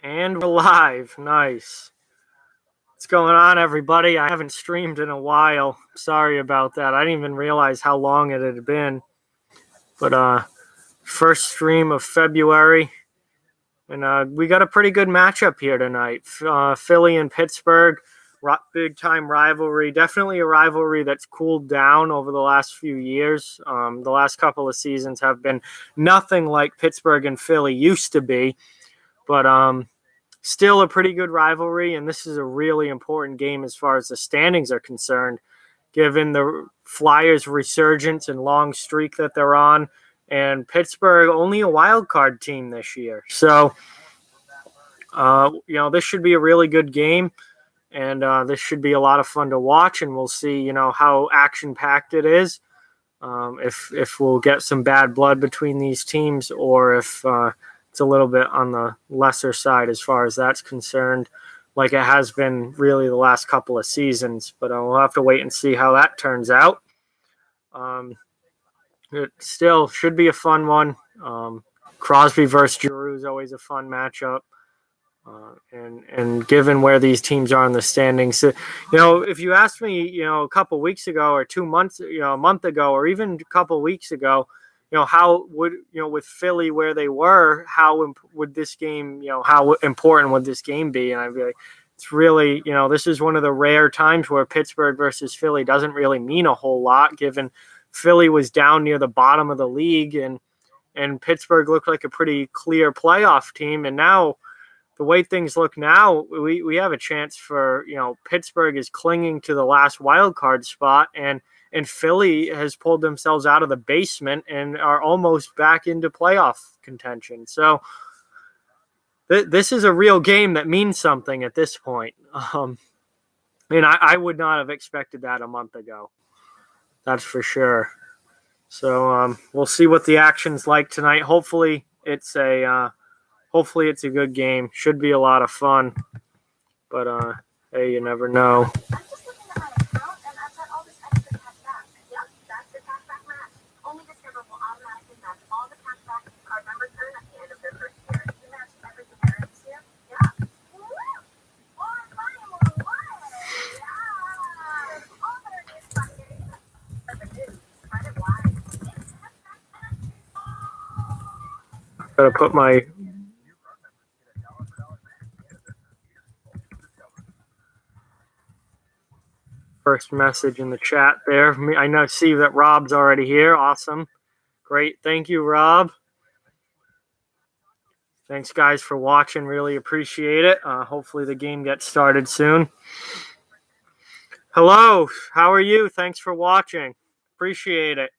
And we're live. Nice. What's going on, everybody? I haven't streamed in a while. Sorry about that. I didn't even realize how long it had been. But first stream of February. And we got a pretty good matchup here tonight. Philly and Pittsburgh, big-time rivalry. Definitely a rivalry that's cooled down over the last few years. The last couple of seasons have been nothing like Pittsburgh and Philly used to be. But still a pretty good rivalry, and this is a really important game as far as the standings are concerned, given the Flyers' resurgence and long streak that they're on, and Pittsburgh only a wild card team this year. So, this should be a really good game, and this should be a lot of fun to watch, and we'll see, how action-packed it is, if we'll get some bad blood between these teams, or if it's a little bit on the lesser side as far as that's concerned, like it has been really the last couple of seasons. But we'll have to wait and see how that turns out. It still should be a fun one. Crosby versus Giroux is always a fun matchup. And given where these teams are in the standings, if you asked me, a couple weeks ago or 2 months, a month ago, or even a couple weeks ago, how would, with Philly where they were, how would this game, how important would this game be? And I'd be like, it's really, this is one of the rare times where Pittsburgh versus Philly doesn't really mean a whole lot, given Philly was down near the bottom of the league and Pittsburgh looked like a pretty clear playoff team. And now the way things look now, we have a chance for, Pittsburgh is clinging to the last wild card spot, and Philly has pulled themselves out of the basement and are almost back into playoff contention. So this is a real game that means something at this point. And I would not have expected that a month ago. That's for sure. So we'll see what the action's like tonight. Hopefully it's a good game. Should be a lot of fun. But hey, you never know. Gotta put my first message in the chat there. I see that Rob's already here. Awesome. Great. Thank you, Rob. Thanks, guys, for watching. Really appreciate it. Hopefully the game gets started soon. Hello. How are you? Thanks for watching. Appreciate it.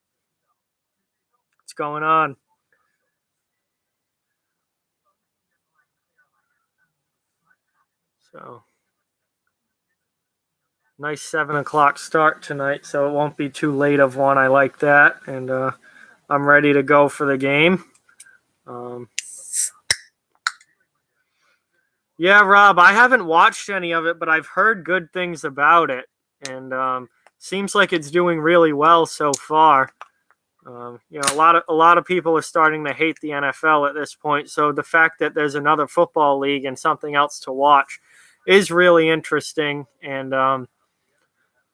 What's going on? So, nice 7 o'clock start tonight, so it won't be too late of one. I like that, and I'm ready to go for the game. Yeah, Rob, I haven't watched any of it, but I've heard good things about it, and seems like it's doing really well so far. A lot of people are starting to hate the NFL at this point, so the fact that there's another football league and something else to watch is really interesting, and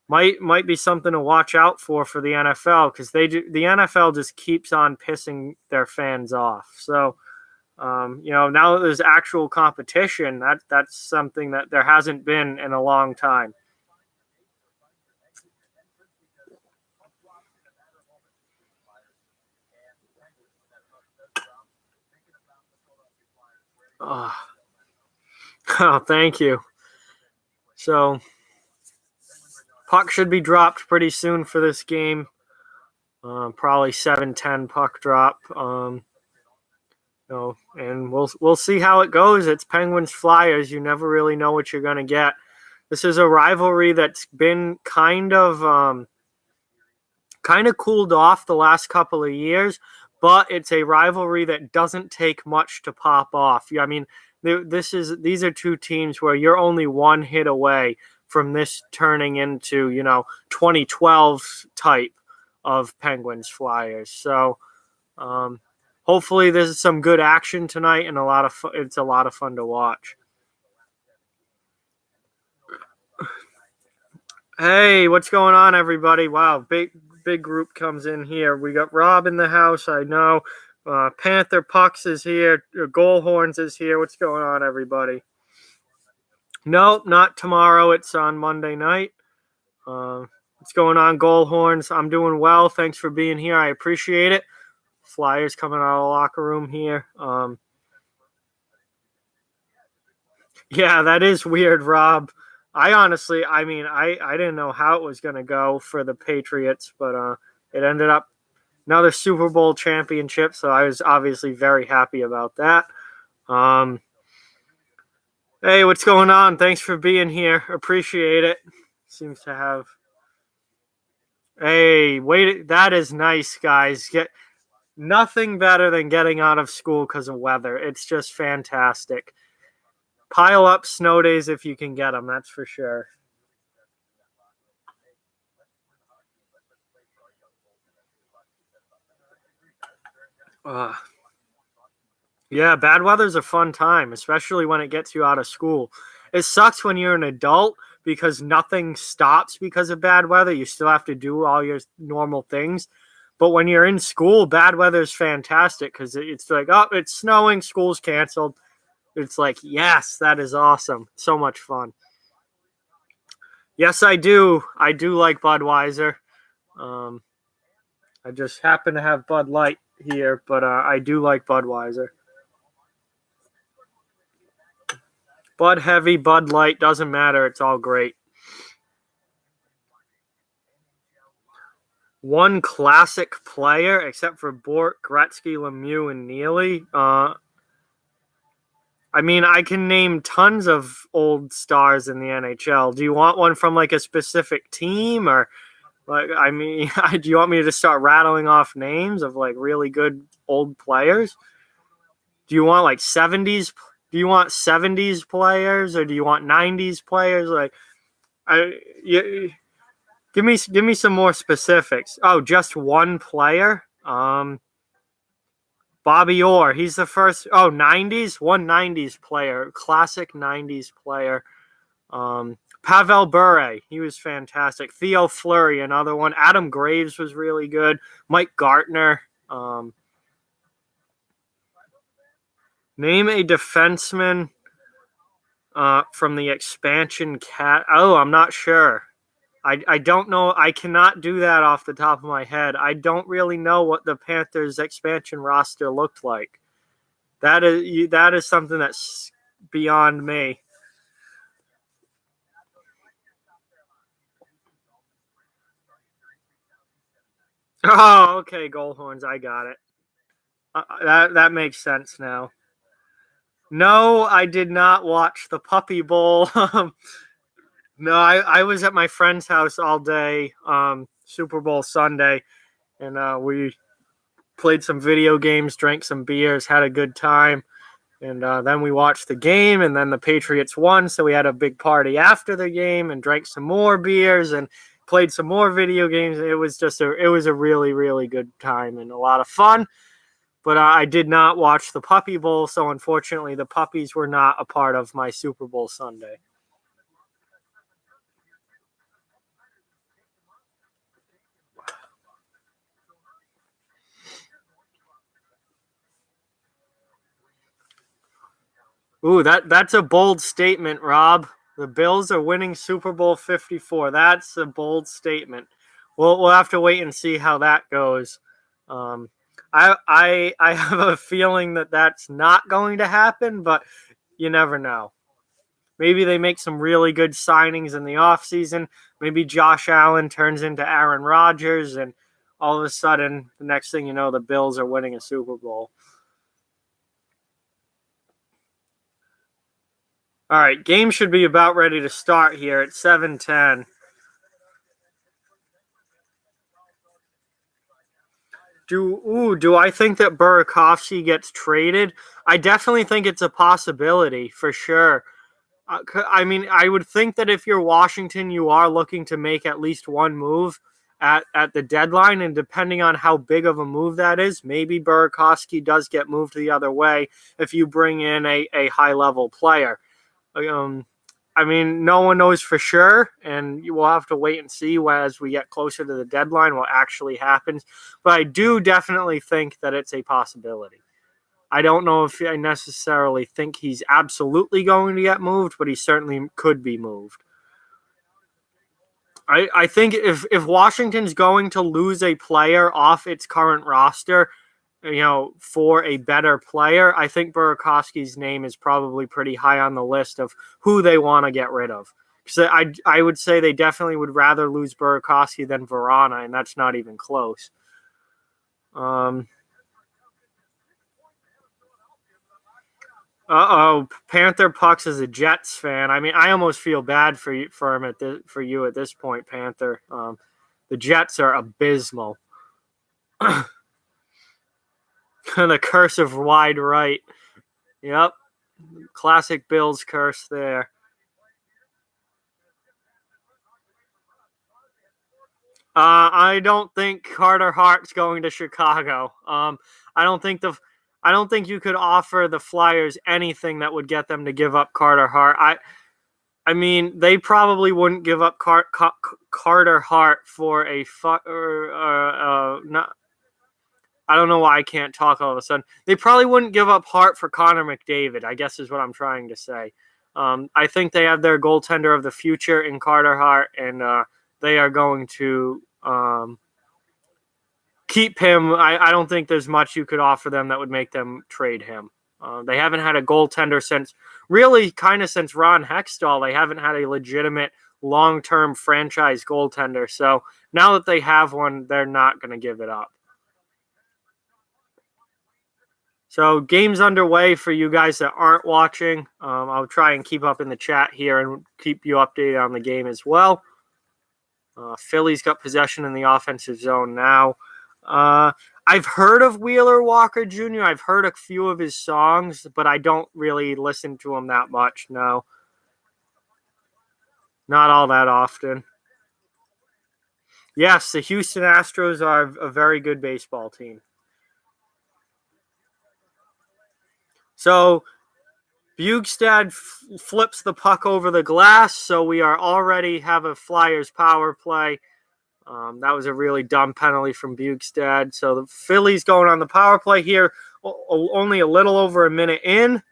might be something to watch out for the NFL, because the NFL just keeps on pissing their fans off. So, now that there's actual competition, that's something that there hasn't been in a long time. Oh, thank you. So, puck should be dropped pretty soon for this game. Probably 7:10 puck drop. And we'll see how it goes. It's Penguins Flyers. You never really know what you're going to get. This is a rivalry that's been kind of cooled off the last couple of years, but it's a rivalry that doesn't take much to pop off. I mean, these are two teams where you're only one hit away from this turning into 2012 type of Penguins Flyers. So hopefully this is some good action tonight and it's a lot of fun to watch. Hey, what's going on, everybody? Wow, big group comes in here. We got Rob in the house, I know. Panther Pucks is here. Goal Horns is here. What's going on, everybody? No, not tomorrow. It's on Monday night. What's going on, Goal Horns? I'm doing well. Thanks for being here. I appreciate it. Flyers coming out of the locker room here. Yeah, that is weird, Rob. I honestly, I didn't know how it was going to go for the Patriots, but it ended up another Super Bowl championship, so I was obviously very happy about that. Hey, what's going on? Thanks for being here. Appreciate it. Seems to have... Hey, wait, that is nice, guys. Nothing better than getting out of school because of weather. It's just fantastic. Pile up snow days if you can get them, that's for sure. Yeah, bad weather's a fun time, especially when it gets you out of school. It sucks when you're an adult because nothing stops because of bad weather. You still have to do all your normal things. But when you're in school, bad weather is fantastic because it's like, oh, it's snowing, school's canceled. It's like, yes, that is awesome. So much fun. Yes, I do. I do like Budweiser. I just happen to have Bud Light here, but I do like Budweiser. Bud Heavy, Bud Light, doesn't matter. It's all great. One classic player, except for Bork, Gretzky, Lemieux, and Neely. I can name tons of old stars in the NHL. Do you want one from like a specific team, or do you want me to just start rattling off names of like really good old players? Do you want like 70s? Do you want 70s players, or do you want 90s players? Give me some more specifics. Oh, just one player? Bobby Orr, he's the first. Oh, 90s? One 90s player. Classic 90s player. Pavel Bure, he was fantastic. Theo Fleury, another one. Adam Graves was really good. Mike Gartner. Name a defenseman from the expansion cat. Oh, I'm not sure. I don't know. I cannot do that off the top of my head. I don't really know what the Panthers expansion roster looked like. That is something that's beyond me. Oh, okay, Goal Horns. I got it. That makes sense now. No, I did not watch the Puppy Bowl. No, I was at my friend's house all day, Super Bowl Sunday, and we played some video games, drank some beers, had a good time, and then we watched the game, and then the Patriots won, so we had a big party after the game and drank some more beers and played some more video games. It was a really, really good time and a lot of fun. But I did not watch the Puppy Bowl, so unfortunately the puppies were not a part of my Super Bowl Sunday. Ooh, that's a bold statement, Rob. The Bills are winning Super Bowl 54. That's a bold statement. We'll have to wait and see how that goes. I have a feeling that that's not going to happen, but you never know. Maybe they make some really good signings in the offseason. Maybe Josh Allen turns into Aaron Rodgers, and all of a sudden, the next thing you know, the Bills are winning a Super Bowl. All right, game should be about ready to start here at 7:10. Do I think that Burakovsky gets traded? I definitely think it's a possibility for sure. I would think that if you're Washington, you are looking to make at least one move. at the deadline, and depending on how big of a move that is, maybe Burakovsky does get moved the other way if you bring in a high level player. I mean, no one knows for sure, and you will have to wait and see as we get closer to the deadline what actually happens. But I do definitely think that it's a possibility. I don't know if I necessarily think he's absolutely going to get moved, but he certainly could be moved. I think if Washington's going to lose a player off its current roster, for a better player, I think Burakovsky's name is probably pretty high on the list of who they want to get rid of. So I would say they definitely would rather lose Burakovsky than Verana, and that's not even close. Panther Pucks is a Jets fan. I mean, I almost feel bad for him for you at this point, Panther. The Jets are abysmal. The curse of wide right. Yep. Classic Bills curse there. I don't think Carter Hart's going to Chicago. I don't think you could offer the Flyers anything that would get them to give up Carter Hart. I mean, they probably wouldn't give up Carter Hart for a not. I don't know why I can't talk all of a sudden. They probably wouldn't give up Hart for Connor McDavid, I guess is what I'm trying to say. I think they have their goaltender of the future in Carter Hart, and they are going to keep him. I don't think there's much you could offer them that would make them trade him. They haven't had a goaltender since Ron Hextall. They haven't had a legitimate long-term franchise goaltender. So now that they have one, they're not going to give it up. So game's underway for you guys that aren't watching. I'll try and keep up in the chat here and keep you updated on the game as well. Philly's got possession in the offensive zone now. I've heard of Wheeler Walker Jr. I've heard a few of his songs, but I don't really listen to him that much. No. Not all that often. Yes, the Houston Astros are a very good baseball team. So Bjugstad flips the puck over the glass, so we are already have a Flyers power play. That was a really dumb penalty from Bjugstad. So the Phillies going on the power play here, only a little over a minute in,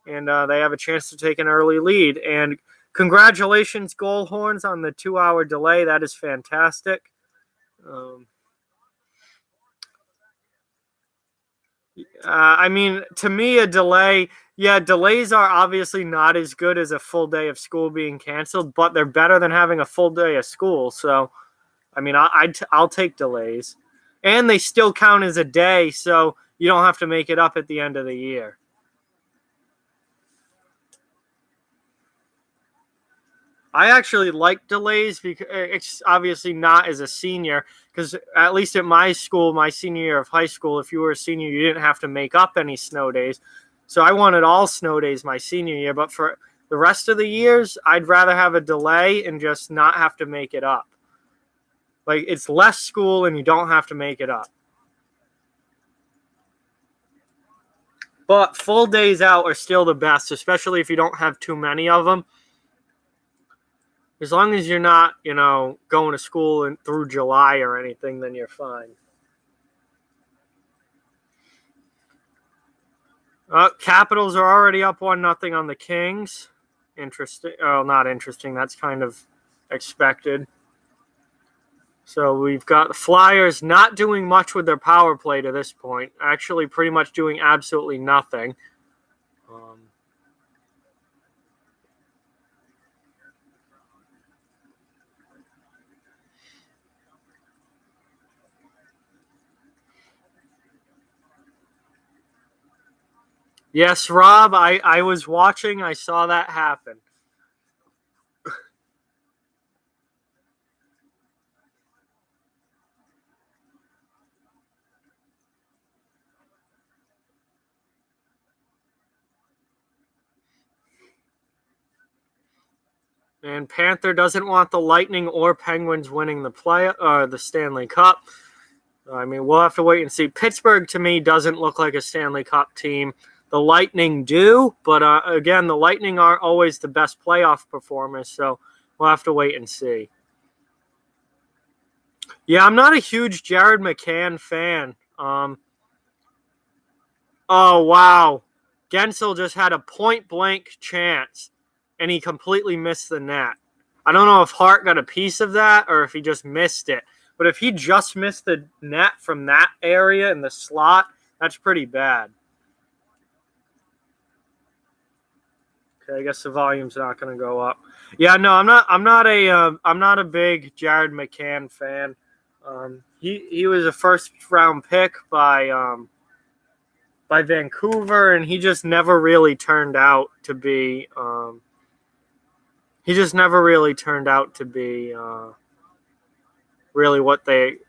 and they have a chance to take an early lead. And congratulations, Goal Horns, on the 2-hour delay. That is fantastic. I mean, to me, a delay, delays are obviously not as good as a full day of school being canceled, but they're better than having a full day of school. So, I mean, I'll take delays. And they still count as a day, so you don't have to make it up at the end of the year. I actually like delays because it's obviously not as a senior, because at least at my school, my senior year of high school, if you were a senior, you didn't have to make up any snow days. So I wanted all snow days my senior year, but for the rest of the years, I'd rather have a delay and just not have to make it up. Like, it's less school and you don't have to make it up. But full days out are still the best, especially if you don't have too many of them. As long as you're not, going to school through July or anything, then you're fine. Capitals are already up 1-0 on the Kings. Interesting. Oh, not interesting. That's kind of expected. So we've got the Flyers not doing much with their power play to this point. Actually, pretty much doing absolutely nothing. Yes, Rob, I was watching. I saw that happen. And Panther doesn't want the Lightning or Penguins winning the Stanley Cup. I mean, we'll have to wait and see. Pittsburgh, to me, doesn't look like a Stanley Cup team. The Lightning do, but again, the Lightning aren't always the best playoff performers, so we'll have to wait and see. Yeah, I'm not a huge Jared McCann fan. Oh, wow. Gensel just had a point-blank chance, and he completely missed the net. I don't know if Hart got a piece of that or if he just missed it. But if he just missed the net from that area in the slot, that's pretty bad. Okay, I guess the volume's not going to go up. Yeah, no, I'm not a big Jared McCann fan. He was a first round pick by Vancouver, and he just never really turned out to be. Really what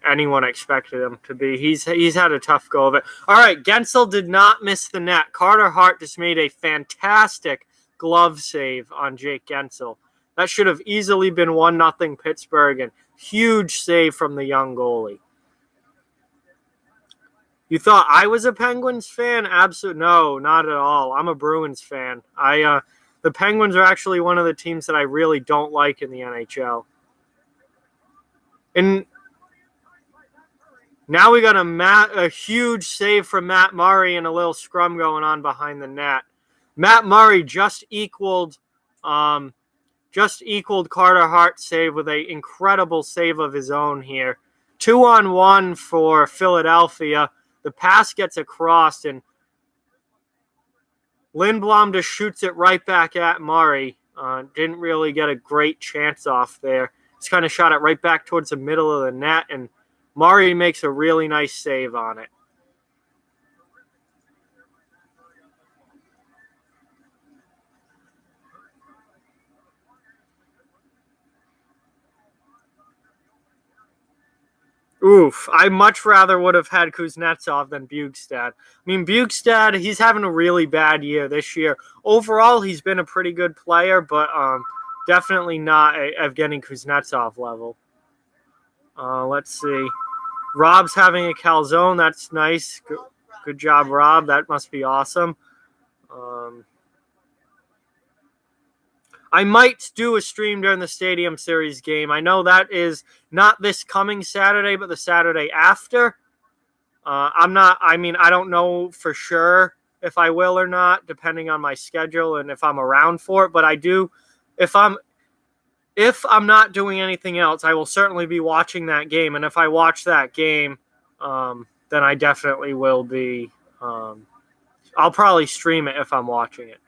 anyone expected him to be. He's had a tough go of it. All right, Gensel did not miss the net. Carter Hart just made a fantastic glove save on Jake Gensel. That should have easily been 1-0 Pittsburgh, and huge save from the young goalie. You thought I was a Penguins fan? Absolutely no, not at all. I'm a Bruins fan. The Penguins are actually one of the teams that I really don't like in the NHL. And now we got a huge save from Matt Murray and a little scrum going on behind the net. Matt Murray just equaled Carter Hart's save with an incredible save of his own here. 2-on-1 for Philadelphia. The pass gets across, and Lindblom just shoots it right back at Murray. Didn't really get a great chance off there. Just kind of shot it right back towards the middle of the net, and Murray makes a really nice save on it. Oof, I much rather would have had Kuznetsov than Bjugstad. I mean, Bjugstad, he's having a really bad year this year. Overall, he's been a pretty good player, but definitely not a Evgeny Kuznetsov level. Let's see. Rob's having a calzone. That's nice. Good job, Rob. That must be awesome. I might do a stream during the Stadium Series game. I know that is not this coming Saturday, but the Saturday after. I don't know for sure if I will or not, depending on my schedule and if I'm around for it. But I do, if I'm not doing anything else, I will certainly be watching that game. And if I watch that game, then I definitely will be. I'll probably stream it if I'm watching it.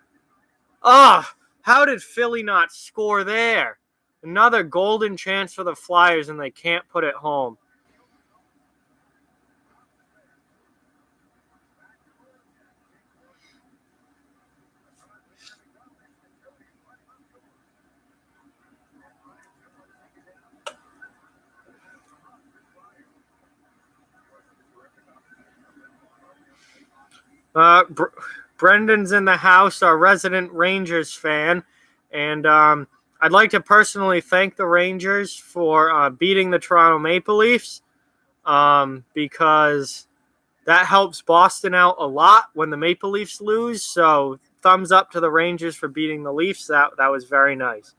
How did Philly not score there? Another golden chance for the Flyers, and they can't put it home. Brendan's in the house, our resident Rangers fan, and I'd like to personally thank the Rangers for beating the Toronto Maple Leafs because that helps Boston out a lot when the Maple Leafs lose. So thumbs up to the Rangers for beating the Leafs. That was very nice.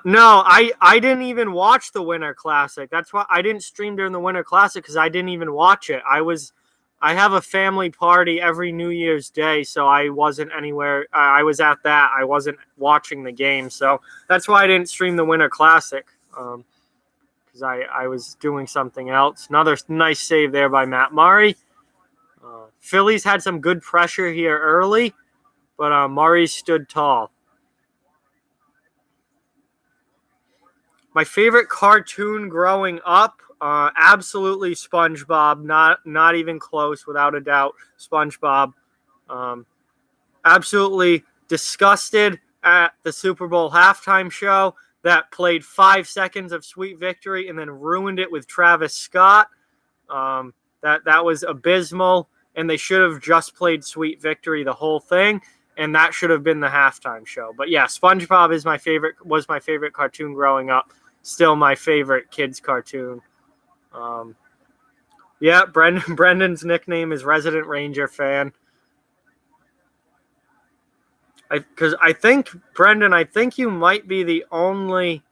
No, I didn't even watch the Winter Classic. That's why I didn't stream during the Winter Classic, because I didn't even watch it. I have a family party every New Year's Day, so I wasn't anywhere. I was at that. I wasn't watching the game, so that's why I didn't stream the Winter Classic, because I was doing something else. Another nice save there by Matt Murray. Phillies had some good pressure here early, but Murray stood tall. My favorite cartoon growing up, absolutely SpongeBob. Not even close, without a doubt. SpongeBob. Absolutely disgusted at the Super Bowl halftime show that played 5 seconds of Sweet Victory and then ruined it with Travis Scott. That was abysmal. and they should have just played Sweet Victory the whole thing, and that should have been the halftime show. But yeah, SpongeBob was my favorite cartoon growing up. Still my favorite kids cartoon. Yeah, Brendan's nickname is Resident Ranger Fan. Because I think, Brendan, I think you might be the only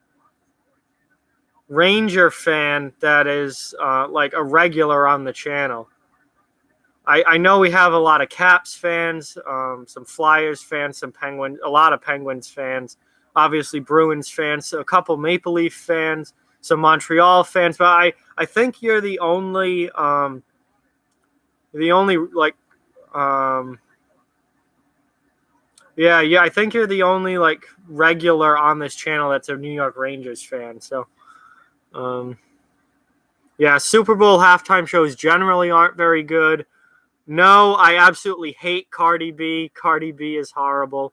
Ranger fan that is like a regular on the channel. I know we have a lot of Caps fans, some Flyers fans, some Penguins, a lot of Penguins fans, obviously Bruins fans, a couple Maple Leaf fans, some Montreal fans, but I think you're the only like yeah, I think you're the only like regular on this channel that's a New York Rangers fan. So yeah, Super Bowl halftime shows generally aren't very good. No, I absolutely hate Cardi B. Cardi B is horrible.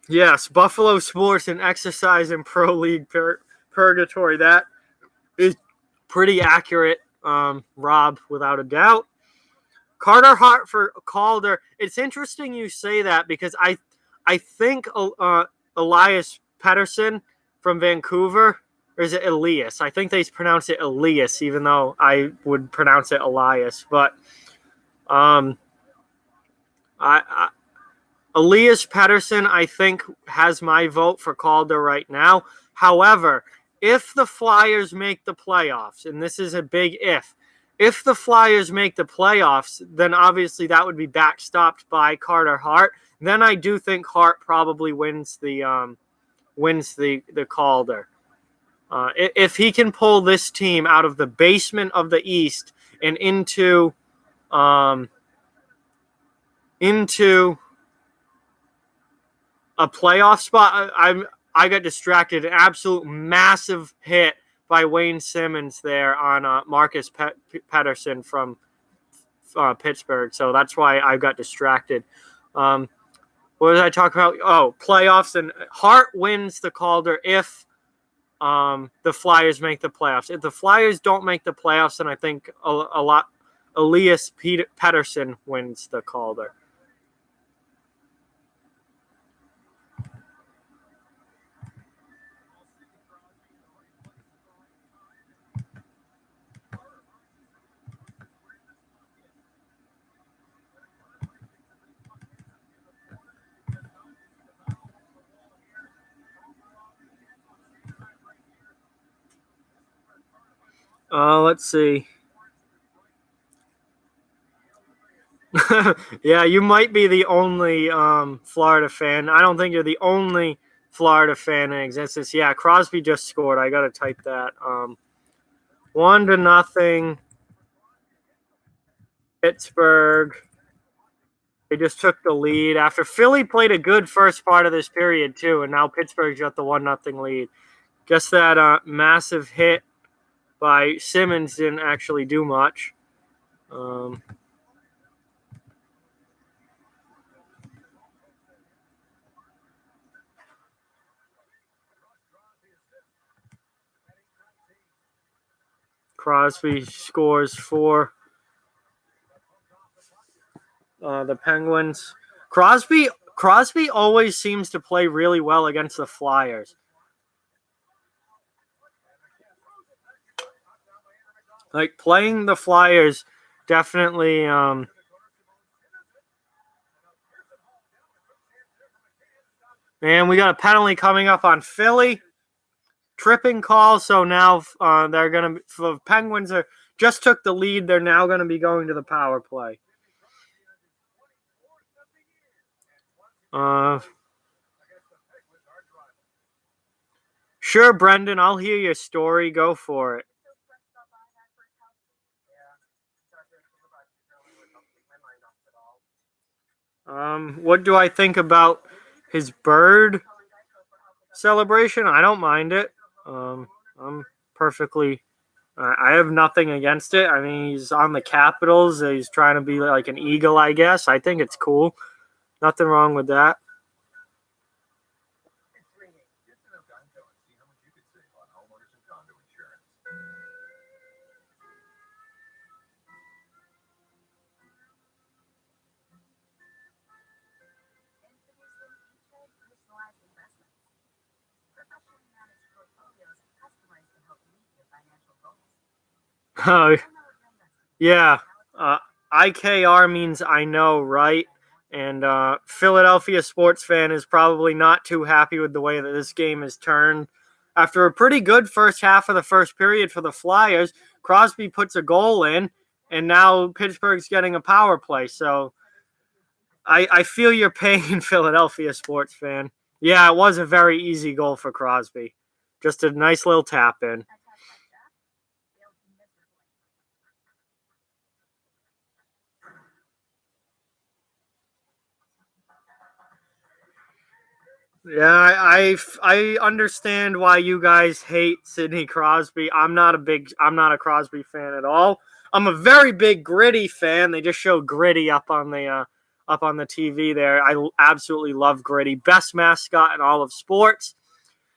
Yes, Buffalo Sports and Exercise and Pro League Purgatory. That is pretty accurate, Rob, without a doubt. Carter Hart for Calder. It's interesting you say that because I think Elias Pettersson from Vancouver, or is it Elias? I think they pronounce it Elias, even though I would pronounce it Elias. But Elias Pettersson, I think, has my vote for Calder right now. However, if the Flyers make the playoffs, and this is a big if the Flyers make the playoffs, then obviously that would be backstopped by Carter Hart. Then I do think Hart probably wins the Calder. If he can pull this team out of the basement of the East and into a playoff spot, I got distracted. An absolute massive hit by Wayne Simmons there on Marcus Pettersson from Pittsburgh. So that's why I got distracted. What did I talk about? Oh, playoffs. And Hart wins the Calder if the Flyers make the playoffs. If the Flyers don't make the playoffs, then I think Elias Pettersson wins the Calder. Let's see. Yeah, you might be the only Florida fan. I don't think you're the only Florida fan in existence. Yeah, Crosby just scored. I got to type that. 1-0. Pittsburgh. They just took the lead after Philly played a good first part of this period too, and now Pittsburgh's got the 1-0 lead. Guess that massive hit by Simmons didn't actually do much. Crosby scores for the Penguins. Crosby always seems to play really well against the Flyers. Like playing the Flyers definitely and we got a penalty coming up on Philly. Tripping call, so now they're going to the Penguins just took the lead. They're now going to be going to the power play. Sure, Brendan, I'll hear your story. Go for it. What do I think about his bird celebration? I don't mind it. I'm perfectly. I have nothing against it. I mean, he's on the Capitals. He's trying to be like an eagle, I guess. I think it's cool. Nothing wrong with that. Oh, yeah. Uh, IKR means I know, right? And Philadelphia sports fan is probably not too happy with the way that this game has turned. After a pretty good first half of the first period for the Flyers, Crosby puts a goal in, and now Pittsburgh's getting a power play. So I feel your pain, Philadelphia sports fan. Yeah, it was a very easy goal for Crosby. Just a nice little tap in. Yeah, I understand why you guys hate Sidney Crosby. I'm not a Crosby fan at all. I'm a very big Gritty fan. They just showed Gritty up on the TV there. I absolutely love Gritty. Best mascot in all of sports.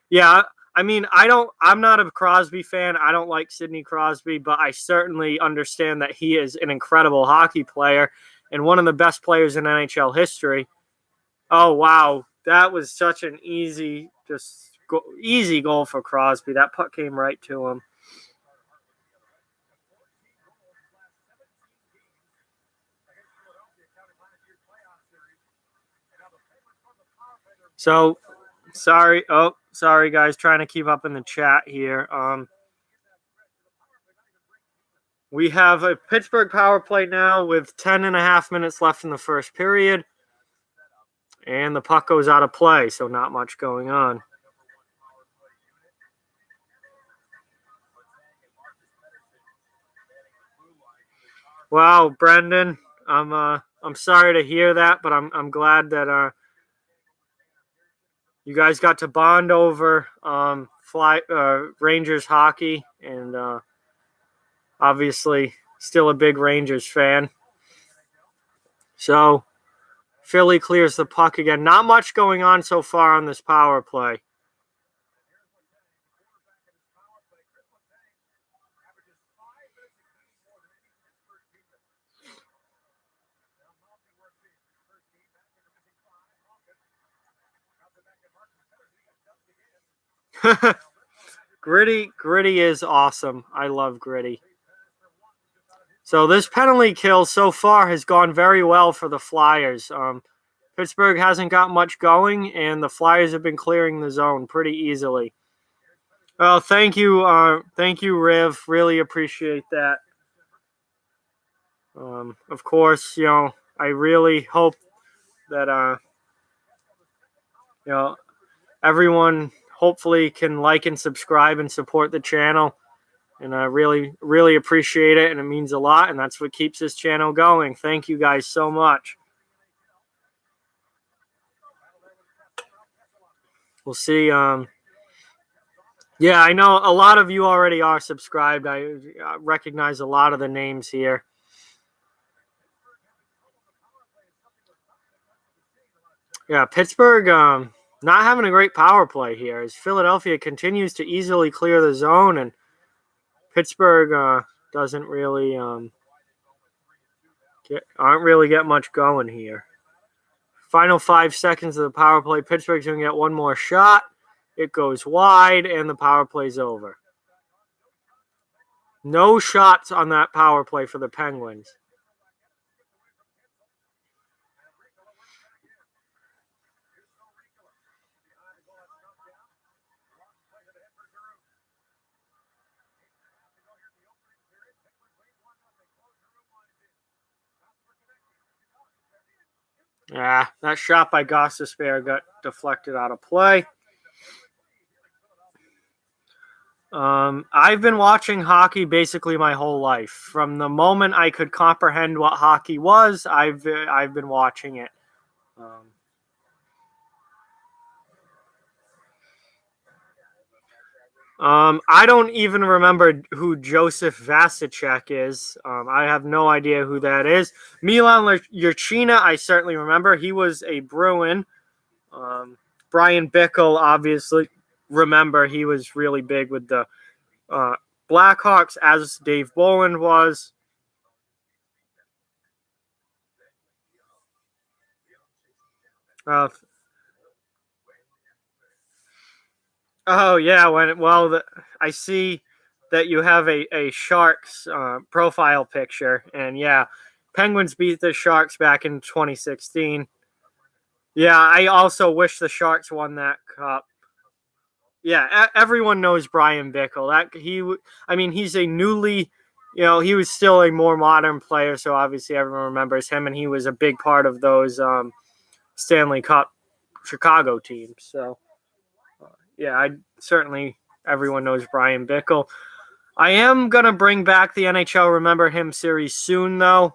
Yeah, I mean, I'm not a Crosby fan. I don't like Sidney Crosby, but I certainly understand that he is an incredible hockey player and one of the best players in NHL history. Oh wow, that was such an easy goal for Crosby. That puck came right to him. So sorry. Oh, sorry guys, trying to keep up in the chat here. We have a Pittsburgh power play now with 10.5 minutes left in the first period, and the puck goes out of play, so not much going on. Wow, Brendan, I'm sorry to hear that, but I'm glad that you guys got to bond over Rangers hockey, and obviously still a big Rangers fan. So Philly clears the puck again. Not much going on so far on this power play. Gritty is awesome. I love Gritty. So this penalty kill so far has gone very well for the Flyers. Pittsburgh hasn't got much going, and the Flyers have been clearing the zone pretty easily. Well, thank you, Riv. Really appreciate that. Of course, I really hope that you know everyone hopefully can like and subscribe and support the channel. And I really appreciate it, and it means a lot, and that's what keeps this channel going. Thank you guys so much. We'll see. Yeah, I know a lot of you already are subscribed. I recognize a lot of the names here. Yeah, Pittsburgh not having a great power play here as Philadelphia continues to easily clear the zone, and Pittsburgh doesn't really aren't really get much going here. Final 5 seconds of the power play. Pittsburgh's going to get one more shot. It goes wide, and the power play's over. No shots on that power play for the Penguins. Yeah, that shot by Gostisbehere got deflected out of play. I've been watching hockey basically my whole life. From the moment I could comprehend what hockey was, I've been watching it. I don't even remember who Joseph Vasicek is. I have no idea who that is. Milan Jurchina, I certainly remember. He was a Bruin. Brian Bickle, obviously, remember he was really big with the Blackhawks, as Dave Boland was. Oh yeah, I see that you have a Sharks profile picture. And yeah, Penguins beat the Sharks back in 2016. Yeah, I also wish the Sharks won that cup. Yeah, everyone knows Brian Bickle. I mean, he's a newly, he was still a more modern player, so obviously everyone remembers him, and he was a big part of those Stanley Cup Chicago teams. So, yeah, everyone knows Brian Bickle. I am going to bring back the NHL Remember Him series soon, though.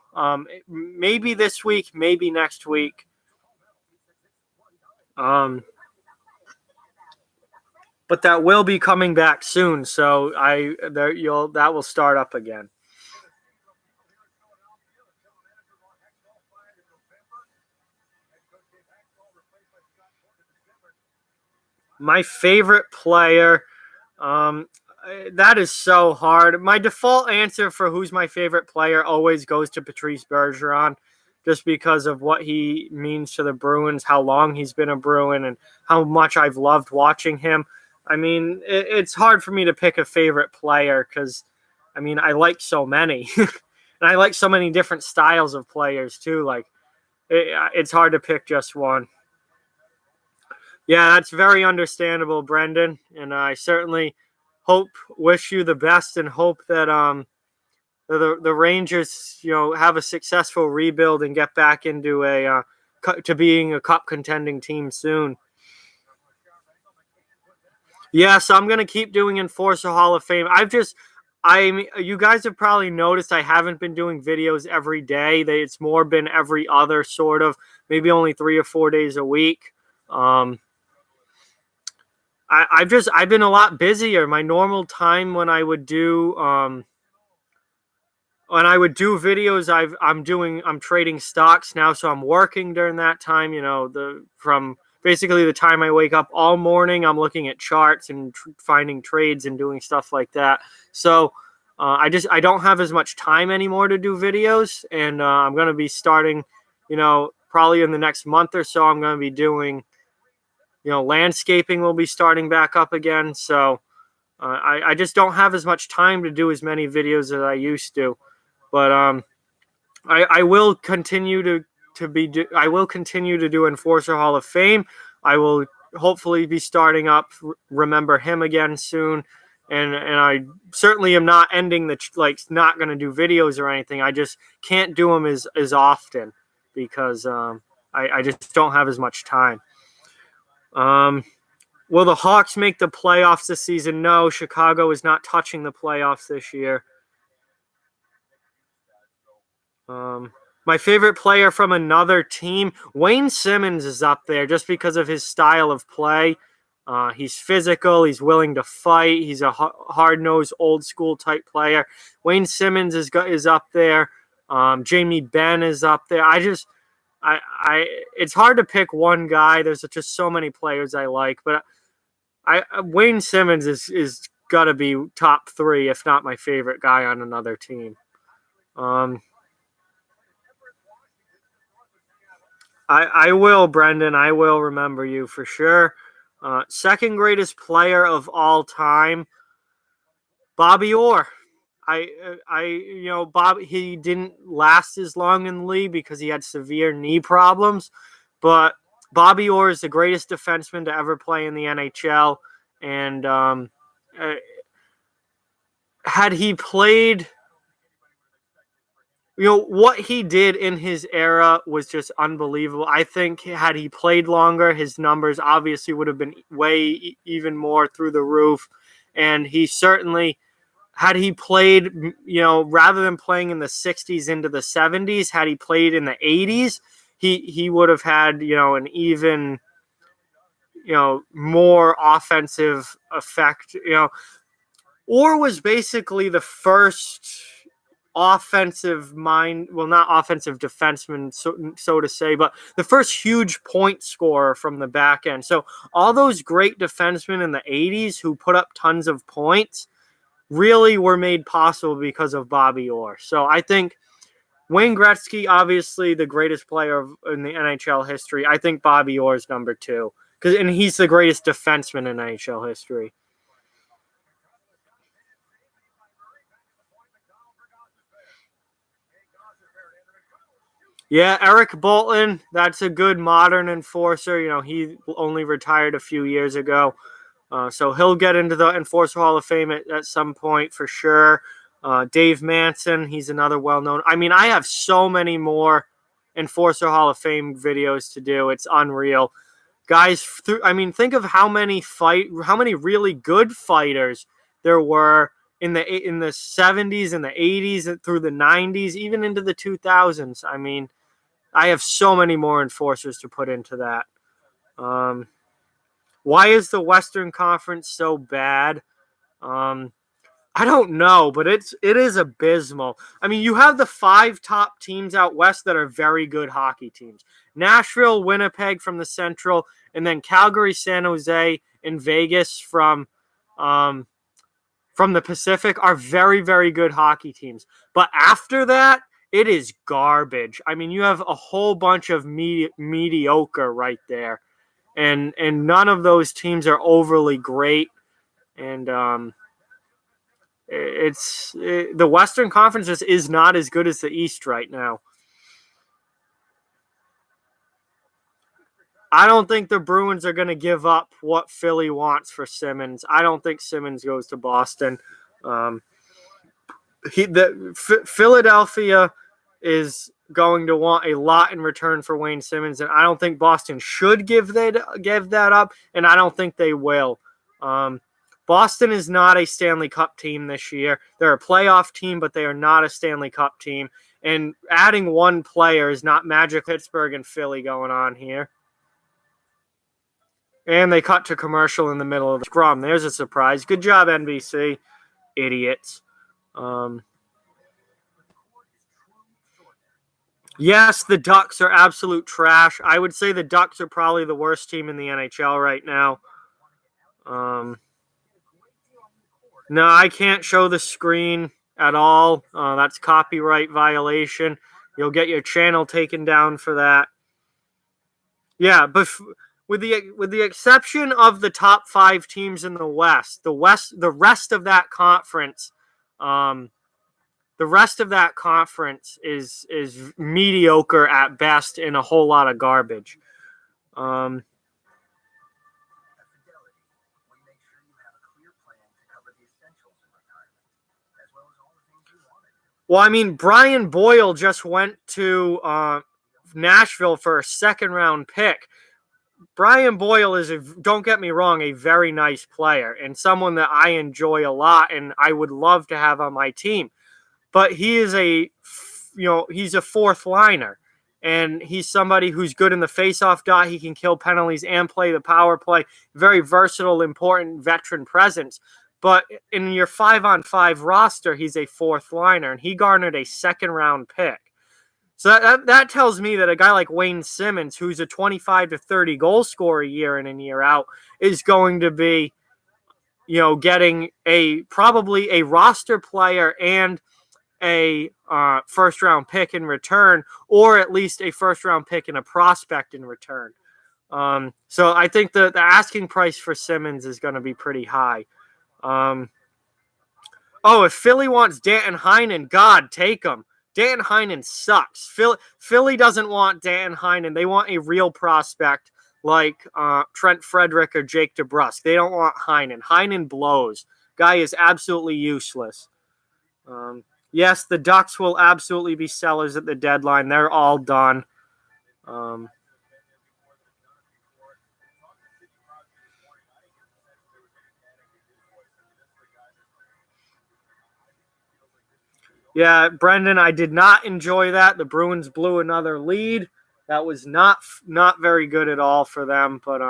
Maybe this week, maybe next week. But that will be coming back soon, so that will start up again. My favorite player, that is so hard. My default answer for who's my favorite player always goes to Patrice Bergeron, just because of what he means to the Bruins, how long he's been a Bruin, and how much I've loved watching him. I mean, it's hard for me to pick a favorite player because, I mean, I like so many. And I like so many different styles of players, too. Like, it's hard to pick just one. Yeah, that's very understandable, Brendan. And I certainly wish you the best and hope that the Rangers, have a successful rebuild and get back into to being a cup contending team soon. Yeah, so I'm gonna keep doing Enforcer Hall of Fame. You guys have probably noticed I haven't been doing videos every day. It's more been every other sort of, maybe only 3 or 4 days a week. I've been a lot busier. My normal time when I would do videos, I'm trading stocks now, so I'm working during that time. From basically the time I wake up all morning, I'm looking at charts and finding trades and doing stuff like that. So I don't have as much time anymore to do videos, and I'm going to be starting, probably in the next month or so. I'm going to be doing, landscaping will be starting back up again. So I just don't have as much time to do as many videos as I used to. But I will continue I will continue to do Enforcer Hall of Fame. I will hopefully be starting up Remember Him again soon. And I certainly am not ending not going to do videos or anything. I just can't do them as often because I just don't have as much time. Will the Hawks make the playoffs this season? No, Chicago is not touching the playoffs this year. My favorite player from another team, Wayne Simmons, is up there just because of his style of play. He's physical. He's willing to fight. He's a hard-nosed, old-school type player. Wayne Simmons is up there. Jamie Benn is up there. It's hard to pick one guy. There's just so many players I like, but Wayne Simmons is got to be top 3, if not my favorite guy on another team. I will, Brendan. I will remember you for sure. Second greatest player of all time, Bobby Orr. Bob, he didn't last as long in the league because he had severe knee problems, but Bobby Orr is the greatest defenseman to ever play in the NHL. And had he played, what he did in his era was just unbelievable. I think had he played longer, his numbers obviously would have been way even more through the roof. And he certainly, had he played, rather than playing in the 60s into the 70s, had he played in the 80s, he would have had, an even, more offensive effect. Orr was basically the first offensive not offensive defenseman, so to say, but the first huge point scorer from the back end. So all those great defensemen in the 80s who put up tons of points really were made possible because of Bobby Orr. So I think Wayne Gretzky, obviously the greatest player in the NHL history. I think Bobby Orr is number 2, and he's the greatest defenseman in NHL history. Yeah, Eric Bolton, that's a good modern enforcer. He only retired a few years ago. So he'll get into the Enforcer Hall of Fame at some point for sure. Dave Manson, he's another well-known. I mean, I have so many more Enforcer Hall of Fame videos to do. It's unreal. Guys, I mean, think of how many really good fighters there were in the 70s and the 80s and through the 90s, even into the 2000s. I mean, I have so many more enforcers to put into that. Why is the Western Conference so bad? Um, I don't know, but it is abysmal. I mean, you have the 5 top teams out west that are very good hockey teams: Nashville, Winnipeg from the Central, and then Calgary, San Jose, and Vegas um, from the Pacific are very, very good hockey teams. But after that, it is garbage. I mean, you have a whole bunch of mediocre right there, and none of those teams are overly great. And the Western Conference just is not as good as the East right now. I don't think the Bruins are going to give up what Philly wants for Simmons. I don't think Simmons goes to Boston. Philadelphia is going to want a lot in return for Wayne Simmons, and I don't think Boston should give that up, and I don't think they will. Boston is not a Stanley Cup team this year. They're a playoff team, but they are not a Stanley Cup team. And adding one player is not magic. Pittsburgh and Philly going on here. And they cut to commercial in the middle of the scrum. There's a surprise. Good job, NBC. Idiots. Yes, the Ducks are absolute trash. I would say the Ducks are probably the worst team in the NHL right now. No, I can't show the screen at all. That's copyright violation. You'll get your channel taken down for that. Yeah, but with the exception of the top 5 teams in the West, the rest of that conference, is mediocre at best and a whole lot of garbage. Well, I mean, Brian Boyle just went to Nashville for a 2nd-round pick. Brian Boyle is, don't get me wrong, a very nice player and someone that I enjoy a lot and I would love to have on my team. But he is he's a 4th liner, and he's somebody who's good in the faceoff dot. He can kill penalties and play the power play. Very versatile, important veteran presence. But in your 5-on-5 roster, he's a 4th liner, and he garnered a 2nd-round pick. So that tells me that a guy like Wayne Simmons, who's a 25 to 30 goal scorer year in and year out, is going to be, getting probably a roster player and a 1st-round pick in return, or at least a 1st-round pick and a prospect in return. So I think the asking price for Simmons is going to be pretty high. If Philly wants Danton Heinen, God, take him. Danton Heinen sucks. Philly doesn't want Danton Heinen. They want a real prospect like Trent Frederick or Jake DeBrusk. They don't want Heinen. Heinen blows. Guy is absolutely useless. Yes, the Ducks will absolutely be sellers at the deadline. They're all done. Yeah, Brendan, I did not enjoy that. The Bruins blew another lead. That was not very good at all for them. But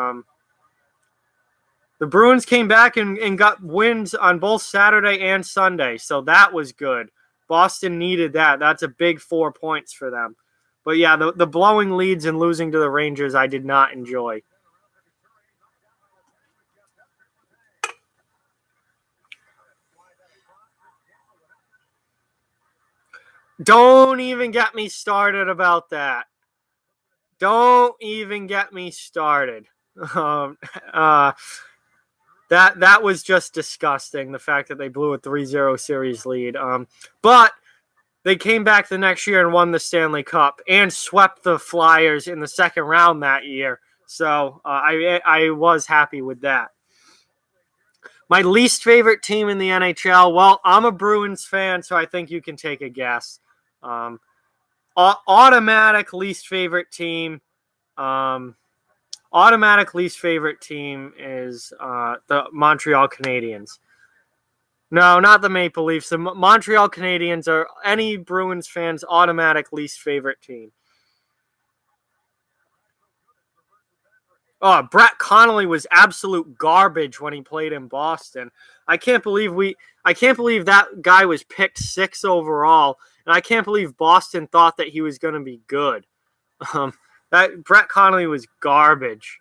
the Bruins came back and got wins on both Saturday and Sunday, so that was good. Boston needed that. That's a big 4 points for them. But yeah, the blowing leads and losing to the Rangers, I did not enjoy. Don't even get me started about that. Don't even get me started. That was just disgusting, the fact that they blew a 3-0 series lead. But they came back the next year and won the Stanley Cup and swept the Flyers in the second round that year. So I was happy with that. My least favorite team in the NHL. Well, I'm a Bruins fan, so I think you can take a guess. Automatic least favorite team. Automatic least favorite team is the Montreal Canadiens. No, not the Maple Leafs. The Montreal Canadiens are any Bruins fans' automatic least favorite team. Oh, Brett Connolly was absolute garbage when he played in Boston. I can't believe that guy was picked 6 overall, and I can't believe Boston thought that he was going to be good. That Brett Connolly was garbage.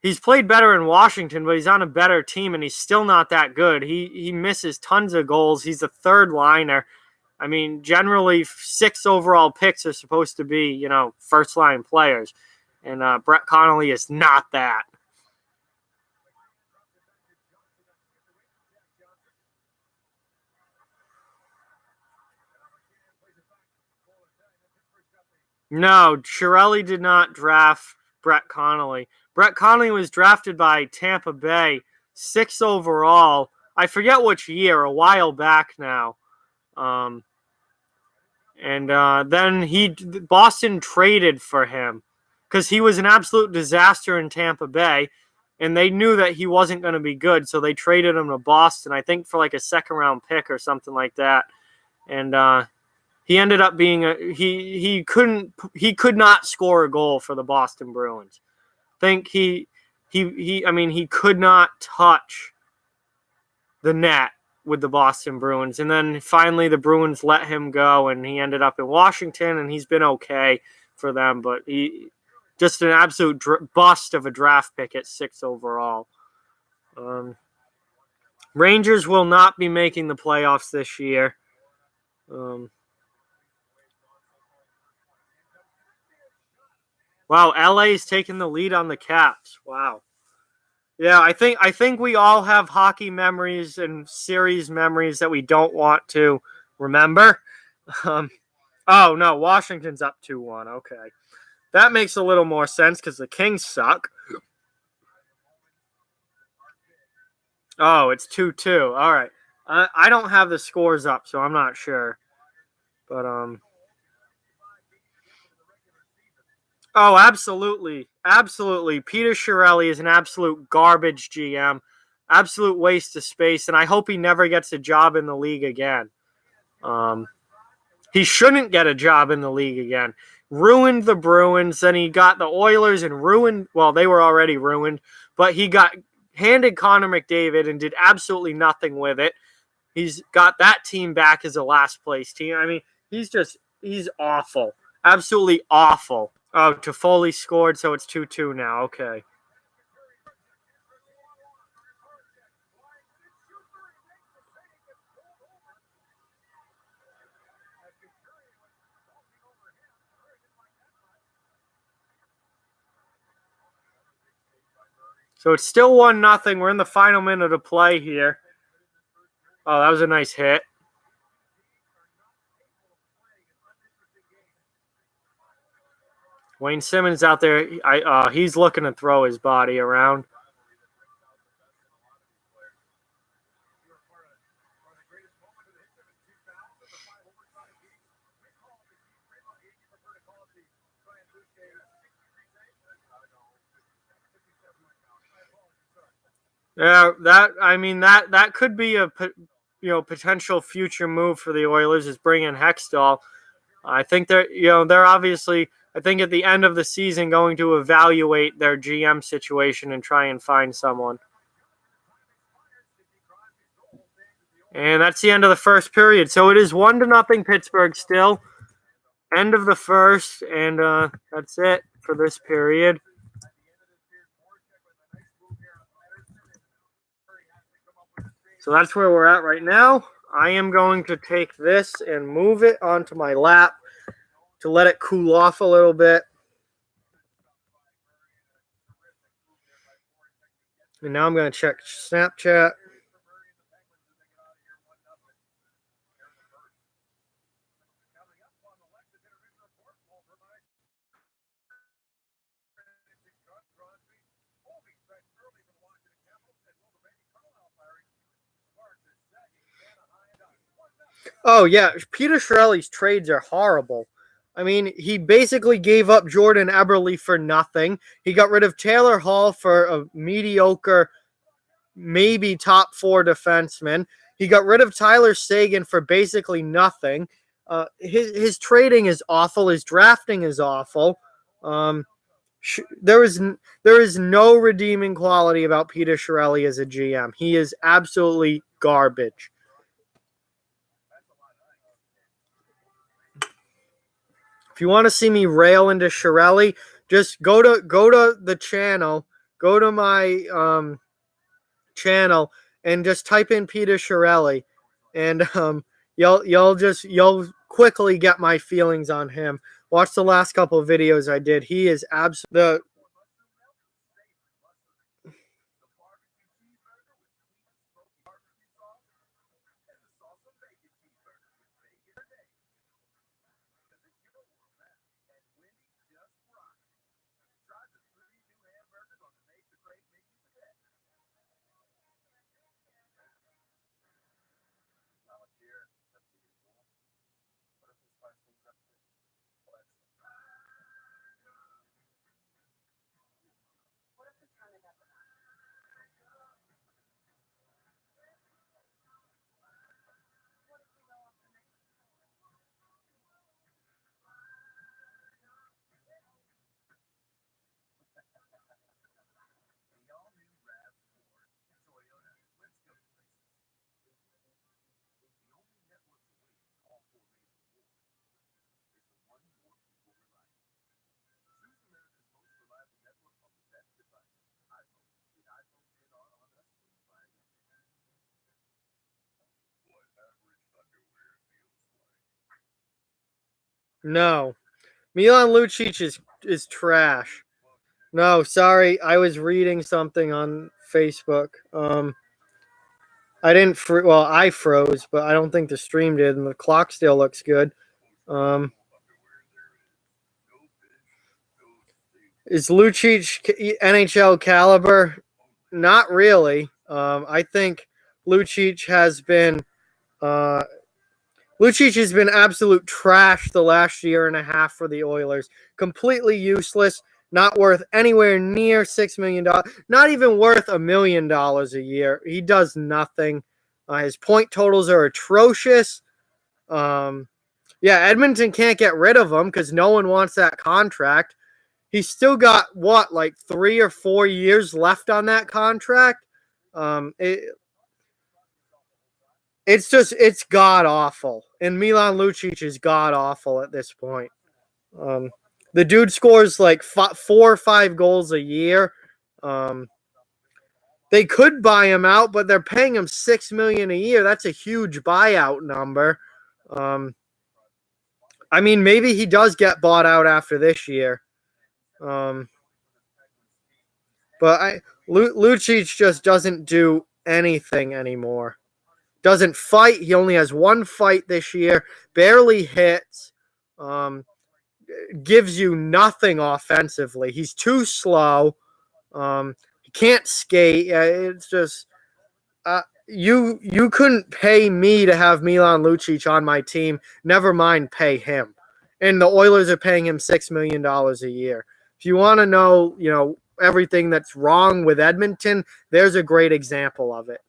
He's played better in Washington, but he's on a better team, and he's still not that good. He misses tons of goals. He's a third liner. I mean, generally 6 overall picks are supposed to be, first line players, and Brett Connolly is not that. No, Chiarelli did not draft Brett Connolly. Brett Connolly was drafted by Tampa Bay, 6 overall. I forget which year, a while back now. And then Boston traded for him because he was an absolute disaster in Tampa Bay, and they knew that he wasn't going to be good, so they traded him to Boston, I think for like a second-round pick or something like that. And he ended up being he could not score a goal for the Boston Bruins. He could not touch the net with the Boston Bruins. And then finally the Bruins let him go, and he ended up in Washington, and he's been okay for them, but he just an absolute bust of a draft pick at 6 overall. Rangers will not be making the playoffs this year. Wow, LA's taking the lead on the Caps. Wow. Yeah, I think we all have hockey memories and series memories that we don't want to remember. Oh no, Washington's up 2-1. Okay, that makes a little more sense because the Kings suck. Oh, it's 2-2. All right, I don't have the scores up, so I'm not sure. But Oh, absolutely. Absolutely. Peter Chiarelli is an absolute garbage GM, absolute waste of space, and I hope he never gets a job in the league again. He shouldn't get a job in the league again. Ruined the Bruins, then he got the Oilers and they were already ruined, but he handed Connor McDavid and did absolutely nothing with it. He's got that team back as a last place team. I mean, he's awful. Absolutely awful. Oh, Toffoli scored, so it's 2-2 now. Okay. So it's still 1-0. We're in the final minute of play here. Oh, that was a nice hit. Wayne Simmons out there. He's looking to throw his body around. Yeah, that could be a potential future move for the Oilers is bringing Hextall. I think they're obviously, I think at the end of the season going to evaluate their GM situation and try and find someone. And that's the end of the first period. So it is 1-0 Pittsburgh still. End of the first, and that's it for this period. So that's where we're at right now. I am going to take this and move it onto my lap to let it cool off a little bit. And now I'm going to check Snapchat. Oh yeah, Peter Chiarelli's trades are horrible. I mean, he basically gave up Jordan Eberle for nothing. He got rid of Taylor Hall for a mediocre, maybe top four defenseman. He got rid of Tyler Seguin for basically nothing. His trading is awful. His drafting is awful. Um, there is no redeeming quality about Peter Chiarelli as a GM. He is absolutely garbage. If you want to see me rail into Chiarelli, just go to the channel, go to my channel, and just type in Peter Chiarelli, and you'll quickly get my feelings on him. Watch the last couple of videos I did. He is absolutely no. Milan Lucic is trash. No, sorry, I was reading something on Facebook. I didn't. Well, I froze, but I don't think the stream did, and the clock still looks good. Um, is Lucic NHL caliber? Not really. I think Lucic has been uh, Lucic has been absolute trash the last year and a half for the Oilers. Completely useless, not worth anywhere near $6 million, not even worth $1 million a year. He does nothing. His point totals are atrocious. Yeah, Edmonton can't get rid of him because no one wants that contract. He's still got what, like 3 or 4 years left on that contract. Um, it, it's god awful, and Milan Lucic is god awful at this point. Um, the dude scores like 4 or 5 goals a year. Um, they could buy him out, but they're paying him $6 million a year. That's a huge buyout number. Um, I mean, maybe he does get bought out after this year. Um, but Lucic just doesn't do anything anymore. Doesn't fight. He only has one fight this year. Barely hits. Um, gives you nothing offensively. He's too slow. He can't skate. It's just you couldn't pay me to have Milan Lucic on my team. Never mind pay him. And the Oilers are paying him $6 million a year. If you want to know, everything that's wrong with Edmonton, there's a great example of it.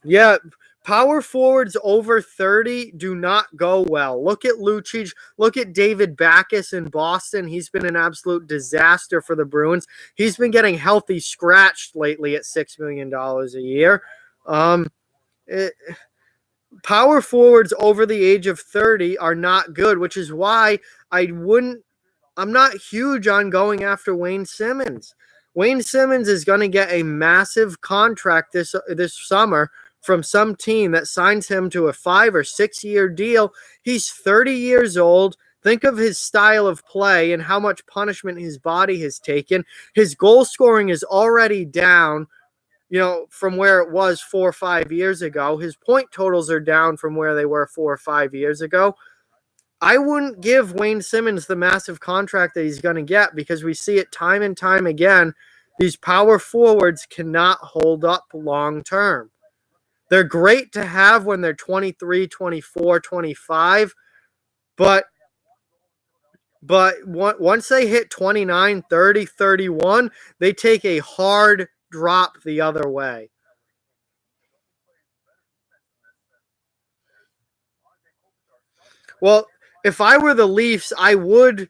Yeah, power forwards over 30 do not go well. Look at Lucic. Look at David Backes in Boston. He's been an absolute disaster for the Bruins. He's been getting healthy scratched lately at $6 million a year. Power forwards over the age of 30 are not good, which is why I'm not huge on going after Wayne Simmonds. Wayne Simmonds is going to get a massive contract this summer from some team that signs him to a 5 or 6 year deal. He's 30 years old. Think of his style of play and how much punishment his body has taken. His goal scoring is already down, from where it was 4 or 5 years ago. His point totals are down from where they were 4 or 5 years ago. I wouldn't give Wayne Simmonds the massive contract that he's going to get because we see it time and time again. These power forwards cannot hold up long term. They're great to have when they're 23, 24, 25, but once they hit 29, 30, 31, they take a hard drop the other way. Well, if I were the Leafs, I would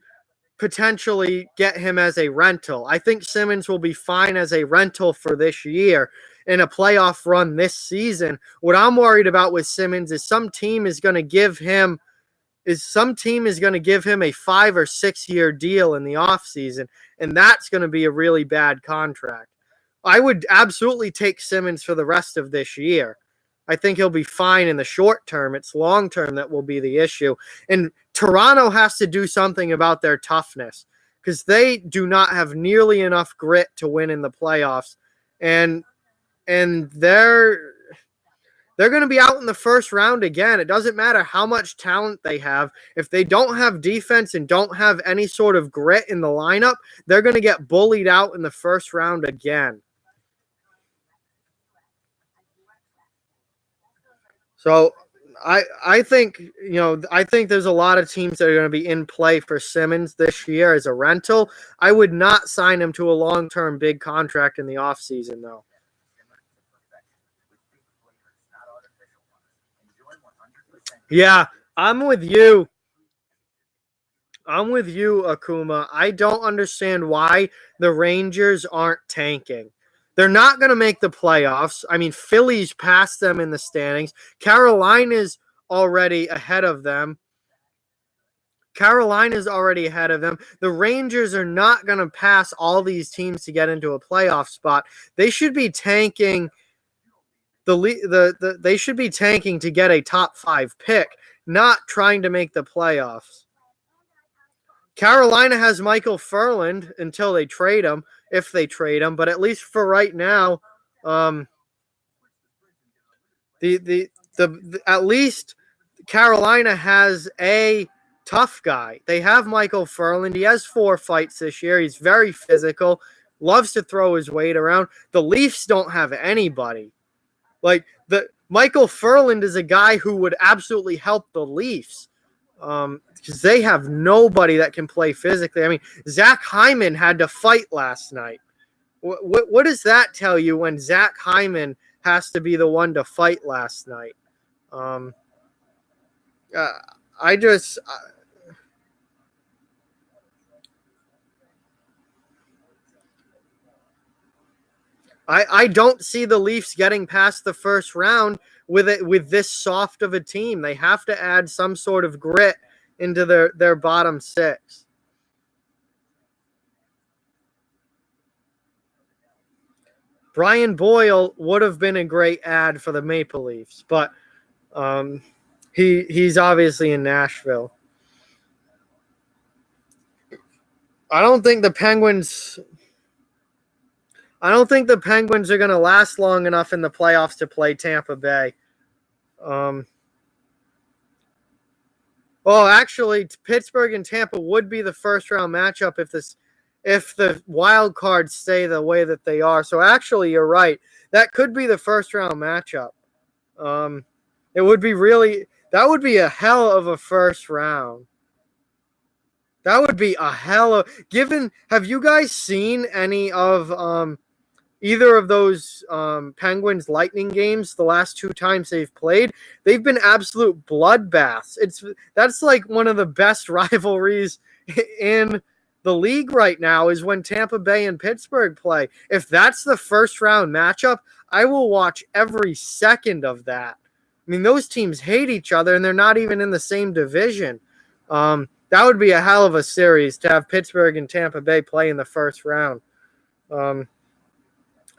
potentially get him as a rental. I think Simmons will be fine as a rental for this year in a playoff run this season. What I'm worried about with Simmons is some team is going to give him a 5 or 6 year deal in the offseason, and that's going to be a really bad contract. I would absolutely take Simmons for the rest of this year. I think he'll be fine in the short term. It's long term that will be the issue. And Toronto has to do something about their toughness because they do not have nearly enough grit to win in the playoffs. And they're going to be out in the first round again. It doesn't matter how much talent they have. If they don't have defense and don't have any sort of grit in the lineup, they're going to get bullied out in the first round again. So I think there's a lot of teams that are going to be in play for Simmons this year as a rental. I would not sign him to a long-term big contract in the offseason, though. Yeah, I'm with you. I'm with you, Akuma. I don't understand why the Rangers aren't tanking. They're not going to make the playoffs. I mean, Philly's past them in the standings. Carolina's already ahead of them. The Rangers are not going to pass all these teams to get into a playoff spot. They should be tanking they should be tanking to get a top 5 pick, not trying to make the playoffs. Carolina has Michael Furland until they trade him, if they trade him, but at least for right now, at least Carolina has a tough guy. They have Michael Furland. He has 4 fights this year. He's very physical, loves to throw his weight around. The Leafs don't have anybody. Like Michael Furland is a guy who would absolutely help the Leafs because they have nobody that can play physically. I mean, Zach Hyman had to fight last night. What does that tell you when Zach Hyman has to be the one to fight last night? I don't see the Leafs getting past the first round with this soft of a team. They have to add some sort of grit into their bottom 6. Brian Boyle would have been a great ad for the Maple Leafs, but he's obviously in Nashville. I don't think the Penguins are going to last long enough in the playoffs to play Tampa Bay. Actually, Pittsburgh and Tampa would be the first round matchup if the wild cards stay the way that they are. So actually, you're right. That could be the first round matchup. That would be a hell of a first round. That would be a hell of have you guys seen any of either of those Penguins Lightning games the last 2 times they've played? They've been absolute bloodbaths. That's like one of the best rivalries in the league right now is when Tampa Bay and Pittsburgh play. If that's the first round matchup, I will watch every second of that. I mean, those teams hate each other and they're not even in the same division. That would be a hell of a series to have Pittsburgh and Tampa Bay play in the first round.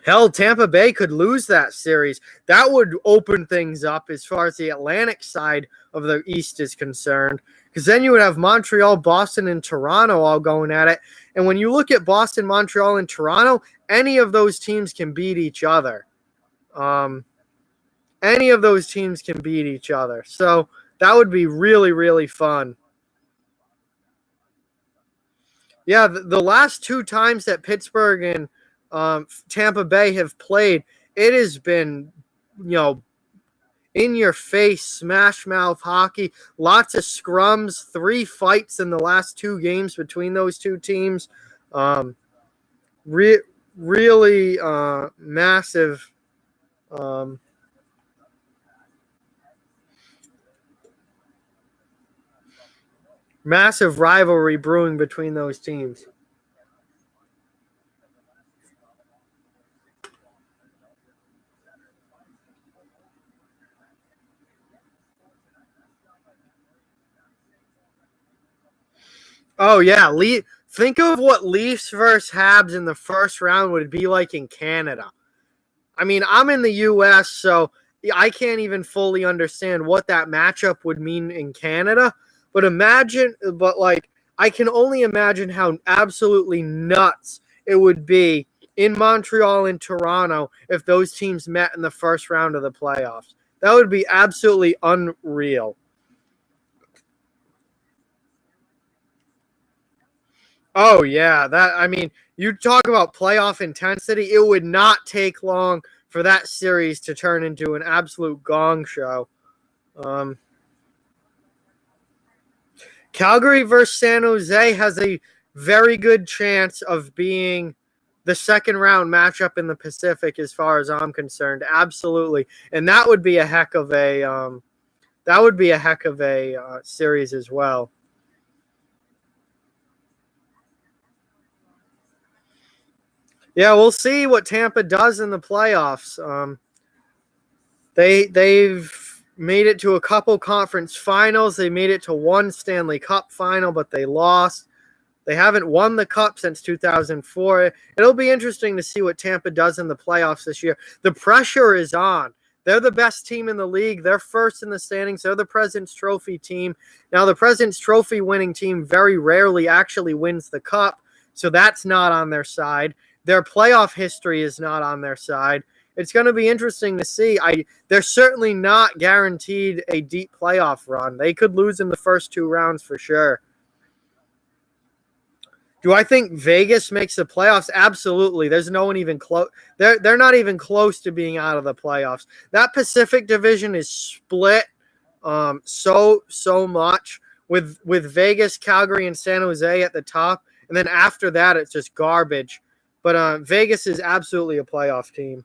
Hell, Tampa Bay could lose that series. That would open things up as far as the Atlantic side of the East is concerned, because then you would have Montreal, Boston, and Toronto all going at it. And when you look at Boston, Montreal, and Toronto, any of those teams can beat each other. Any of those teams can beat each other. So that would be really, really fun. Yeah, the last 2 times that Pittsburgh and Tampa Bay have played, it has been, in your face, smash mouth hockey, lots of scrums, 3 fights in the last 2 games between those two teams. Um, really massive. Um, Massive rivalry brewing between those teams. Oh yeah, think of what Leafs versus Habs in the first round would be like in Canada. I mean, I'm in the US, so I can't even fully understand what that matchup would mean in Canada. But like, I can only imagine how absolutely nuts it would be in Montreal and Toronto if those teams met in the first round of the playoffs. That would be absolutely unreal. Oh yeah, you talk about playoff intensity. It would not take long for that series to turn into an absolute gong show. Um, Calgary versus San Jose has a very good chance of being the second round matchup in the Pacific, as far as I'm concerned. Absolutely, and that would be a heck of a series as well. Yeah, we'll see what Tampa does in the playoffs. They've made it to a couple conference finals. They made it to one Stanley Cup final, but they lost. They haven't won the cup since 2004. It'll be interesting to see what Tampa does in the playoffs this year. The pressure is on. They're the best team in the league. They're first in the standings. They're the President's Trophy team. Now, the President's Trophy winning team very rarely actually wins the cup, so that's not on their side. Their playoff history is not on their side. It's going to be interesting to see. They're certainly not guaranteed a deep playoff run. They could lose in the first 2 rounds for sure. Do I think Vegas makes the playoffs? Absolutely. There's no one even close. They're not even close to being out of the playoffs. That Pacific Division is split so much with Vegas, Calgary, and San Jose at the top, and then after that it's just garbage. But Vegas is absolutely a playoff team.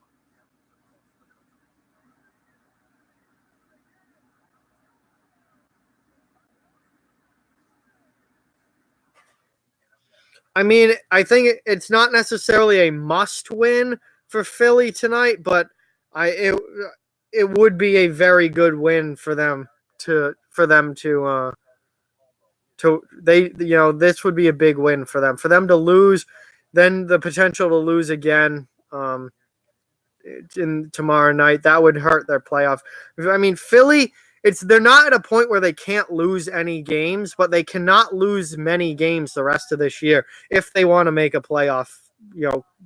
I mean, I think it's not necessarily a must win for Philly tonight, but I it would be a very good win for them to this would be a big win for them to lose, then the potential to lose again in tomorrow night, that would hurt their playoff. I mean, Philly, they're not at a point where they can't lose any games, but they cannot lose many games the rest of this year if they want to make a playoff,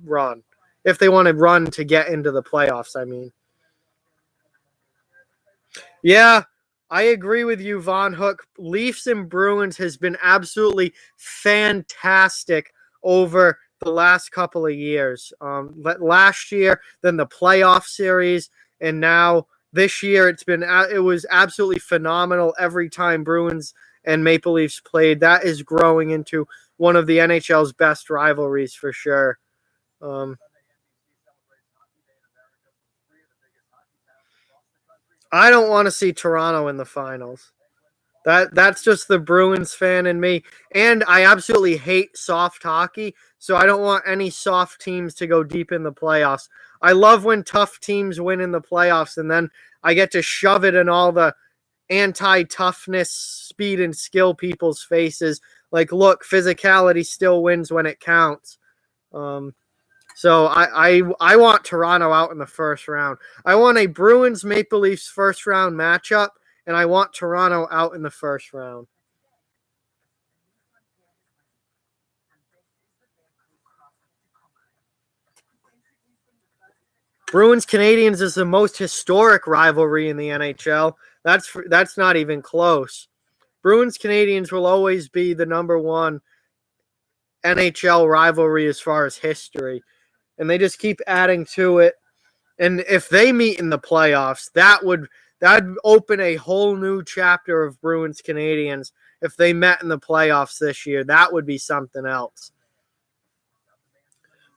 run. If they want to run to get into the playoffs, I mean. Yeah, I agree with you, Von Hook. Leafs and Bruins has been absolutely fantastic over the last couple of years. Last year, then the playoff series, and now this year it was absolutely phenomenal every time Bruins and Maple Leafs played. That is growing into one of the NHL's best rivalries for sure. I don't want to see Toronto in the finals. That's just the Bruins fan in me. And I absolutely hate soft hockey, so I don't want any soft teams to go deep in the playoffs. I love when tough teams win in the playoffs, and then I get to shove it in all the anti-toughness, speed, and skill people's faces. Like, look, physicality still wins when it counts. So I want Toronto out in the first round. I want a Bruins Maple Leafs first round matchup, and I want Toronto out in the first round. Bruins Canadians is the most historic rivalry in the NHL. That's not even close. Bruins Canadians will always be the number one NHL rivalry as far as history, and they just keep adding to it. And if they meet in the playoffs, That'd open a whole new chapter of Bruins Canadians if they met in the playoffs this year. That would be something else.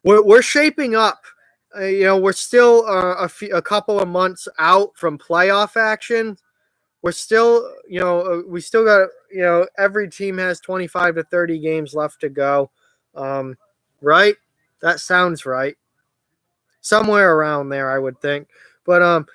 We're shaping up. We're still a couple of months out from playoff action. We're still, we still got, every team has 25 to 30 games left to go. Right? That sounds right. Somewhere around there, I would think. But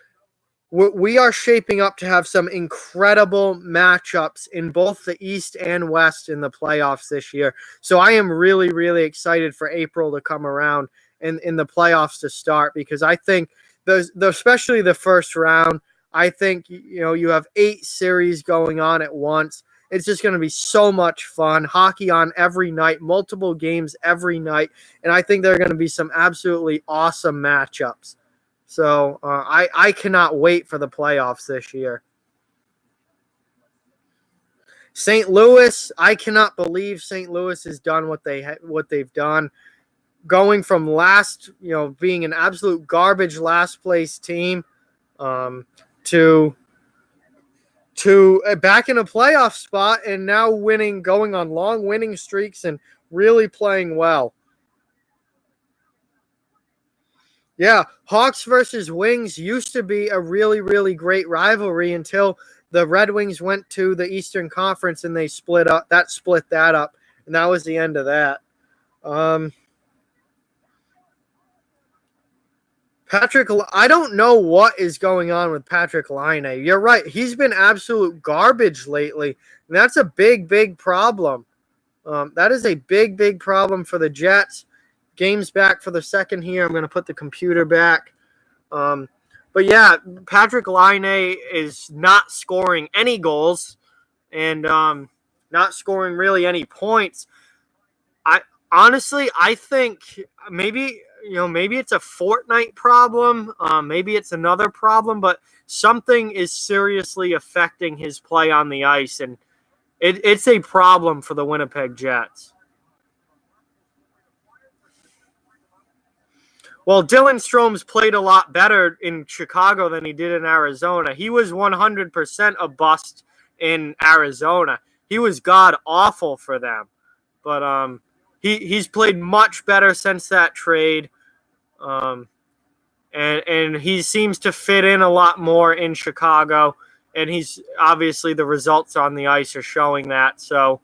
we are shaping up to have some incredible matchups in both the East and West in the playoffs this year. So I am really, really excited for April to come around and in the playoffs to start, because I think especially the first round, I think you have 8 series going on at once. It's just going to be so much fun. Hockey on every night, multiple games every night, and I think there are going to be some absolutely awesome matchups. So I cannot wait for the playoffs this year. St. Louis, I cannot believe St. Louis has done what they've done, going from being an absolute garbage last place team to back in a playoff spot and now winning, going on long winning streaks and really playing well. Yeah, Hawks versus Wings used to be a really, really great rivalry until the Red Wings went to the Eastern Conference and they split that up, and that was the end of that. I don't know what is going on with Patrick Laine. You're right. He's been absolute garbage lately, and that's a big, big problem. That is a big, big problem for the Jets. Game's back for the second here. I'm going to put the computer back. But yeah, Patrick Laine is not scoring any goals and not scoring really any points. I think maybe it's a Fortnite problem. Maybe it's another problem, but something is seriously affecting his play on the ice, and it's a problem for the Winnipeg Jets. Well, Dylan Strome's played a lot better in Chicago than he did in Arizona. He was 100% a bust in Arizona. He was god-awful for them. But he's played much better since that trade. And he seems to fit in a lot more in Chicago. And he's obviously, the results on the ice are showing that. So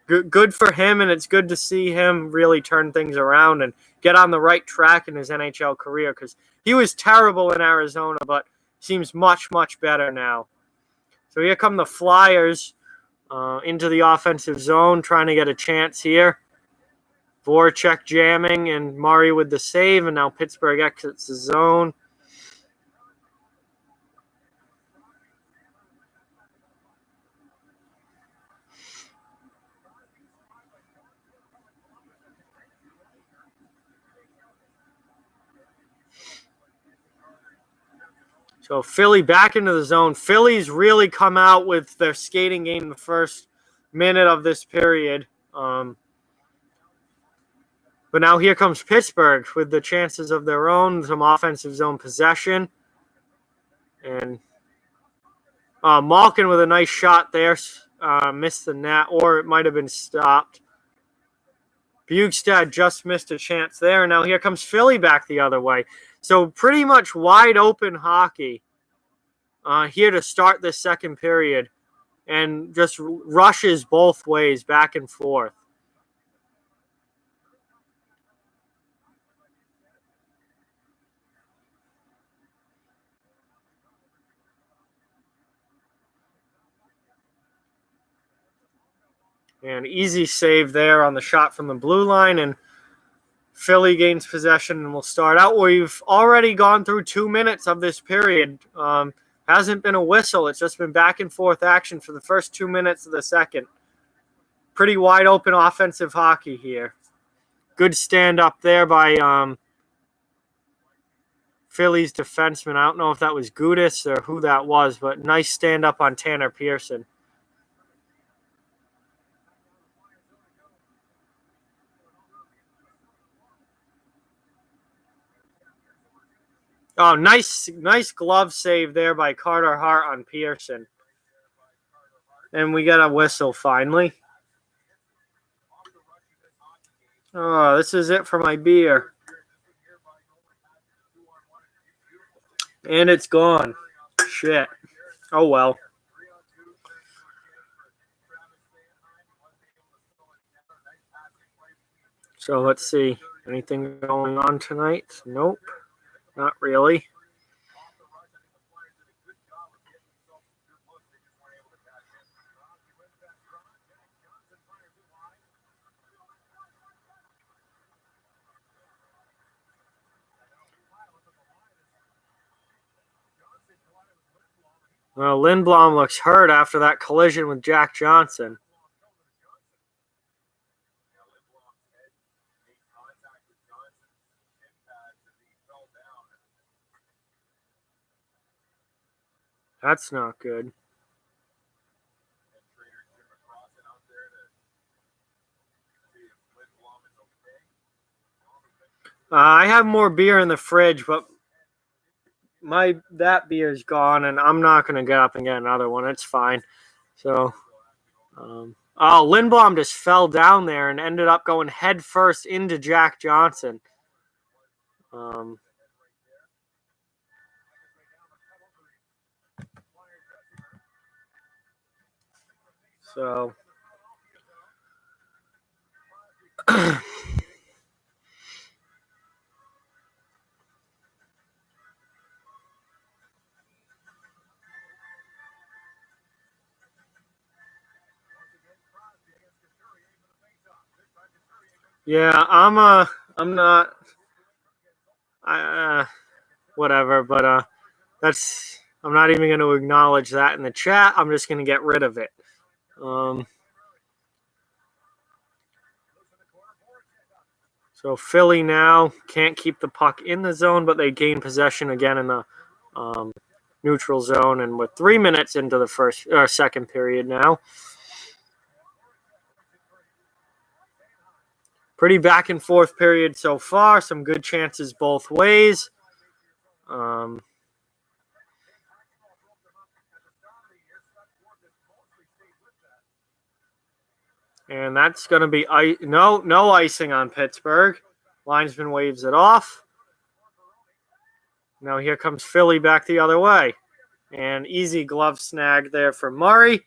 good for him, and it's good to see him really turn things around and get on the right track in his NHL career, because he was terrible in Arizona, but seems much, much better now. So here come the Flyers into the offensive zone, trying to get a chance here. Voracek jamming and Murray with the save, and now Pittsburgh exits the zone. So Philly back into the zone. Philly's really come out with their skating game the first minute of this period. But now here comes Pittsburgh with the chances of their own, some offensive zone possession. And Malkin with a nice shot there. Missed the net, or it might have been stopped. Bjugstad just missed a chance there. And now here comes Philly back the other way. So pretty much wide open hockey here to start this second period, and just rushes both ways, back and forth. And easy save there on the shot from the blue line, and Philly gains possession and will start out. We've already gone through 2 minutes of this period. Hasn't been a whistle. It's just been back and forth action for the first 2 minutes of the second. Pretty wide open offensive hockey here. Good stand up there by Philly's defenseman. I don't know if that was Gudis or who that was, but nice stand up on Tanner Pearson. Oh, nice glove save there by Carter Hart on Pearson. And we got a whistle finally. Oh, this is it for my beer. And it's gone. Shit. Oh, well. So let's see. Anything going on tonight? Nope. Not really. Well, Lindblom looks hurt after that collision with Jack Johnson. That's not good. I have more beer in the fridge, but that beer's gone, and I'm not going to get up and get another one. It's fine. So, Lindblom just fell down there and ended up going head first into Jack Johnson. So, yeah, I'm not, whatever, but I'm not even going to acknowledge that in the chat. I'm just going to get rid of it. So Philly now can't keep the puck in the zone, but they gain possession again in the neutral zone, and we're 3 minutes into the second period now. Pretty back and forth period so far. Some good chances both ways. And that's going to be no icing on Pittsburgh. Linesman waves it off. Now here comes Philly back the other way. And easy glove snag there for Murray.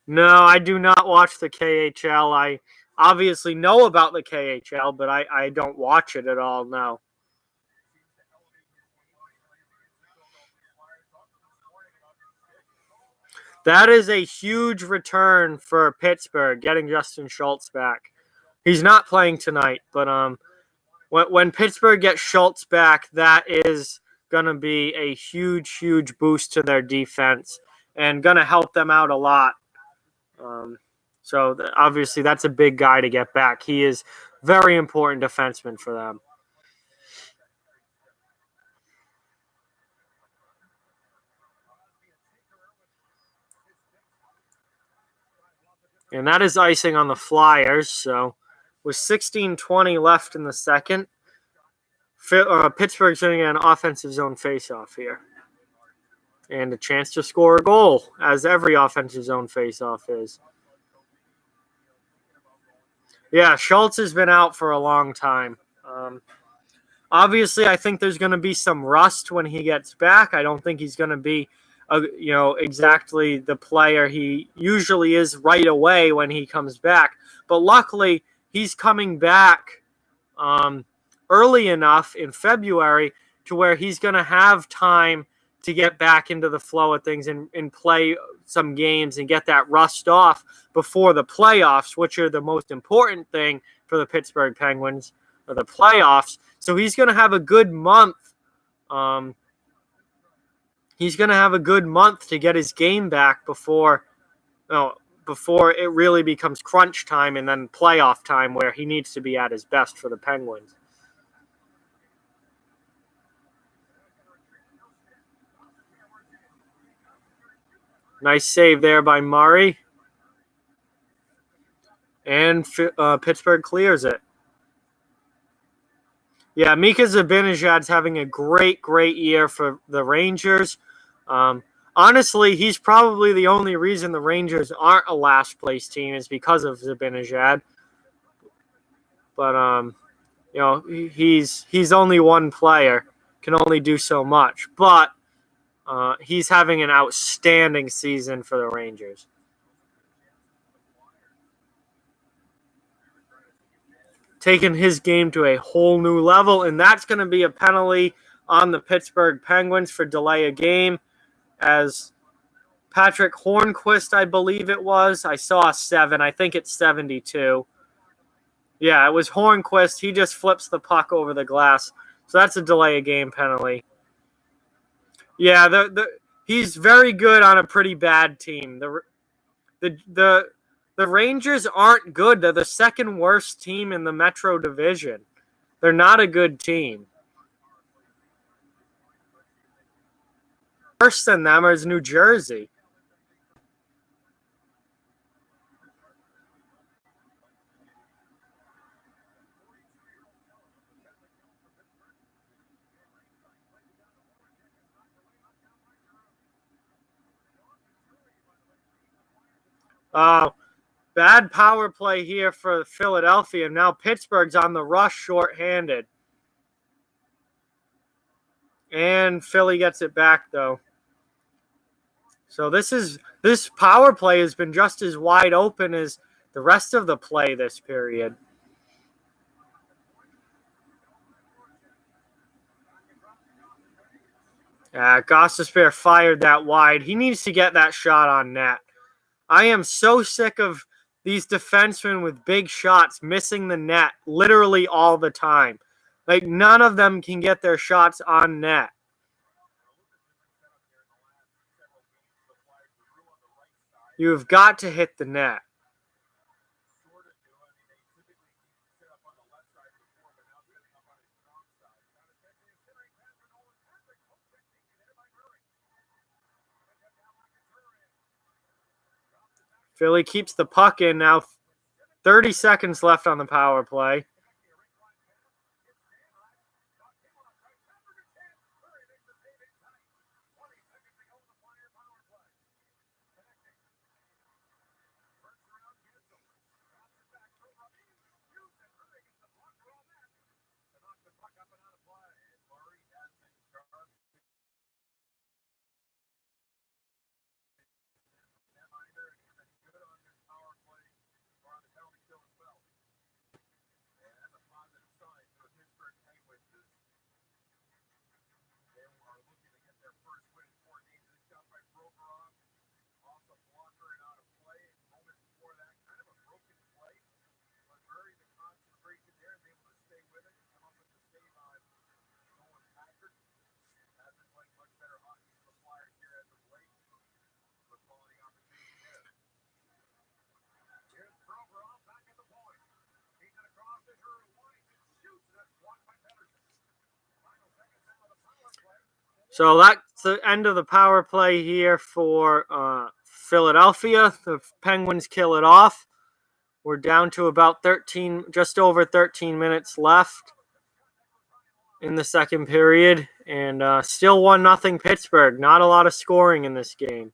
No, I do not watch the KHL. I obviously know about the KHL, but I don't watch it at all, no. That is a huge return for Pittsburgh, getting Justin Schultz back. He's not playing tonight, but when Pittsburgh gets Schultz back, that is going to be a huge boost to their defense and going to help them out a lot. So obviously that's a big guy to get back. He is very important defenseman for them. And that is icing on the Flyers. So with 16:20 left in the second, Pittsburgh's going to get an offensive zone faceoff here. And a chance to score a goal, as every offensive zone faceoff is. Yeah, Schultz has been out for a long time. Obviously, I think there's going to be some rust when he gets back. I don't think he's going to be, exactly the player he usually is right away when he comes back. But luckily, he's coming back early enough in February to where he's going to have time to get back into the flow of things and play some games and get that rust off before the playoffs, which are the most important thing for the Pittsburgh Penguins, or the playoffs. So he's going to have a good month. He's going to have a good month to get his game back before it really becomes crunch time and then playoff time where he needs to be at his best for the Penguins. Nice save there by Murray. And Pittsburgh clears it. Yeah, Mika Zibanejad's having a great year for the Rangers. Honestly, he's probably the only reason the Rangers aren't a last place team is because of Zibanejad. But he's only one player, can only do so much. But he's having an outstanding season for the Rangers. Taking his game to a whole new level, and that's going to be a penalty on the Pittsburgh Penguins for delay a game, as Patrick Hornquist, I believe it was. I saw a 7. I think it's 72. Yeah, it was Hornquist. He just flips the puck over the glass. So that's a delay a game penalty. Yeah, he's very good on a pretty bad team. The Rangers aren't good. They're the second worst team in the Metro Division. They're not a good team. Worse than them is New Jersey. Bad power play here for Philadelphia. Now Pittsburgh's on the rush shorthanded. And Philly gets it back, though. So this power play has been just as wide open as the rest of the play this period. Gostisbehere fired that wide. He needs to get that shot on net. I am so sick of these defensemen with big shots missing the net literally all the time. Like, none of them can get their shots on net. You've got to hit the net. Philly keeps the puck in now. 30 seconds left on the power play. So that's the end of the power play here for Philadelphia. The Penguins kill it off. We're down to about just over 13 minutes left in the second period, and still 1-0 Pittsburgh. Not a lot of scoring in this game.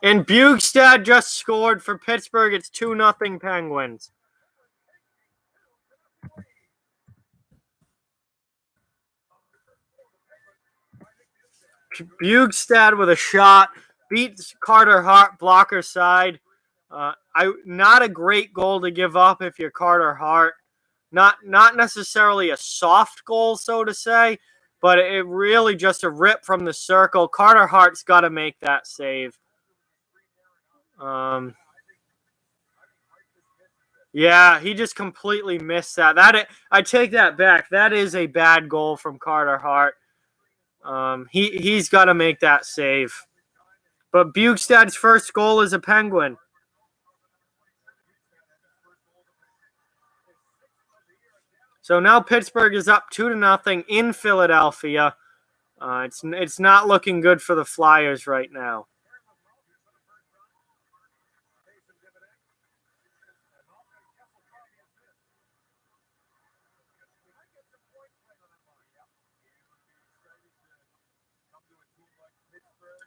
And Bjugstad just scored for Pittsburgh. It's 2-0 Penguins. Bjugstad with a shot beats Carter Hart blocker side. Not a great goal to give up if you're Carter Hart. Not necessarily a soft goal, so to say, but it really just a rip from the circle. Carter Hart's got to make that save. Yeah, he just completely missed that. I take that back. That is a bad goal from Carter Hart. He's got to make that save. But Bjugstad's first goal is a Penguin. So now Pittsburgh is up 2-0 in Philadelphia. It's not looking good for the Flyers right now.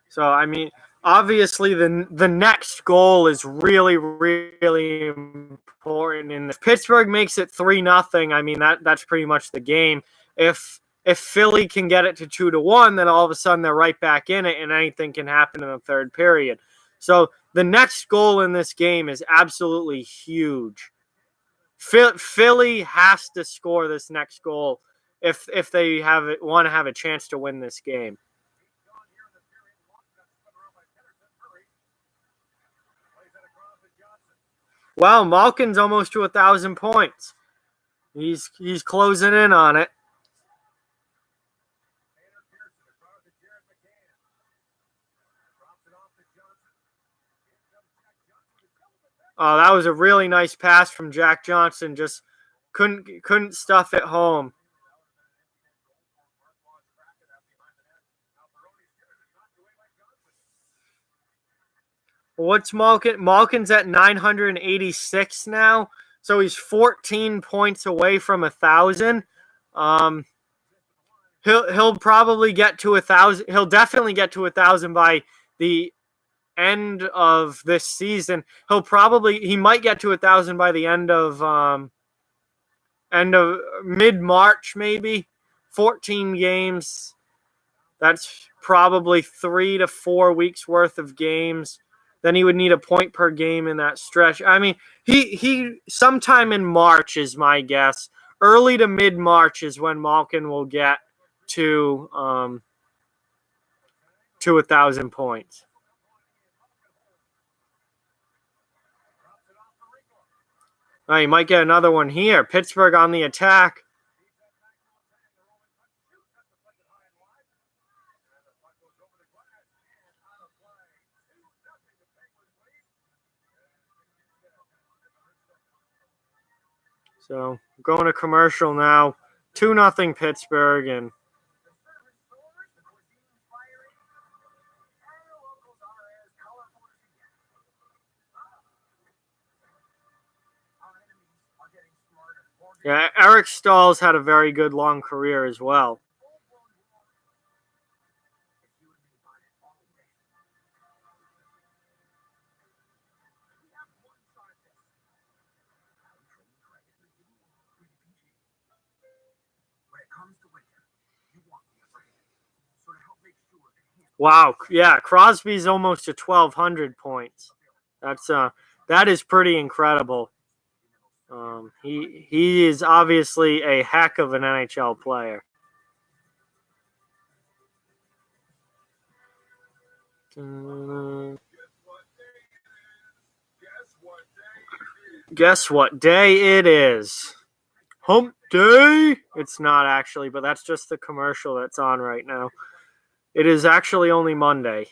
So I mean, obviously the next goal is really really important. And if Pittsburgh makes it 3-0, I mean that's pretty much the game. If Philly can get it to 2-1, then all of a sudden they're right back in it, and anything can happen in the third period. So the next goal in this game is absolutely huge. Philly has to score this next goal if they want to have a chance to win this game. Wow, Malkin's almost to 1,000 points. He's closing in on it. Oh, that was a really nice pass from Jack Johnson. Just couldn't stuff it home. What's Malkin? Malkin's at 986 now, so he's 14 points away from 1,000. He'll probably get to 1,000. He'll definitely get to 1,000 by the end of this season. He might get to 1,000 by the end of mid-March, maybe. 14 games. That's probably 3 to 4 weeks worth of games. Then he would need a point per game in that stretch. I mean, he sometime in March is my guess. Early to mid-March is when Malkin will get to 1,000 points. Oh, you might get another one here. Pittsburgh on the attack. So going to commercial now. 2-0 Pittsburgh, and yeah, Eric Stahl's had a very good long career as well. Wow, yeah, Crosby's almost to 1,200 points. That is pretty incredible. He is obviously a heck of an NHL player. Guess what day it is? Hump Day? It's not actually, but that's just the commercial that's on right now. It is actually only Monday.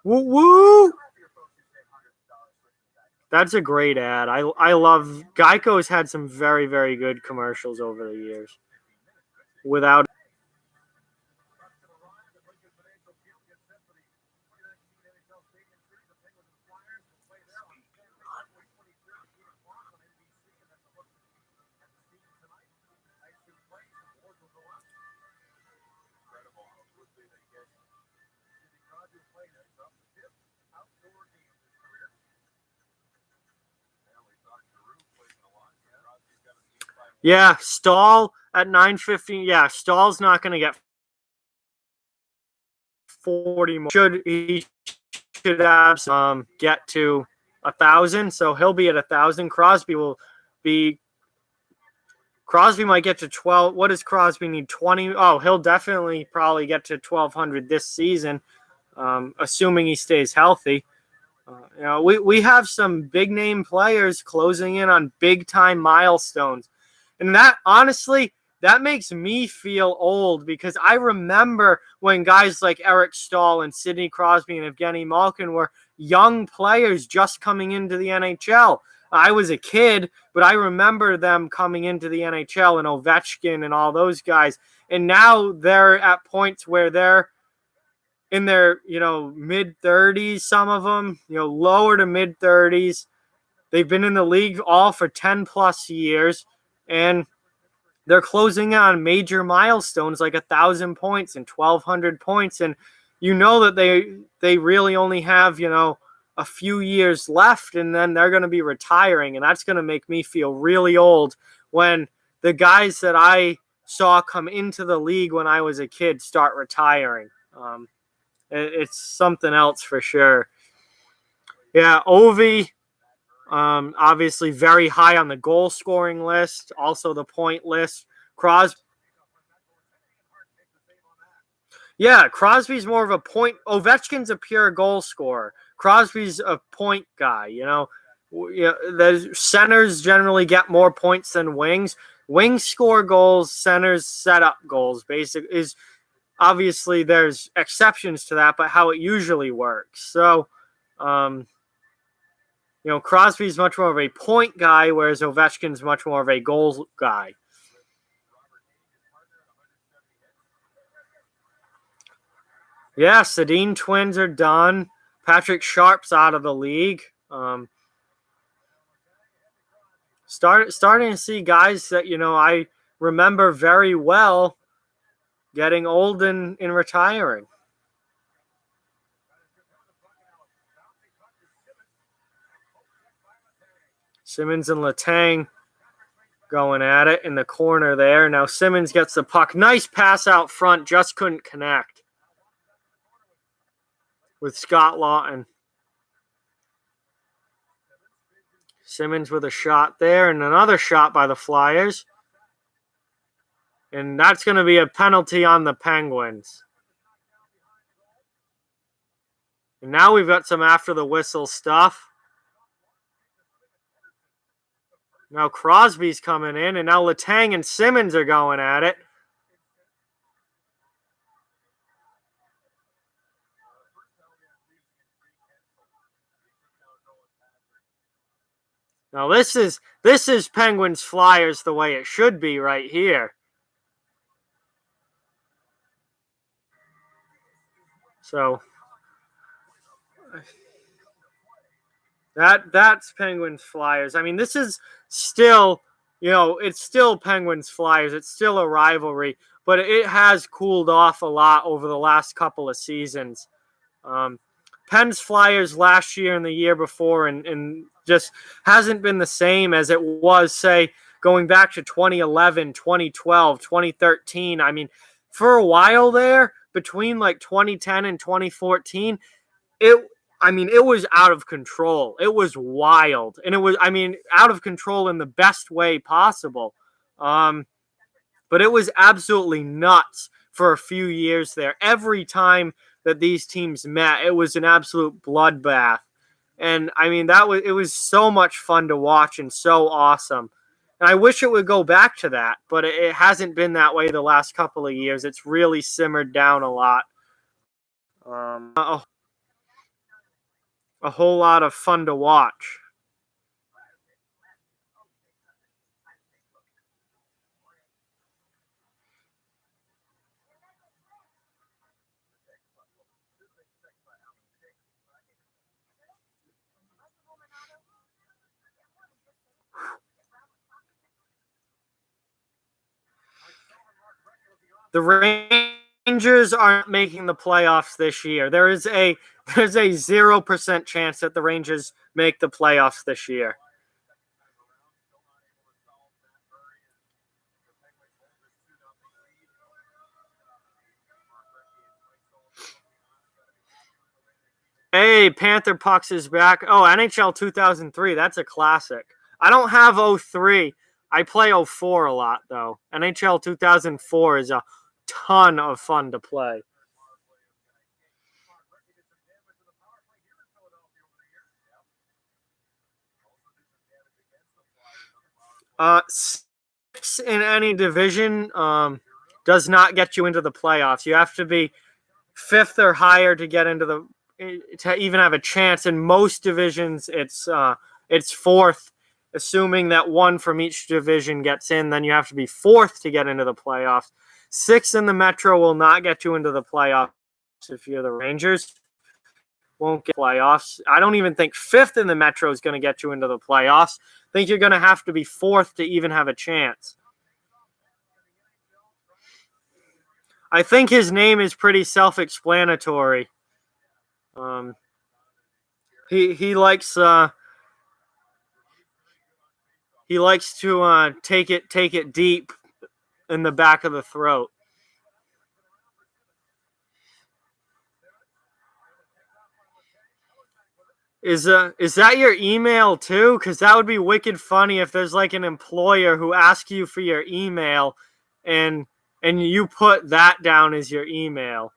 Woo woo! That's a great ad. I love Geico's had some very, very good commercials over the years. Without Yeah, Stahl at 9:15. Yeah, Stahl's not going to get 40 more. He should have get to 1,000, so he'll be at 1,000. Crosby might get to 12. What does Crosby need? 20. Oh, he'll definitely probably get to 1,200 this season, assuming he stays healthy. We have some big name players closing in on big time milestones. And that, honestly, that makes me feel old because I remember when guys like Eric Stahl and Sidney Crosby and Evgeny Malkin were young players just coming into the NHL. I was a kid, but I remember them coming into the NHL and Ovechkin and all those guys. And now they're at points where they're in their, mid-30s, some of them, lower to mid-30s. They've been in the league all for 10-plus years. And they're closing on major milestones like 1,000 points and 1,200 points, and you know that they really only have, you know, a few years left, and then they're going to be retiring, and that's going to make me feel really old when the guys that I saw come into the league when I was a kid start retiring. It's something else for sure. Yeah, Ovi, obviously very high on the goal scoring list, also the point list. Crosby's more of a point. Ovechkin's a pure goal scorer. Crosby's a point guy. You know, the centers generally get more points than wings. Wings score goals, centers set up goals. Basic is obviously there's exceptions to that, but how it usually works. So, Crosby's much more of a point guy, whereas Ovechkin's much more of a goal guy. Yeah, Sedin twins are done. Patrick Sharp's out of the league. Starting to see guys that, I remember very well getting old and retiring. Simmons and Letang going at it in the corner there. Now Simmons gets the puck. Nice pass out front. Just couldn't connect with Scott Lawton. Simmons with a shot there and another shot by the Flyers. And that's going to be a penalty on the Penguins. And now we've got some after the whistle stuff. Now Crosby's coming in, and now Letang and Simmons are going at it. Now this is Penguins Flyers the way it should be right here. So that's Penguins Flyers. I mean, this is still, it's still Penguins Flyers. It's still a rivalry, but it has cooled off a lot over the last couple of seasons. Pens Flyers last year and the year before and just hasn't been the same as it was, say, going back to 2011, 2012, 2013. I mean, for a while there, between like 2010 and 2014, it was out of control. It was wild. And it was, out of control in the best way possible. But it was absolutely nuts for a few years there. Every time that these teams met, it was an absolute bloodbath. And it was so much fun to watch and so awesome. And I wish it would go back to that, but it hasn't been that way the last couple of years. It's really simmered down a lot. A whole lot of fun to watch. The Rangers aren't making the playoffs this year. There's a 0% chance that the Rangers make the playoffs this year. Hey, Panther Pucks is back. Oh, NHL 2003. That's a classic. I don't have 03. I play 04 a lot, though. NHL 2004 is a ton of fun to play. Six in any division does not get you into the playoffs. You have to be fifth or higher to get into to even have a chance. In most divisions, it's fourth, assuming that one from each division gets in. Then you have to be fourth to get into the playoffs. Six in the Metro will not get you into the playoffs if you're the Rangers. Won't get playoffs. I don't even think fifth in the Metro is going to get you into the playoffs. I think you're going to have to be fourth to even have a chance. I think his name is pretty self-explanatory. Um, he likes to take it deep in the back of the throat. Is that your email too? Because that would be wicked funny if there's like an employer who asks you for your email, and you put that down as your email.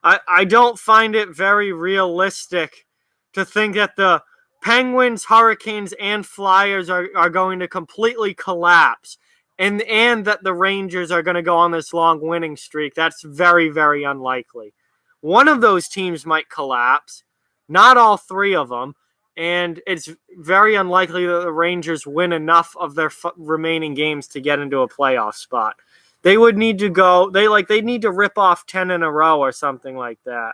I don't find it very realistic to think that the Penguins, Hurricanes, and Flyers are going to completely collapse, and that the Rangers are going to go on this long winning streak. That's very, very unlikely. One of those teams might collapse, not all three of them, and it's very unlikely that the Rangers win enough of their remaining games to get into a playoff spot. They would need to go. They need to rip off 10 in a row or something like that.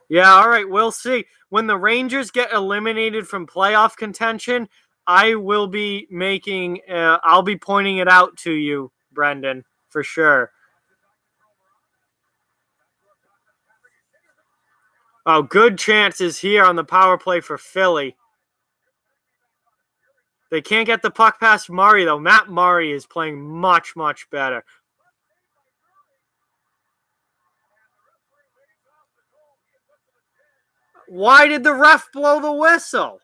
Yeah, all right, we'll see. When the Rangers get eliminated from playoff contention, I will be making. I'll be pointing it out to you, Brendan, for sure. Oh, good chances here on the power play for Philly. They can't get the puck past Murray, though. Matt Murray is playing much, much better. Why did the ref blow the whistle?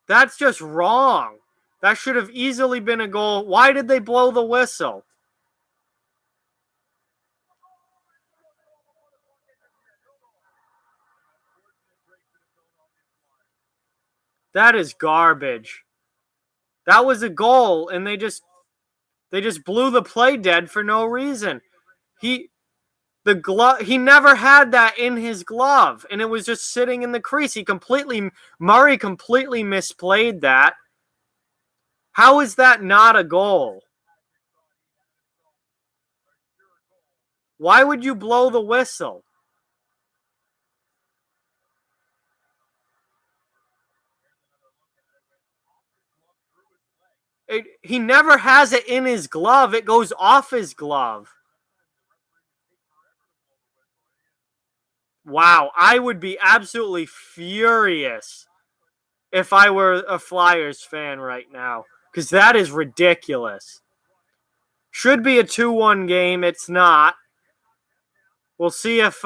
That's just wrong. That should have easily been a goal. Why did they blow the whistle? That is garbage. That was a goal, and they just blew the play dead for no reason. He never had that in his glove, and it was just sitting in the crease. Murray completely misplayed that. How is that not a goal? Why would you blow the whistle? He never has it in his glove. It goes off his glove. Wow, I would be absolutely furious if I were a Flyers fan right now, because that is ridiculous. Should be a 2-1 game. It's not. We'll see if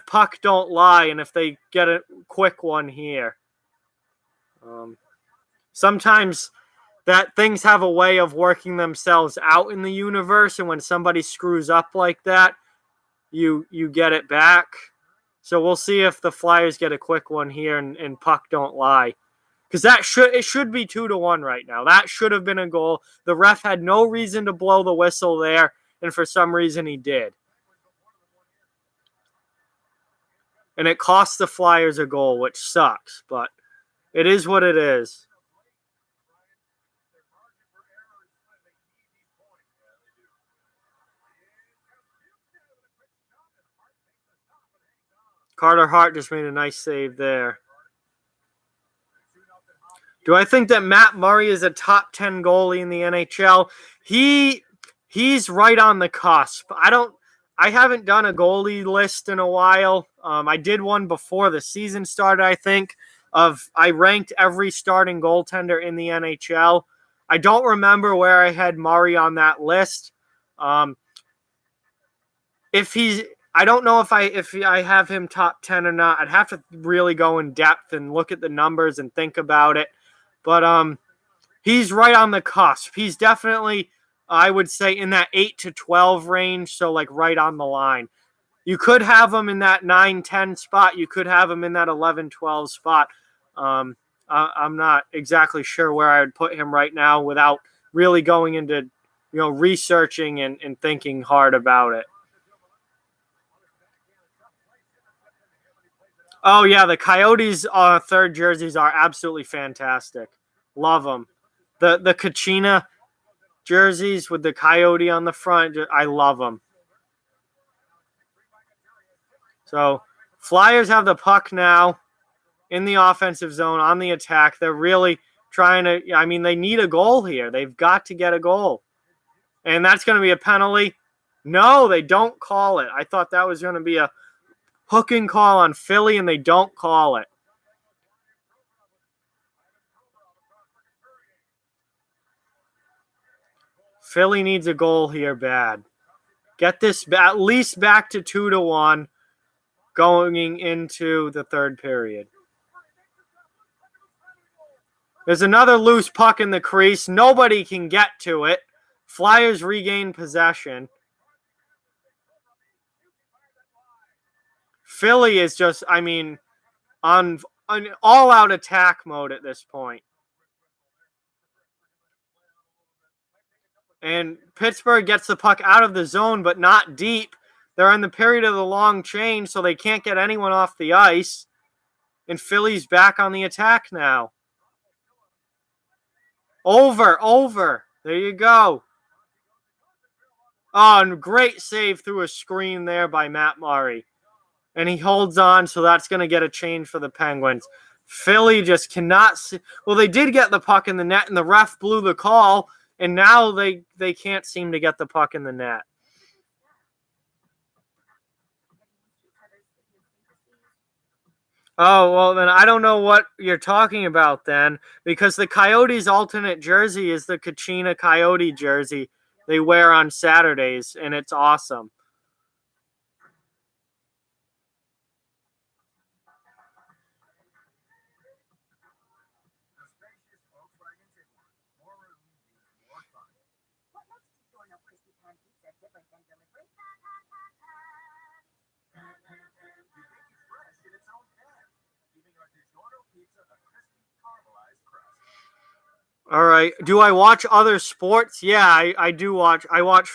puck don't lie and if they get a quick one here. Sometimes that things have a way of working themselves out in the universe, and when somebody screws up like that, you get it back. So we'll see if the Flyers get a quick one here and puck don't lie. Because it should be 2-1 right now. That should have been a goal. The ref had no reason to blow the whistle there, and for some reason he did. And it cost the Flyers a goal, which sucks, but it is what it is. Carter Hart just made a nice save there. Do I think that Matt Murray is a top 10 goalie in the NHL? He's right on the cusp. I haven't done a goalie list in a while. I did one before the season started, I think. I ranked every starting goaltender in the NHL. I don't remember where I had Murray on that list. I don't know if I have him top 10 or not. I'd have to really go in depth and look at the numbers and think about it. But he's right on the cusp. He's definitely, I would say, in that 8 to 12 range, so like right on the line. You could have him in that 9-10 spot. You could have him in that 11-12 spot. I'm not exactly sure where I would put him right now without really going into researching and thinking hard about it. Oh yeah, the Coyotes third jerseys are absolutely fantastic. Love them. The Kachina jerseys with the coyote on the front, I love them. So Flyers have the puck now in the offensive zone on the attack. They're really trying to, I mean, they need a goal here. They've got to get a goal. And that's going to be a penalty. No, they don't call it. I thought that was going to be a hooking call on Philly, and they don't call it. Philly needs a goal here bad. Get this at least back to 2-1 going into the third period. There's another loose puck in the crease. Nobody can get to it. Flyers regain possession. Philly is just, I mean, on an all-out attack mode at this point. And Pittsburgh gets the puck out of the zone, but not deep. They're in the period of the long change, so they can't get anyone off the ice. And Philly's back on the attack now. Over. There you go. Oh, and great save through a screen there by Matt Murray. And he holds on, so that's going to get a change for the Penguins. Philly just cannot see. Well, they did get the puck in the net, and the ref blew the call, and now they can't seem to get the puck in the net. Oh, well, then I don't know what you're talking about then, because the Coyotes' alternate jersey is the Kachina Coyote jersey they wear on Saturdays, and it's awesome. All right. Do I watch other sports? Yeah, I do watch. I watch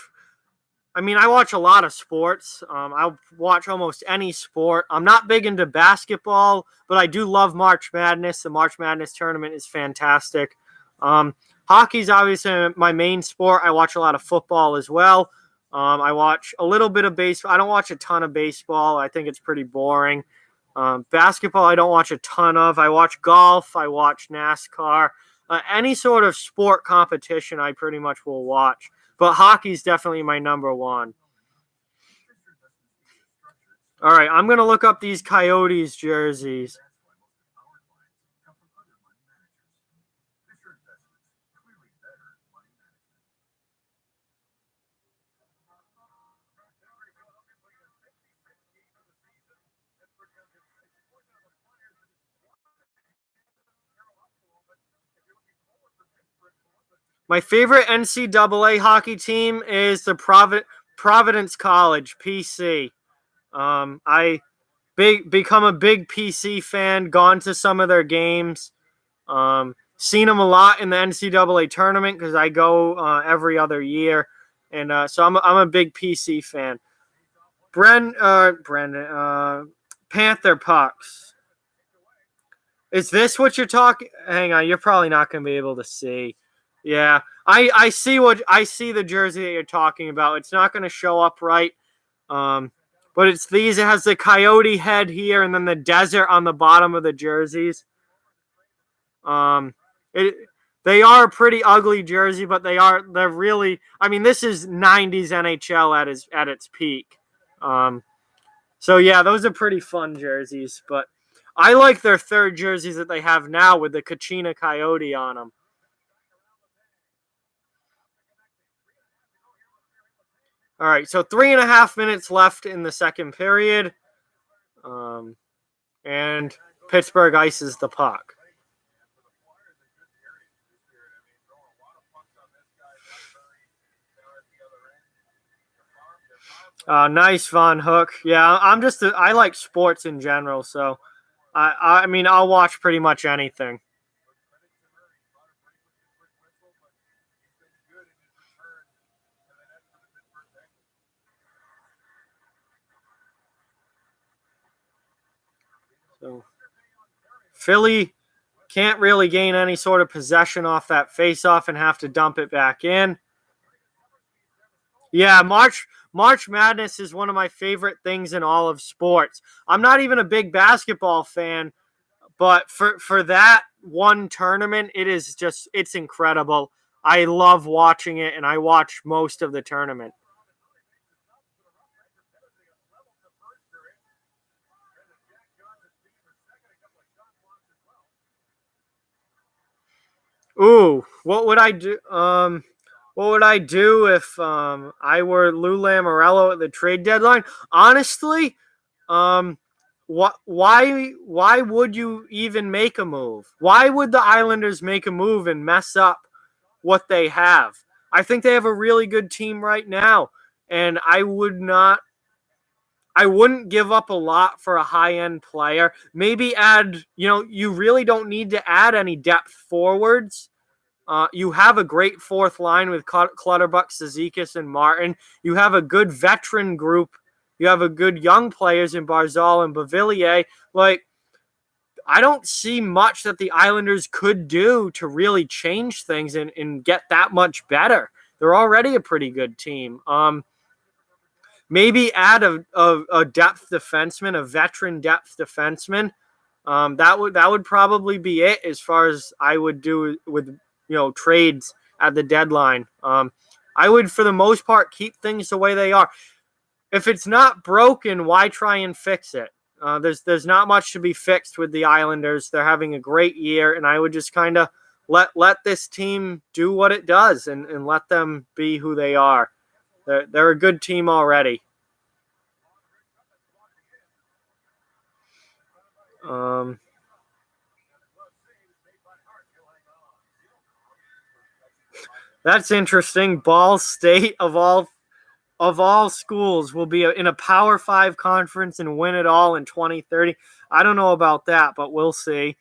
a lot of sports. I'll watch almost any sport. I'm not big into basketball, but I do love March Madness. The March Madness tournament is fantastic. Hockey's obviously my main sport. I watch a lot of football as well. I watch a little bit of baseball. I don't watch a ton of baseball. I think it's pretty boring. Basketball, I don't watch a ton of. I watch golf. I watch NASCAR. Any sort of sport competition, I pretty much will watch. But hockey's definitely my number one. All right, I'm going to look up these Coyotes jerseys. My favorite NCAA hockey team is the Providence College, PC. I become a big PC fan, gone to some of their games, seen them a lot in the NCAA tournament because I go every other year, and so I'm a big PC fan. Brendan, Panther pucks. Is this what you're talking? Hang on, you're probably not going to be able to see. Yeah, I see the jersey that you're talking about. It's not going to show up right. But it's these. It has the coyote head here, and then the desert on the bottom of the jerseys. They are a pretty ugly jersey, but they're really. I mean, this is '90s NHL at its peak. So yeah, those are pretty fun jerseys. But I like their third jerseys that they have now with the Kachina Coyote on them. All right, so 3.5 minutes left in the second period. And Pittsburgh ices the puck. Nice Von Hook. Yeah, I like sports in general, so I mean I'll watch pretty much anything. So Philly can't really gain any sort of possession off that faceoff and have to dump it back in. Yeah, March Madness is one of my favorite things in all of sports. I'm not even a big basketball fan, but for that one tournament, it's incredible. I love watching it, and I watch most of the tournament. Ooh, what would I do if I were Lou Lamoriello at the trade deadline? Honestly, um, why would you even make a move? Why would the Islanders make a move and mess up what they have? I think they have a really good team right now, and I wouldn't give up a lot for a high end player. Maybe add, you really don't need to add any depth forwards. You have a great fourth line with Clutterbuck, Zizekas, and Martin. You have a good veteran group. You have a good young players in Barzal and Bavillier. Like, I don't see much that the Islanders could do to really change things and get that much better. They're already a pretty good team. Maybe add a depth defenseman, a veteran depth defenseman. That would probably be it as far as I would do with trades at the deadline. I would, for the most part, keep things the way they are. If it's not broken, why try and fix it? There's not much to be fixed with the Islanders. They're having a great year, and I would just kind of let this team do what it does and let them be who they are. They're a good team already. Um, that's interesting. Ball State of all schools will be in a Power 5 conference and win it all in 2030. I don't know about that, but we'll see.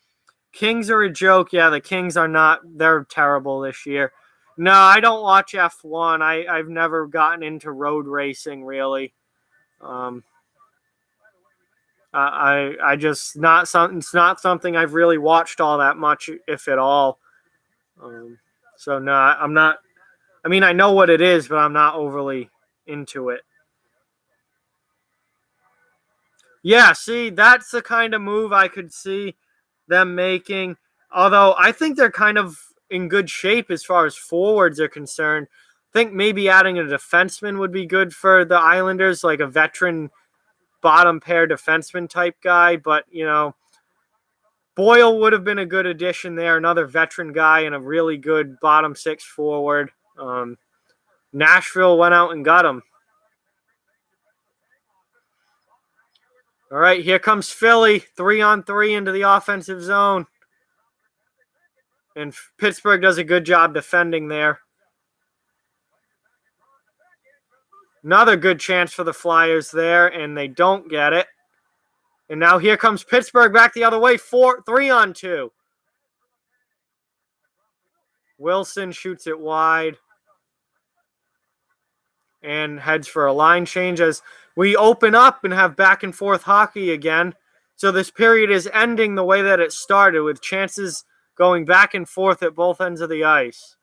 Kings are a joke. Yeah, the Kings are not. They're terrible this year. No, I don't watch F1. I've never gotten into road racing really. Um, I just not something. It's not something I've really watched all that much, if at all. Um, so no, I'm not. I mean, I know what it is, but I'm not overly into it. Yeah, see, that's the kind of move I could see them making. Although I think they're kind of in good shape as far as forwards are concerned. I think maybe adding a defenseman would be good for the Islanders, like a veteran bottom pair defenseman type guy. But, Boyle would have been a good addition there, another veteran guy and a really good bottom six forward. Nashville went out and got him. All right, here comes Philly, 3-on-3 into the offensive zone. And Pittsburgh does a good job defending there. Another good chance for the Flyers there, and they don't get it. And now here comes Pittsburgh back the other way, 3-on-2. Wilson shoots it wide and heads for a line change as we open up and have back and forth hockey again. So this period is ending the way that it started, with chances going back and forth at both ends of the ice.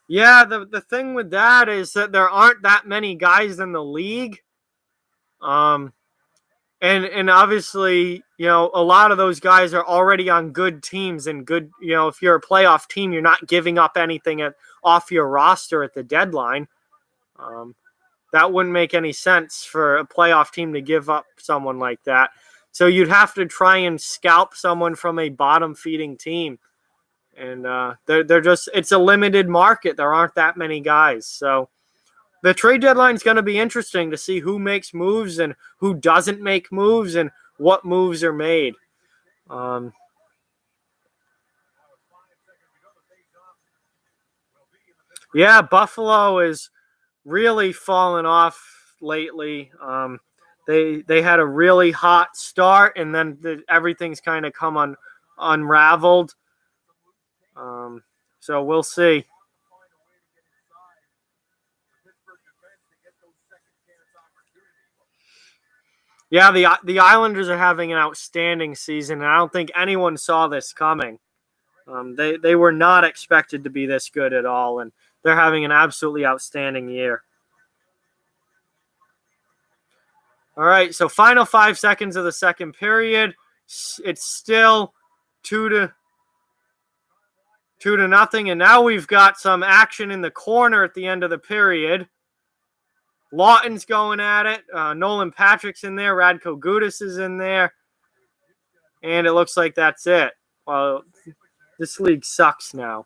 Yeah, the thing with that is that there aren't that many guys in the league. Um, and obviously, a lot of those guys are already on good teams and good, if you're a playoff team, you're not giving up anything off your roster at the deadline. That wouldn't make any sense for a playoff team to give up someone like that. So you'd have to try and scalp someone from a bottom feeding team. And they're just, it's a limited market. There aren't that many guys. So the trade deadline is going to be interesting to see who makes moves and who doesn't make moves and what moves are made. Yeah, Buffalo is really fallen off lately. They had a really hot start, and then everything's kind of come unraveled. So we'll see. Yeah, the Islanders are having an outstanding season, and I don't think anyone saw this coming. They were not expected to be this good at all, and they're having an absolutely outstanding year. All right, so final 5 seconds of the second period. It's still 2-0, and now we've got some action in the corner at the end of the period. Lawton's going at it. Nolan Patrick's in there. Radko Gudas is in there. And it looks like that's it. Well, this league sucks now.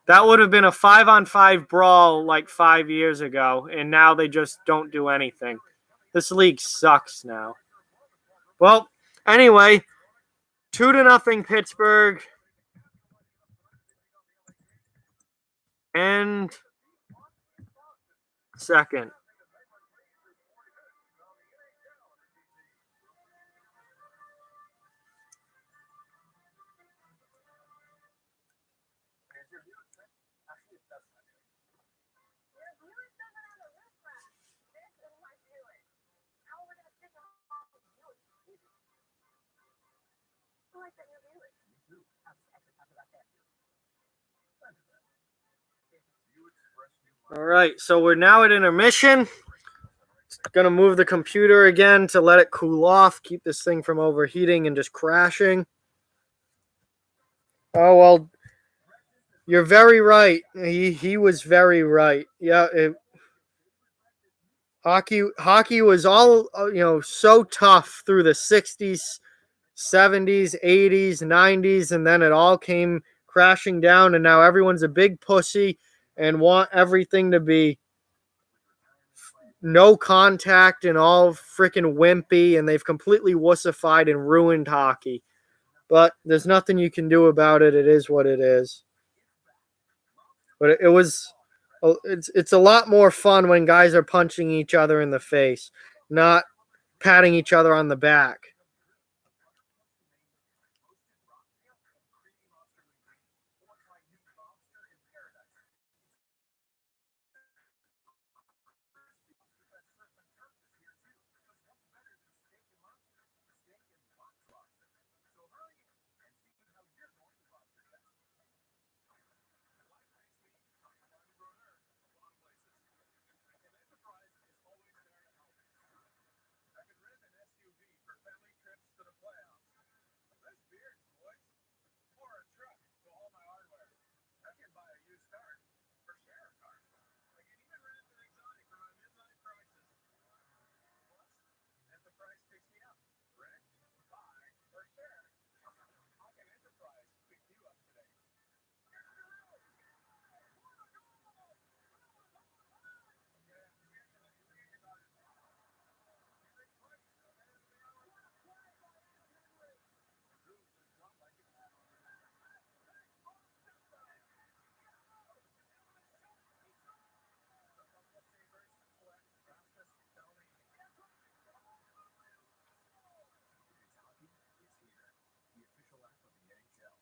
That would have been a 5-on-5 brawl like 5 years ago, and now they just don't do anything. This league sucks now. Well, anyway, 2-0 Pittsburgh. And second. All right, so we're now at intermission. Going to move the computer again to let it cool off, keep this thing from overheating and just crashing. Oh, well, you're very right. He was very right. Yeah, hockey was all, so tough through the 60s, 70s, 80s, 90s, and then it all came crashing down, and now everyone's a big pussy and want everything to be no contact and all freaking wimpy, and they've completely wussified and ruined hockey. But there's nothing you can do about it. It is what it is. But it's a lot more fun when guys are punching each other in the face, not patting each other on the back.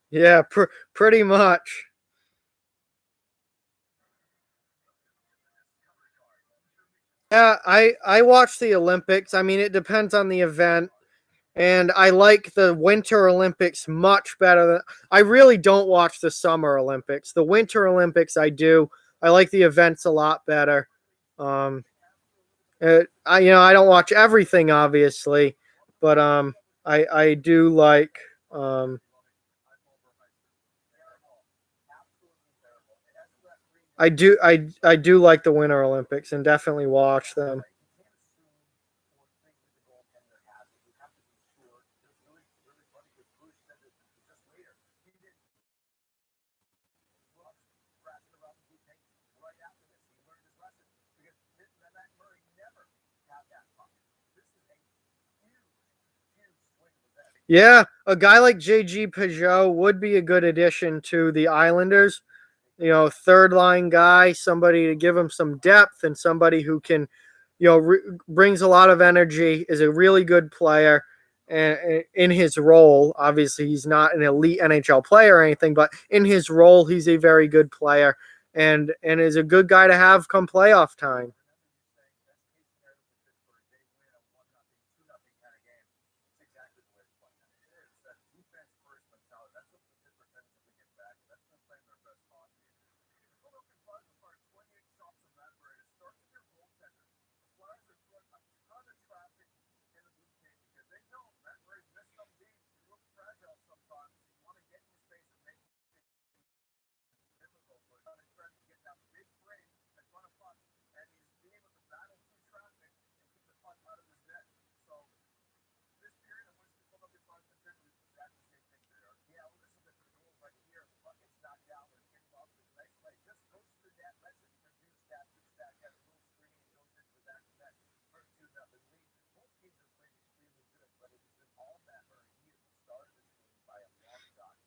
Yeah, pretty much. Yeah, I watch the Olympics. I mean, it depends on the event, and I like the Winter Olympics much better than I really don't watch the Summer Olympics. The Winter Olympics I do. I like the events a lot better. Um, I don't watch everything obviously, but I do like I do like the Winter Olympics and definitely watch them. Yeah, a guy like JG Peugeot would be a good addition to the Islanders. Third line guy, somebody to give him some depth and somebody who can, brings a lot of energy, is a really good player. in his role. Obviously, he's not an elite NHL player or anything, but in his role, he's a very good player and is a good guy to have come playoff time.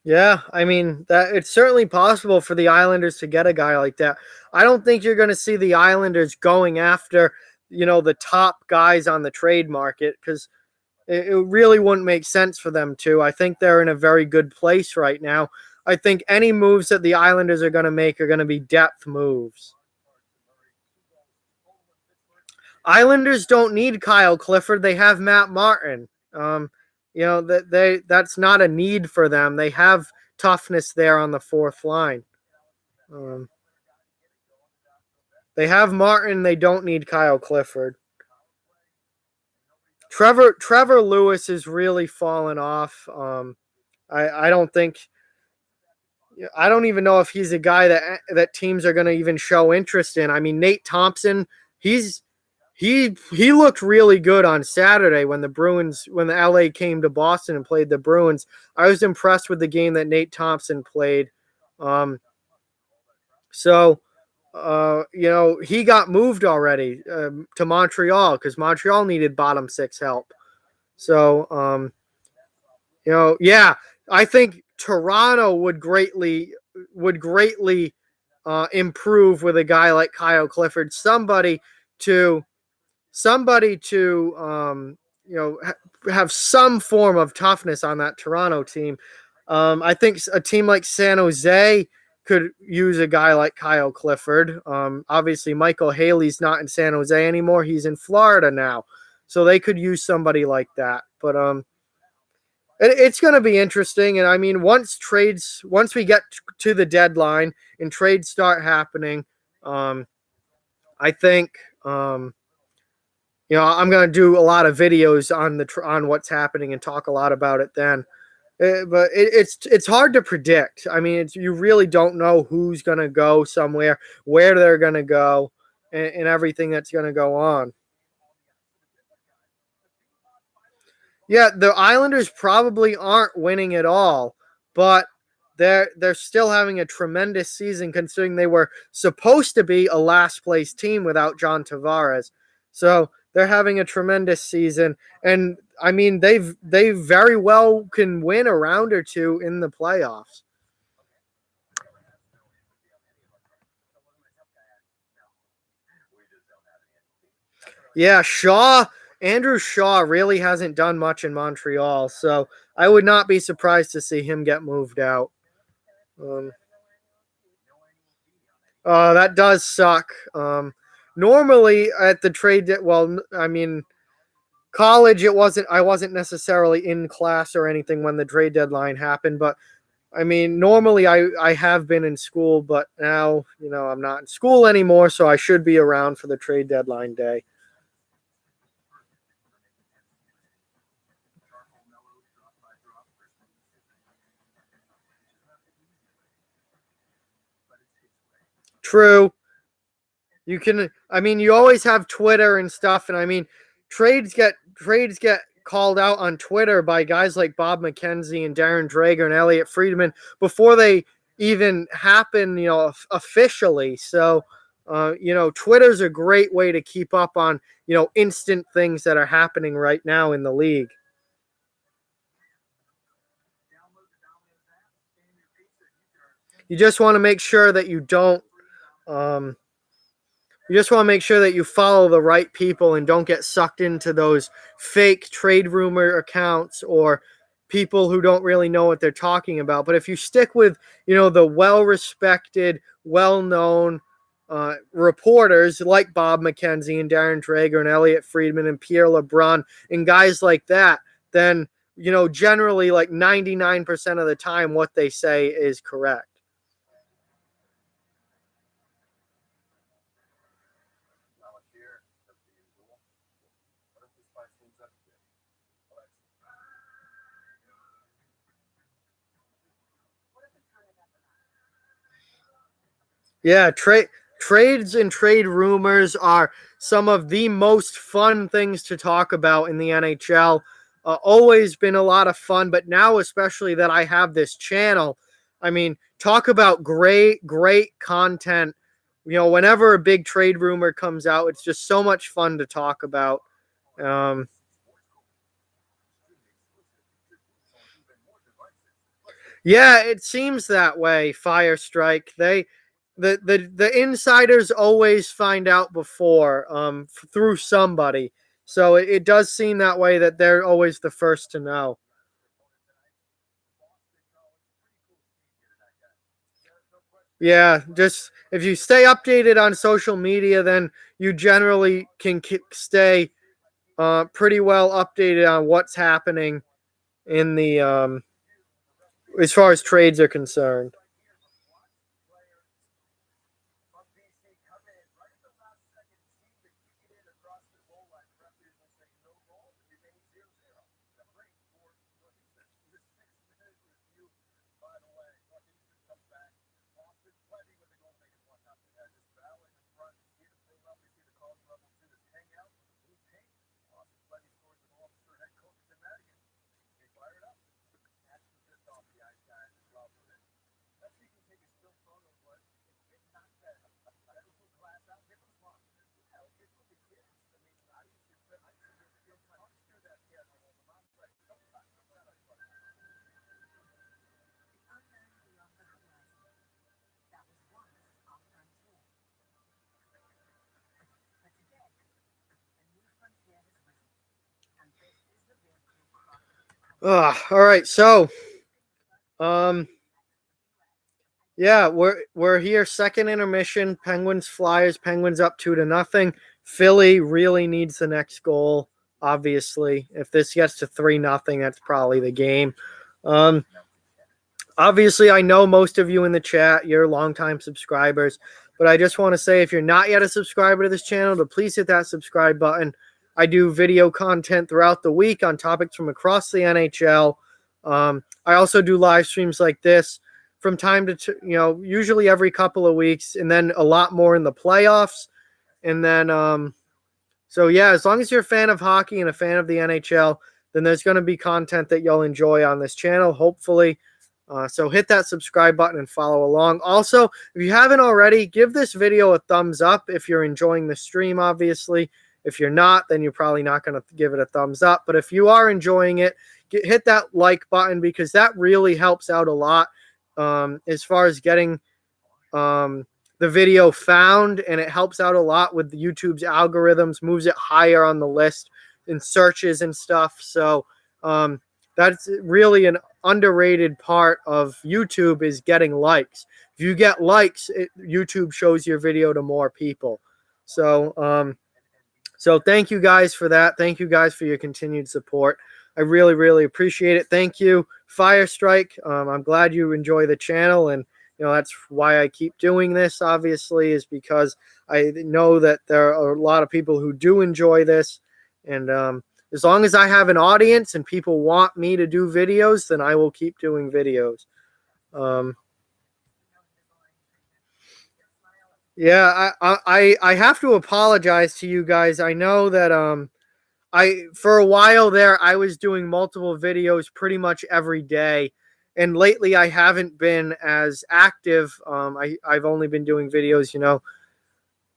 Yeah, I mean that it's certainly possible for the Islanders to get a guy like that. I don't think you're going to see the Islanders going after, the top guys on the trade market because it really wouldn't make sense for them to. I think they're in a very good place right now. I think any moves that the Islanders are going to make are going to be depth moves. Islanders don't need Kyle Clifford. They have Matt Martin. That's not a need for them. They have toughness there on the fourth line. Um, they have Martin. They don't need Kyle Clifford. Trevor Lewis is really fallen off. I don't think. I don't even know if he's a guy that teams are going to even show interest in. I mean, Nate Thompson, he's he looked really good on Saturday when the LA came to Boston and played the Bruins. I was impressed with the game that Nate Thompson played. So he got moved already to Montreal because Montreal needed bottom six help. So yeah, I think Toronto would greatly improve with a guy like Kyle Clifford, somebody to have some form of toughness on that Toronto team. I think a team like San Jose could use a guy like Kyle Clifford. Obviously, Michael Haley's not in San Jose anymore; he's in Florida now, so they could use somebody like that. But it's going to be interesting, and I mean, once we get to the deadline and trades start happening, I think. I'm going to do a lot of videos on what's happening and talk a lot about it then. But it's hard to predict. I mean, you really don't know who's going to go somewhere, where they're going to go, and everything that's going to go on. Yeah, the Islanders probably aren't winning at all, but they're still having a tremendous season considering they were supposed to be a last place team without John Tavares. So they're having a tremendous season, and I mean they very well can win a round or two in the playoffs. Yeah, Andrew Shaw really hasn't done much in Montreal, so I would not be surprised to see him get moved out. Um, that does suck. Normally at the I mean, college, I wasn't necessarily in class or anything when the trade deadline happened, but I mean, normally I have been in school, but now, I'm not in school anymore, so I should be around for the trade deadline day. True. I mean, you always have Twitter and stuff, and I mean, trades get called out on Twitter by guys like Bob McKenzie and Darren Drager and Elliot Friedman before they even happen, officially. So, Twitter's a great way to keep up on, instant things that are happening right now in the league. You just want to make sure that you don't um, you just want to make sure that you follow the right people and don't get sucked into those fake trade rumor accounts or people who don't really know what they're talking about. But if you stick with, the well-respected, well-known reporters like Bob McKenzie and Darren Drager and Elliot Friedman and Pierre LeBrun and guys like that, then, generally like 99% of the time what they say is correct. Yeah, trades and trade rumors are some of the most fun things to talk about in the NHL. Always been a lot of fun, but now especially that I have this channel, I mean, talk about great, great content. Whenever a big trade rumor comes out, it's just so much fun to talk about. Yeah, it seems that way, Fire Strike. The insiders always find out before through somebody. So it does seem that way, that they're always the first to know. Yeah, just if you stay updated on social media, then you generally can stay pretty well updated on what's happening in the as far as trades are concerned. All right, so yeah, we're here. Second intermission. Penguins Flyers. Penguins up 2-0. Philly really needs the next goal. Obviously, if this gets to 3-0, that's probably the game. Obviously, I know most of you in the chat, you're longtime subscribers, but I just want to say, if you're not yet a subscriber to this channel, to please hit that subscribe button. I do video content throughout the week on topics from across the NHL. I also do live streams like this from time to, usually every couple of weeks, and then a lot more in the playoffs. And then, so yeah, as long as you're a fan of hockey and a fan of the NHL, then there's going to be content that you'll enjoy on this channel, hopefully. So hit that subscribe button and follow along. Also, if you haven't already, give this video a thumbs up if you're enjoying the stream, obviously. If you're not, then you're probably not going to give it a thumbs up. But if you are enjoying it, hit that like button, because that really helps out a lot as far as getting the video found, and it helps out a lot with YouTube's algorithms, moves it higher on the list in searches and stuff. So that's really an underrated part of YouTube, is getting likes. If you get likes, YouTube shows your video to more people. So so thank you guys for that. Thank you guys for your continued support. I really, really appreciate it. Thank you, Fire Strike. I'm glad you enjoy the channel, and that's why I keep doing this, obviously, is because I know that there are a lot of people who do enjoy this. And as long as I have an audience and people want me to do videos, then I will keep doing videos. Yeah, I have to apologize to you guys. I know that for a while there, I was doing multiple videos pretty much every day. And lately I haven't been as active. I've only been doing videos,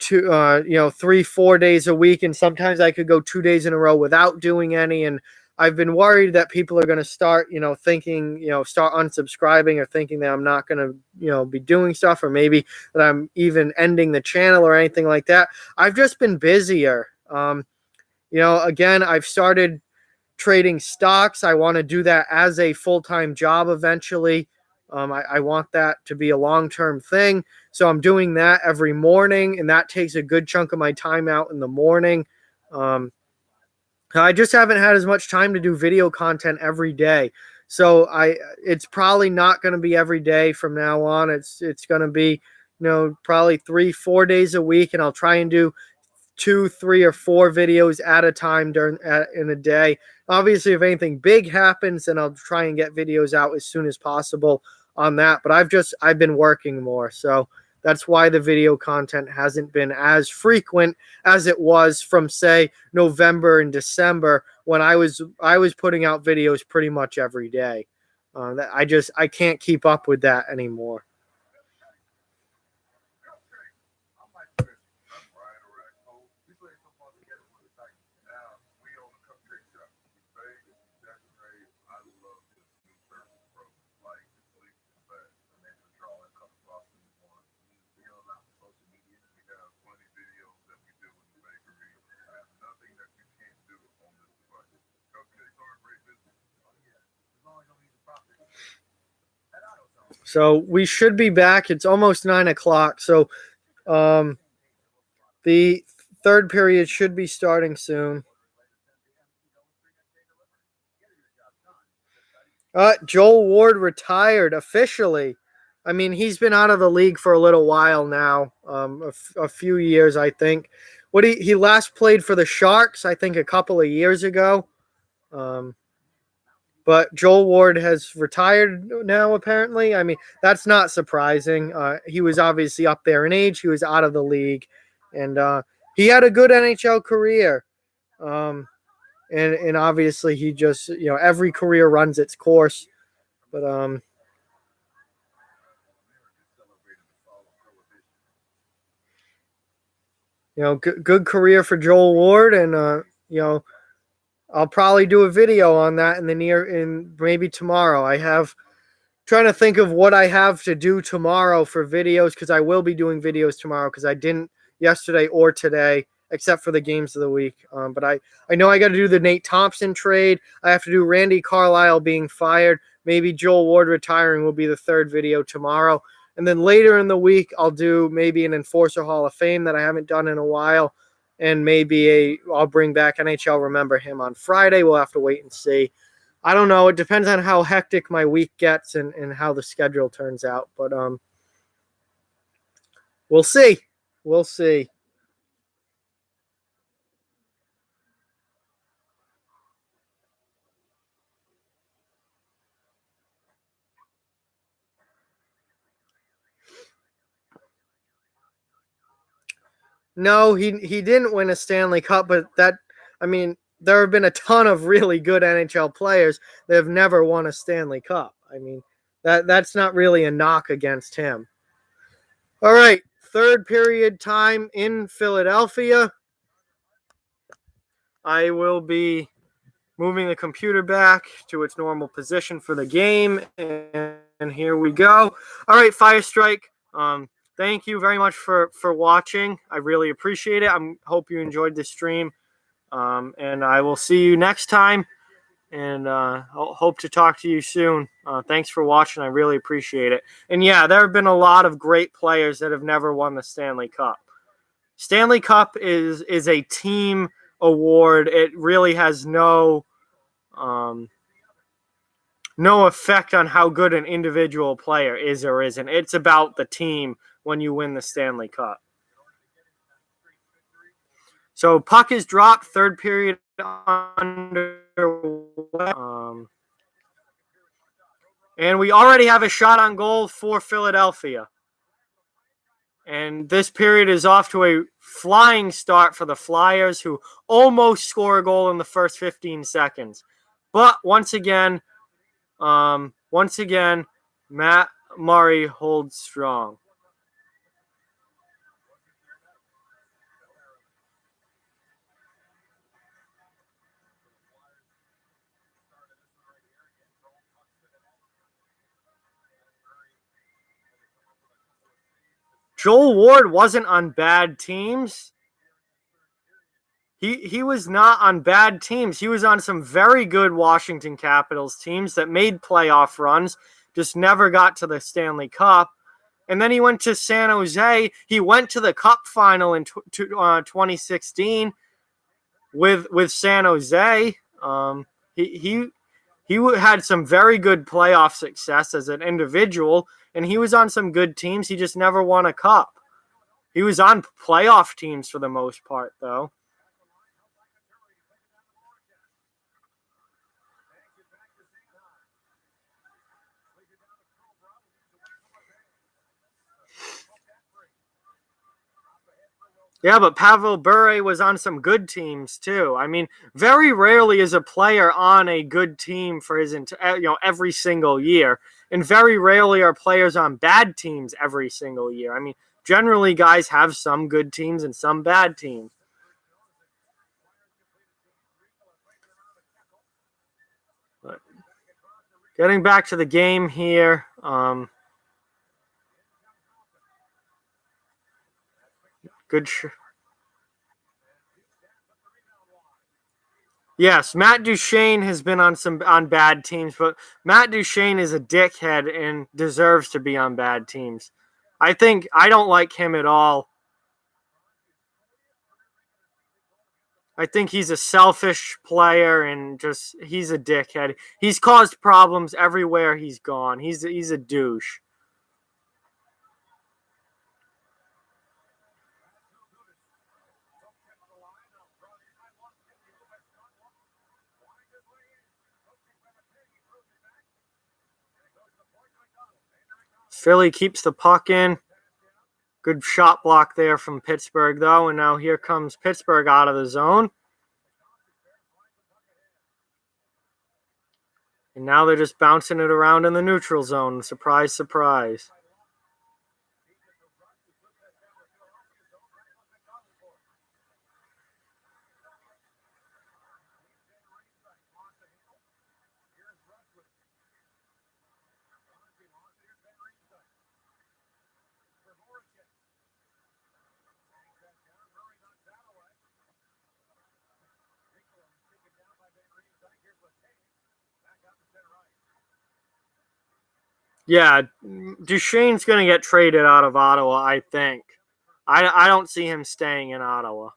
3-4 days a week, and sometimes I could go 2 days in a row without doing any. And I've been worried that people are going to start, thinking, start unsubscribing or thinking that I'm not going to, be doing stuff, or maybe that I'm even ending the channel or anything like that. I've just been busier. Again, I've started trading stocks. I want to do that as a full-time job eventually. I want that to be a long-term thing. So I'm doing that every morning, and that takes a good chunk of my time out in the morning. I just haven't had as much time to do video content every day. So it's probably not going to be every day from now on. It's going to be, probably 3-4 days a week, and I'll try and do 2, 3, or 4 videos at a time in a day. Obviously, if anything big happens, then I'll try and get videos out as soon as possible on that. But I've been working more, so that's why the video content hasn't been as frequent as it was from, say, November and December, when I was putting out videos pretty much every day. I can't keep up with that anymore. So we should be back. It's almost 9 o'clock. So the third period should be starting soon. Joel Ward retired officially. I mean, he's been out of the league for a little while now, a few years, I think. He last played for the Sharks, I think, a couple of years ago. But Joel Ward has retired now, apparently. I mean, that's not surprising. He was obviously up there in age. He was out of the league. And he had a good NHL career. And obviously he just, every career runs its course. But good career for Joel Ward, and I'll probably do a video on that in maybe tomorrow. Trying to think of what I have to do tomorrow for videos, because I will be doing videos tomorrow, because I didn't yesterday or today, except for the games of the week. But I know I got to do the Nate Thompson trade. I have to do Randy Carlyle being fired. Maybe Joel Ward retiring will be the third video tomorrow. And then later in the week, I'll do maybe an Enforcer Hall of Fame that I haven't done in a while. And maybe I'll bring back NHL Remember Him on Friday. We'll have to wait and see. I don't know. It depends on how hectic my week gets and how the schedule turns out. But we'll see. We'll see. No, he didn't win a Stanley Cup, but there have been a ton of really good NHL players that have never won a Stanley Cup. I mean, that's not really a knock against him. All right, third period time in Philadelphia. I will be moving the computer back to its normal position for the game, and here we go. All right, Fire Strike. Thank you very much for watching. I really appreciate it. I hope you enjoyed the stream, and I will see you next time, and hope to talk to you soon. Thanks for watching. I really appreciate it. And yeah, there have been a lot of great players that have never won the Stanley Cup. Stanley Cup is a team award. It really has no effect on how good an individual player is or isn't. It's about the team when you win the Stanley Cup. So puck is dropped, third period underway. And we already have a shot on goal for Philadelphia. And this period is off to a flying start for the Flyers, who almost score a goal in the first 15 seconds. But once again, Matt Murray holds strong. Joel Ward wasn't on bad teams. He was not on bad teams. He was on some very good Washington Capitals teams that made playoff runs, just never got to the Stanley Cup. And then he went to San Jose. He went to the Cup final in 2016 with San Jose. He had some very good playoff success as an individual, and he was on some good teams. He just never won a cup. He was on playoff teams for the most part, though. Yeah, but Pavel Bure was on some good teams too. I mean, very rarely is a player on a good team for his every single year, and very rarely are players on bad teams every single year. I mean, generally guys have some good teams and some bad teams. But getting back to the game here, good. Yes, Matt Duchene has been on bad teams, but Matt Duchene is a dickhead and deserves to be on bad teams. I don't like him at all. I think he's a selfish player and just he's a dickhead. He's caused problems everywhere he's gone. He's a douche. Philly keeps the puck in. Good shot block there from Pittsburgh, though. And now here comes Pittsburgh out of the zone. And now they're just bouncing it around in the neutral zone. Surprise, surprise. Yeah, Duchene's going to get traded out of Ottawa, I think. I don't see him staying in Ottawa.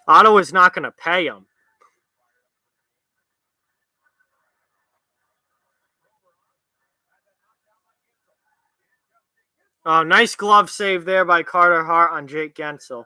Ottawa's not going to pay him. Oh, nice glove save there by Carter Hart on Jake Gensel.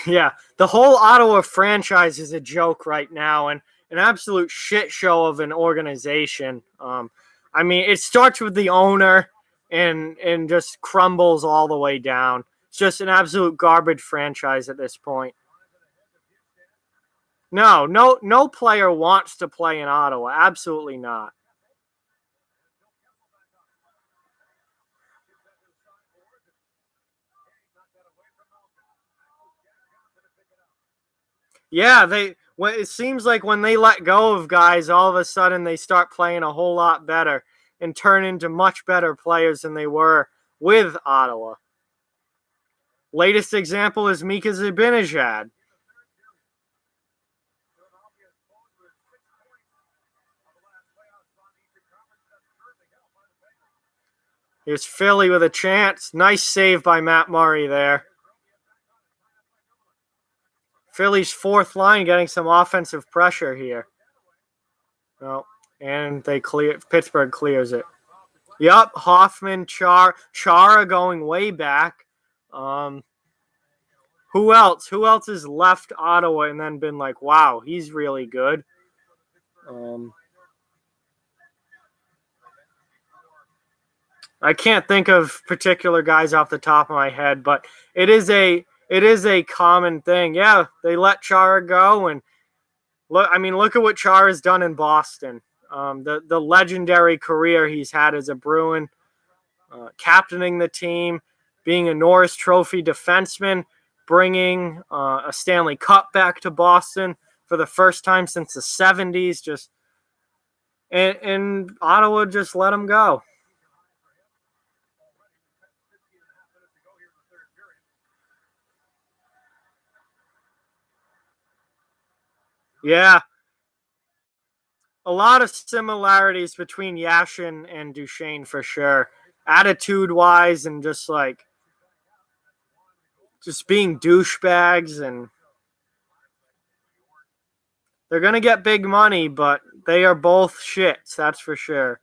Yeah, the whole Ottawa franchise is a joke right now and an absolute shit show of an organization. I mean, it starts with the owner and just crumbles all the way down. It's just an absolute garbage franchise at this point. No player wants to play in Ottawa. Absolutely not. Yeah, it seems like when they let go of guys, all of a sudden they start playing a whole lot better and turn into much better players than they were with Ottawa. Latest example is Mika Zibanejad. Here's Philly with a chance. Nice save by Matt Murray there. Philly's fourth line getting some offensive pressure here. Oh, and Pittsburgh clears it. Yep, Hoffman, Chara going way back. Who else? Who else has left Ottawa and then been like, wow, he's really good? I can't think of particular guys off the top of my head, but it is a it is a common thing. Yeah, they let Chara go, and look at what Chara's done in Boston. The legendary career he's had as a Bruin, captaining the team, being a Norris Trophy defenseman, bringing a Stanley Cup back to Boston for the first time since the 70s. And Ottawa just let him go. Yeah, a lot of similarities between Yashin and Duchesne for sure, attitude-wise, and just being douchebags, and they're gonna get big money, but they are both shits, that's for sure.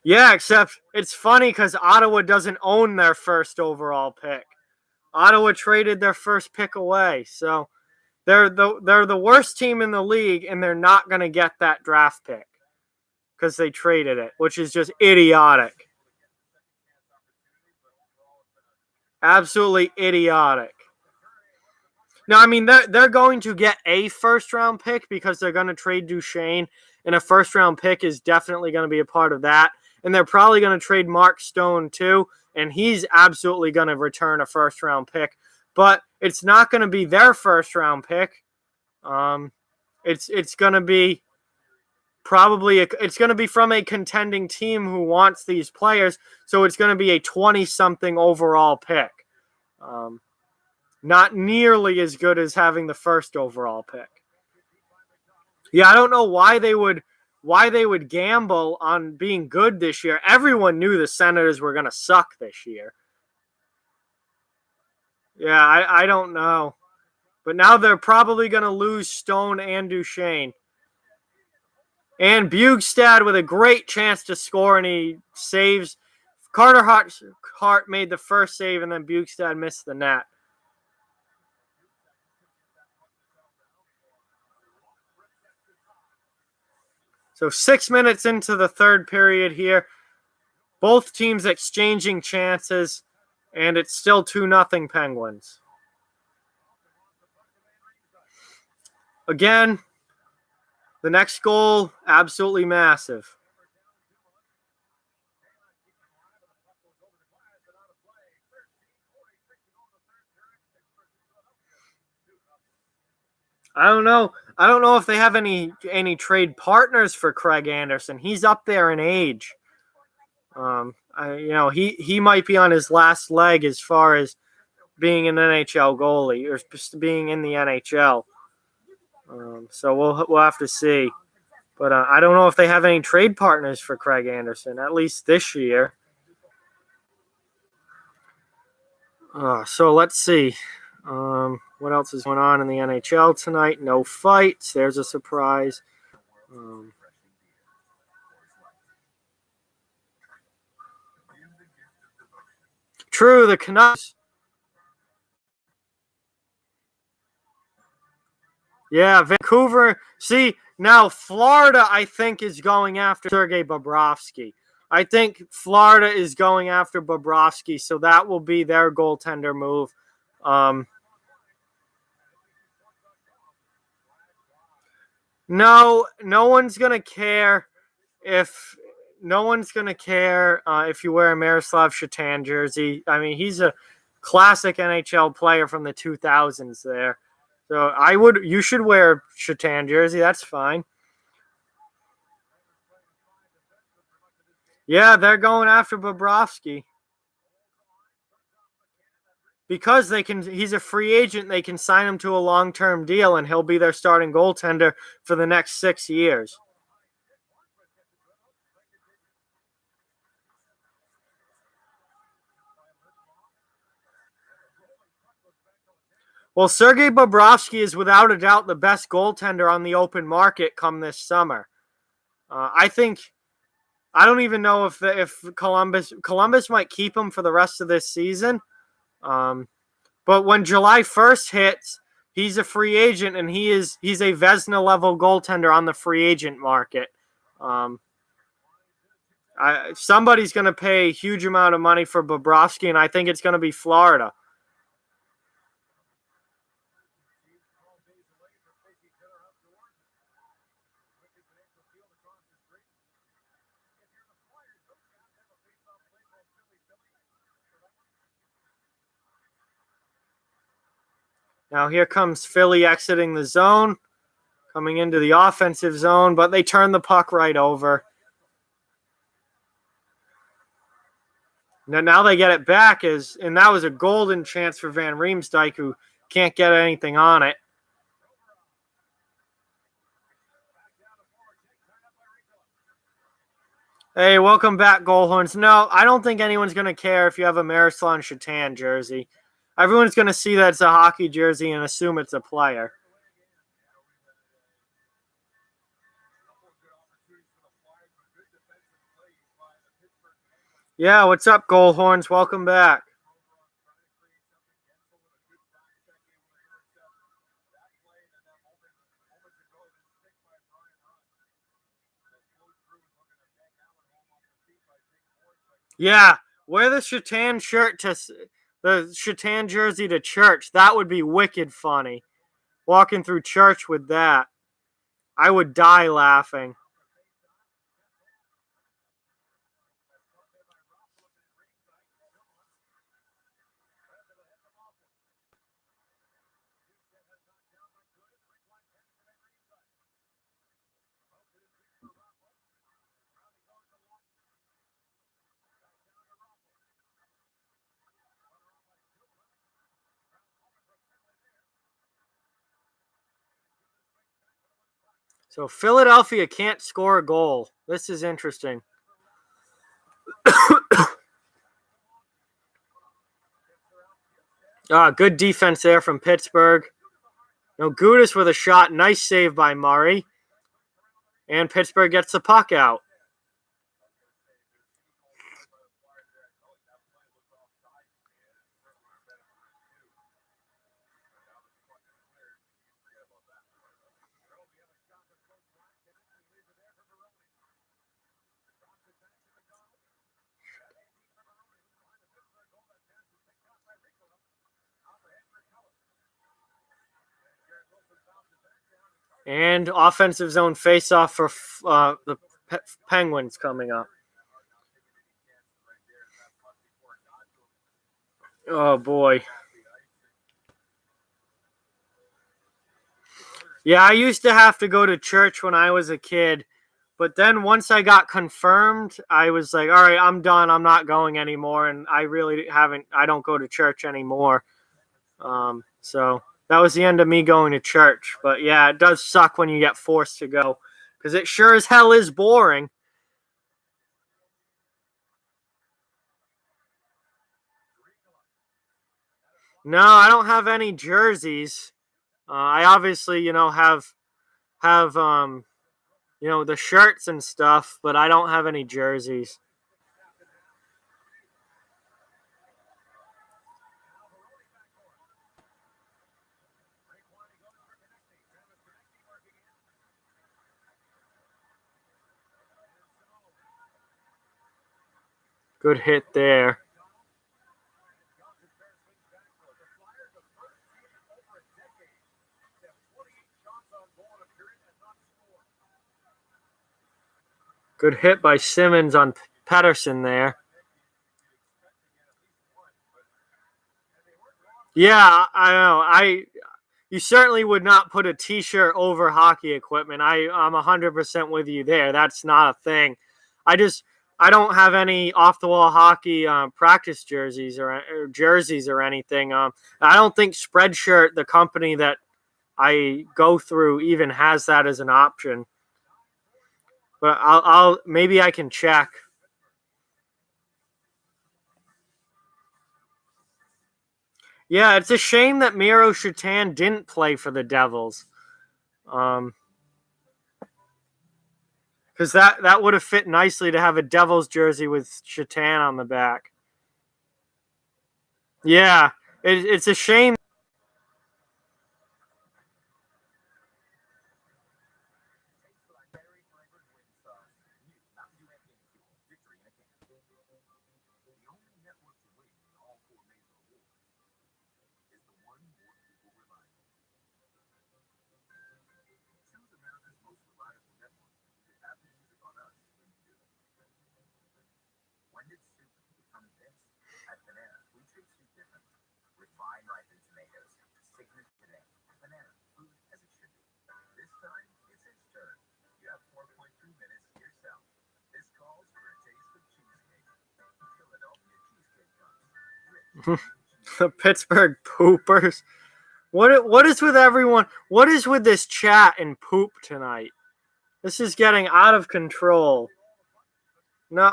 Yeah, except it's funny because Ottawa doesn't own their first overall pick. Ottawa traded their first pick away, so they're the worst team in the league, and they're not going to get that draft pick because they traded it, which is just idiotic. Absolutely idiotic. No, I mean they're going to get a first round pick because they're going to trade Duchesne, and a first round pick is definitely going to be a part of that. And they're probably going to trade Mark Stone too, and he's absolutely going to return a first round pick. But it's not going to be their first round pick. It's going to be it's going to be from a contending team who wants these players. So it's going to be a 20-something overall pick. Not nearly as good as having the first overall pick. Yeah, I don't know why they would gamble on being good this year. Everyone knew the Senators were going to suck this year. Yeah, I don't know. But now they're probably going to lose Stone and Duchesne. And Bugstad with a great chance to score, and he saves. Carter Hart made the first save, and then Bugstad missed the net. So 6 minutes into the third period here. Both teams exchanging chances, and it's still 2-0 Penguins. Again, the next goal, absolutely massive. I don't know. I don't know if they have any trade partners for Craig Anderson. He's up there in age. He might be on his last leg as far as being an NHL goalie or being in the NHL. So we'll have to see. But I don't know if they have any trade partners for Craig Anderson, at least this year. So let's see. What else is going on in the NHL tonight? No fights. There's a surprise. True, the Canucks. Yeah, Vancouver. See, now Florida, I think, is going after Sergei Bobrovsky. I think Florida is going after Bobrovsky, so that will be their goaltender move. No one's gonna care if you wear a Miroslav Shatan jersey. I mean, he's a classic NHL player from the 2000s there. So you should wear a Shatan jersey. That's fine. Yeah, they're going after Bobrovsky. Because he's a free agent, they can sign him to a long-term deal, and he'll be their starting goaltender for the next 6 years. Well, Sergei Bobrovsky is without a doubt the best goaltender on the open market come this summer. I don't even know if Columbus might keep him for the rest of this season. But when July 1st hits, he's a free agent, and he's a Vezina level goaltender on the free agent market. Somebody's going to pay a huge amount of money for Bobrovsky, and I think it's going to be Florida. Now here comes Philly exiting the zone, coming into the offensive zone, but they turn the puck right over. Now they get it back, and that was a golden chance for Van Riemsdyk, who can't get anything on it. Hey, welcome back, Goalhorns. No, I don't think anyone's going to care if you have a Miroslav Shatan jersey. Everyone's going to see that it's a hockey jersey and assume it's a player. Yeah, what's up, Goalhorns? Welcome back. Yeah, wear the Shatan shirt to the Shatan jersey to church. That would be wicked funny. Walking through church with that. I would die laughing. So Philadelphia can't score a goal. This is interesting. Good defense there from Pittsburgh. No, Gudis with a shot. Nice save by Murray. And Pittsburgh gets the puck out. And offensive zone faceoff for the Penguins coming up. Oh, boy. Yeah, I used to have to go to church when I was a kid. But then once I got confirmed, I was like, all right, I'm done. I'm not going anymore. And I don't go to church anymore. So that was the end of me going to church. But yeah, it does suck when you get forced to go because it sure as hell is boring. No, I don't have any jerseys. I obviously, have the shirts and stuff, but I don't have any jerseys. Good hit there. Good hit by Simmons on Pettersson there. Yeah, I know. You certainly would not put a T-shirt over hockey equipment. I'm 100% with you there. That's not a thing. I don't have any off-the-wall hockey practice jerseys or jerseys or anything. I don't think Spreadshirt, the company that I go through, even has that as an option. But I'll maybe I can check. Yeah, it's a shame that Miro Shatan didn't play for the Devils. Because that would have fit nicely to have a Devils jersey with Shatan on the back. Yeah, it's a shame. The Pittsburgh poopers. What is with everyone? What is with this chat and poop tonight? This is getting out of control. No,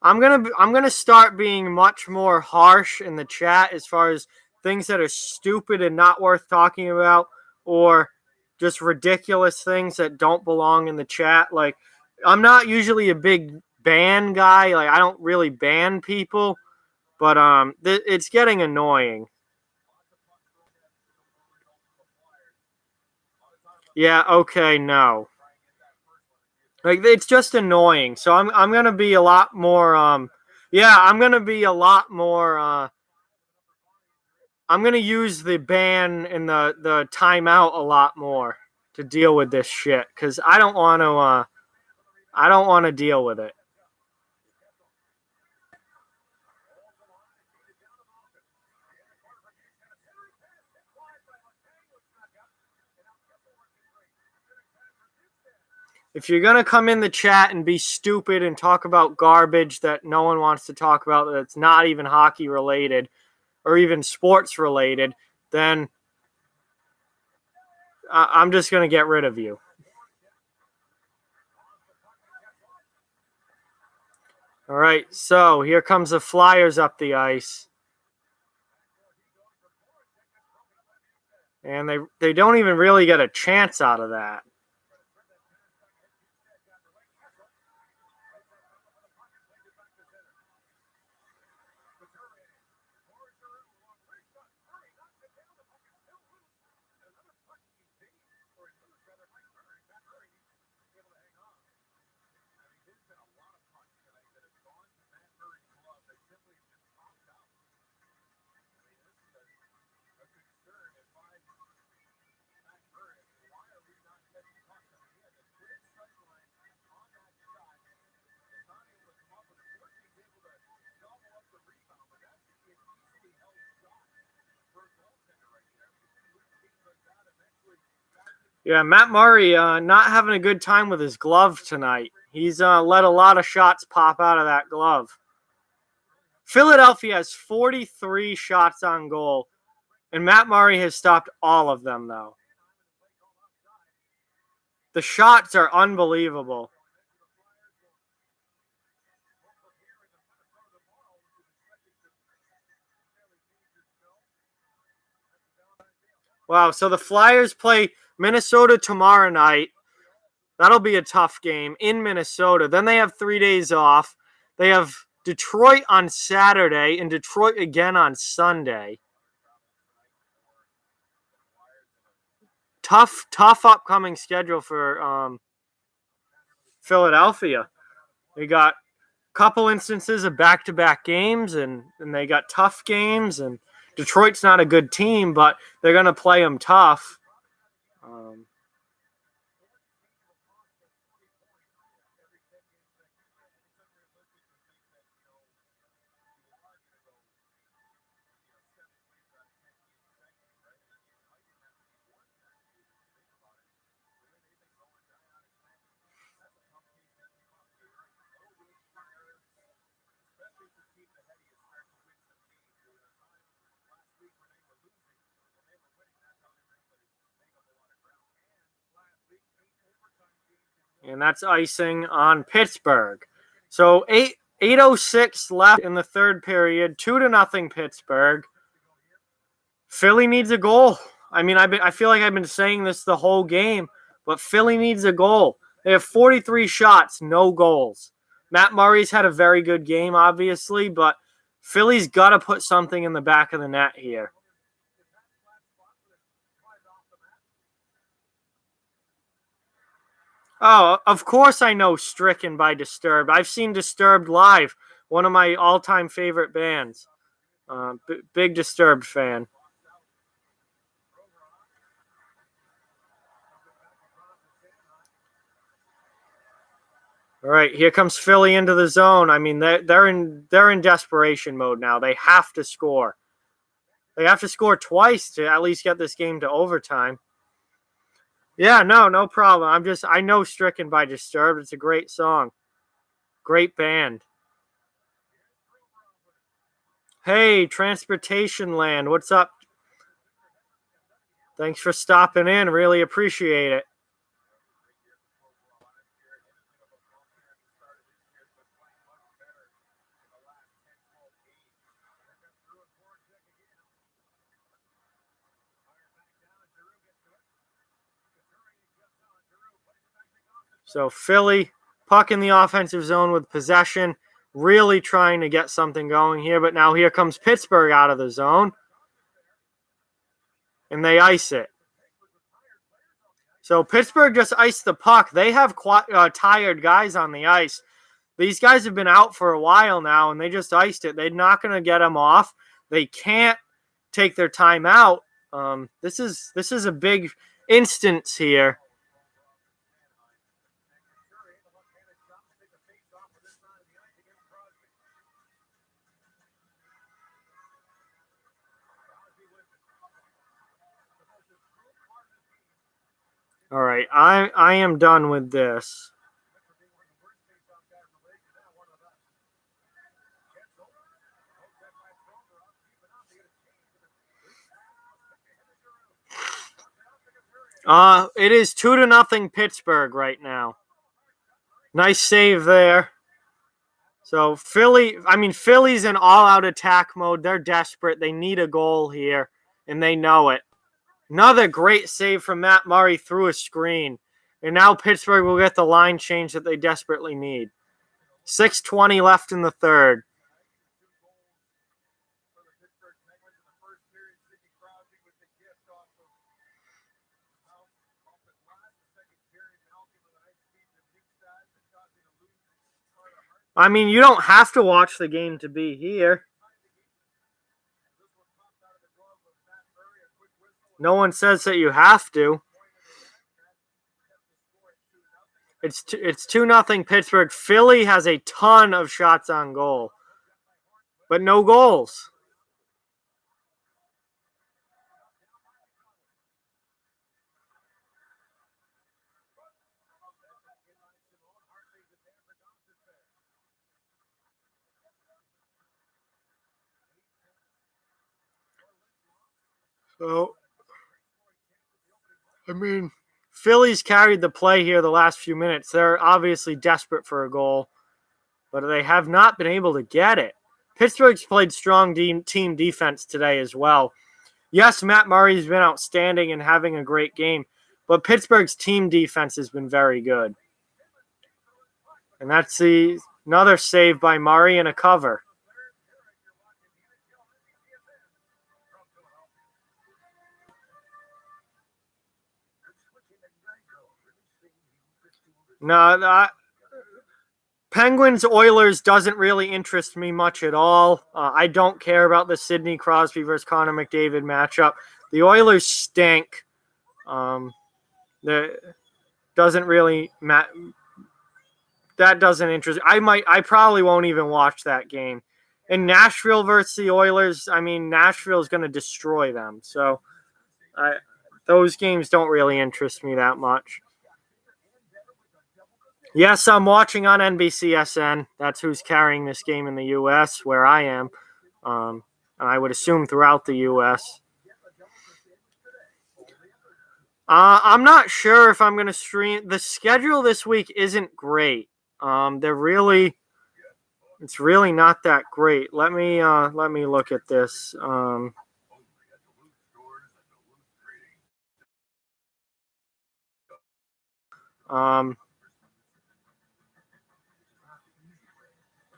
I'm gonna start being much more harsh in the chat as far as things that are stupid and not worth talking about, or just ridiculous things that don't belong in the chat. Like, I'm not usually a big ban guy. Like, I don't really ban people, but it's getting annoying. Yeah, okay, no. Like, it's just annoying. So I'm gonna be a lot more yeah, I'm gonna be a lot more I'm gonna use the ban and the timeout a lot more to deal with this shit, because I don't wanna deal with it. If you're gonna come in the chat and be stupid and talk about garbage that no one wants to talk about, that's not even hockey related or even sports related, then I'm just gonna get rid of you. All right, so here comes the Flyers up the ice. And they don't even really get a chance out of that. Yeah, Matt Murray not having a good time with his glove tonight. He's let a lot of shots pop out of that glove. Philadelphia has 43 shots on goal, and Matt Murray has stopped all of them, though. The shots are unbelievable. Wow, so the Flyers play Minnesota tomorrow night. That'll be a tough game in Minnesota. Then they have 3 days off. They have Detroit on Saturday and Detroit again on Sunday. Tough upcoming schedule for Philadelphia. They got a couple instances of back-to-back games, and they got tough games. And Detroit's not a good team, but they're going to play them tough. And that's icing on Pittsburgh. So 8:06 left in the third period, 2-0 Pittsburgh. Philly needs a goal. I mean, I feel like I've been saying this the whole game, but Philly needs a goal. They have 43 shots, no goals. Matt Murray's had a very good game, obviously, but Philly's got to put something in the back of the net here. Oh, of course I know Stricken by Disturbed. I've seen Disturbed live, one of my all-time favorite bands. Big Disturbed fan. All right, here comes Philly into the zone. I mean, they're in desperation mode now. They have to score. They have to score twice to at least get this game to overtime. Yeah, no problem. I know Stricken by Disturbed. It's a great song. Great band. Hey, Transportation Land, what's up? Thanks for stopping in. Really appreciate it. So Philly, puck in the offensive zone with possession, really trying to get something going here. But now here comes Pittsburgh out of the zone, and they ice it. So Pittsburgh just iced the puck. They have tired guys on the ice. These guys have been out for a while now, and they just iced it. They're not going to get them off. They can't take their time out. This is a big instance here. All right, I am done with this. It is 2-0 Pittsburgh right now. Nice save there. So Philly's in all-out attack mode. They're desperate. They need a goal here, and they know it. Another great save from Matt Murray through a screen. And now Pittsburgh will get the line change that they desperately need. 6:20 left in the third. I mean, you don't have to watch the game to be here. No one says that you have to. It's 2-0 Pittsburgh. Philly has a ton of shots on goal, but no goals. So, I mean, Philly's carried the play here the last few minutes. They're obviously desperate for a goal, but they have not been able to get it. Pittsburgh's played strong team defense today as well. Yes, Matt Murray's been outstanding and having a great game, but Pittsburgh's team defense has been very good. And that's another save by Murray and a cover. No, Penguins Oilers doesn't really interest me much at all. I don't care about the Sidney Crosby versus Connor McDavid matchup. The Oilers stink. That doesn't really that doesn't interest. I probably won't even watch that game. In Nashville versus the Oilers, I mean, Nashville is going to destroy them. So those games don't really interest me that much. Yes, I'm watching on NBCSN. That's who's carrying this game in the U.S., where I am. And I would assume throughout the U.S. I'm not sure if I'm going to stream. The schedule this week isn't great. It's really not that great. Let me look at this.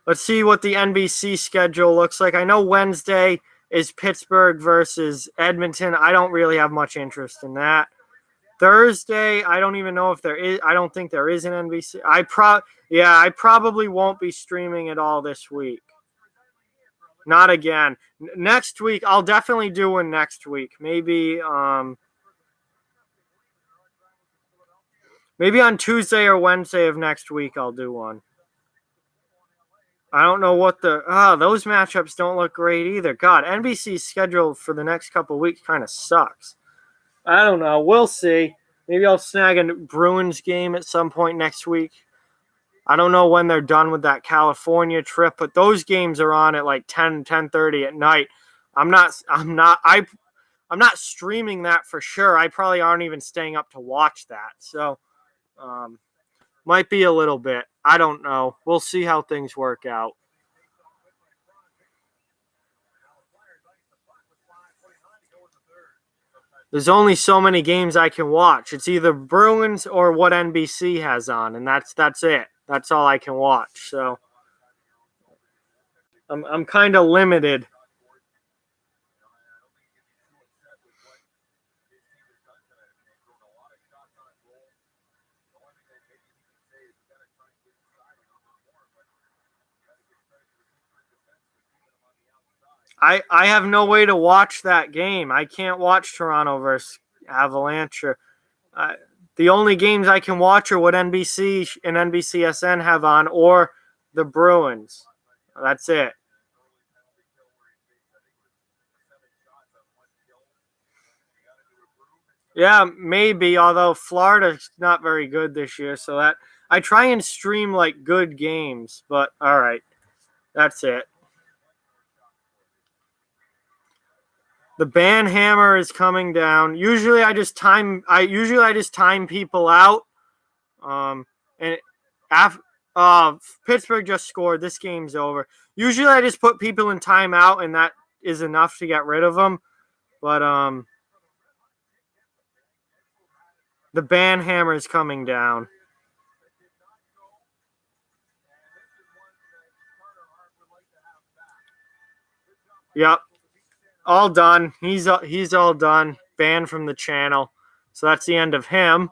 Let's see what the NBC schedule looks like. I know Wednesday is Pittsburgh versus Edmonton. I don't really have much interest in that. Thursday, I don't even know if there is. I don't think there is an NBC. I probably won't be streaming at all this week. Not again. Next week, I'll definitely do one next week. Maybe Maybe on Tuesday or Wednesday of next week I'll do one. I don't know what those matchups don't look great either. God, NBC's schedule for the next couple of weeks kind of sucks. I don't know. We'll see. Maybe I'll snag a Bruins game at some point next week. I don't know when they're done with that California trip, but those games are on at like 10:30 at night. I'm not streaming that for sure. I probably aren't even staying up to watch that. So, might be a little bit. I don't know. We'll see how things work out. There's only so many games I can watch. It's either Bruins or what NBC has on, and that's it. That's all I can watch. So I'm kind of limited. I have no way to watch that game. I can't watch Toronto versus Avalanche. The only games I can watch are what NBC and NBCSN have on, or the Bruins. That's it. Yeah, maybe. Although Florida's not very good this year, so that I try and stream like good games. But all right, that's it. The ban hammer is coming down. Usually I just time people out. And Pittsburgh just scored. This game's over. Usually I just put people in timeout, and that is enough to get rid of them. But the ban hammer is coming down. Yep. All done. He's all done. Banned from the channel. So that's the end of him.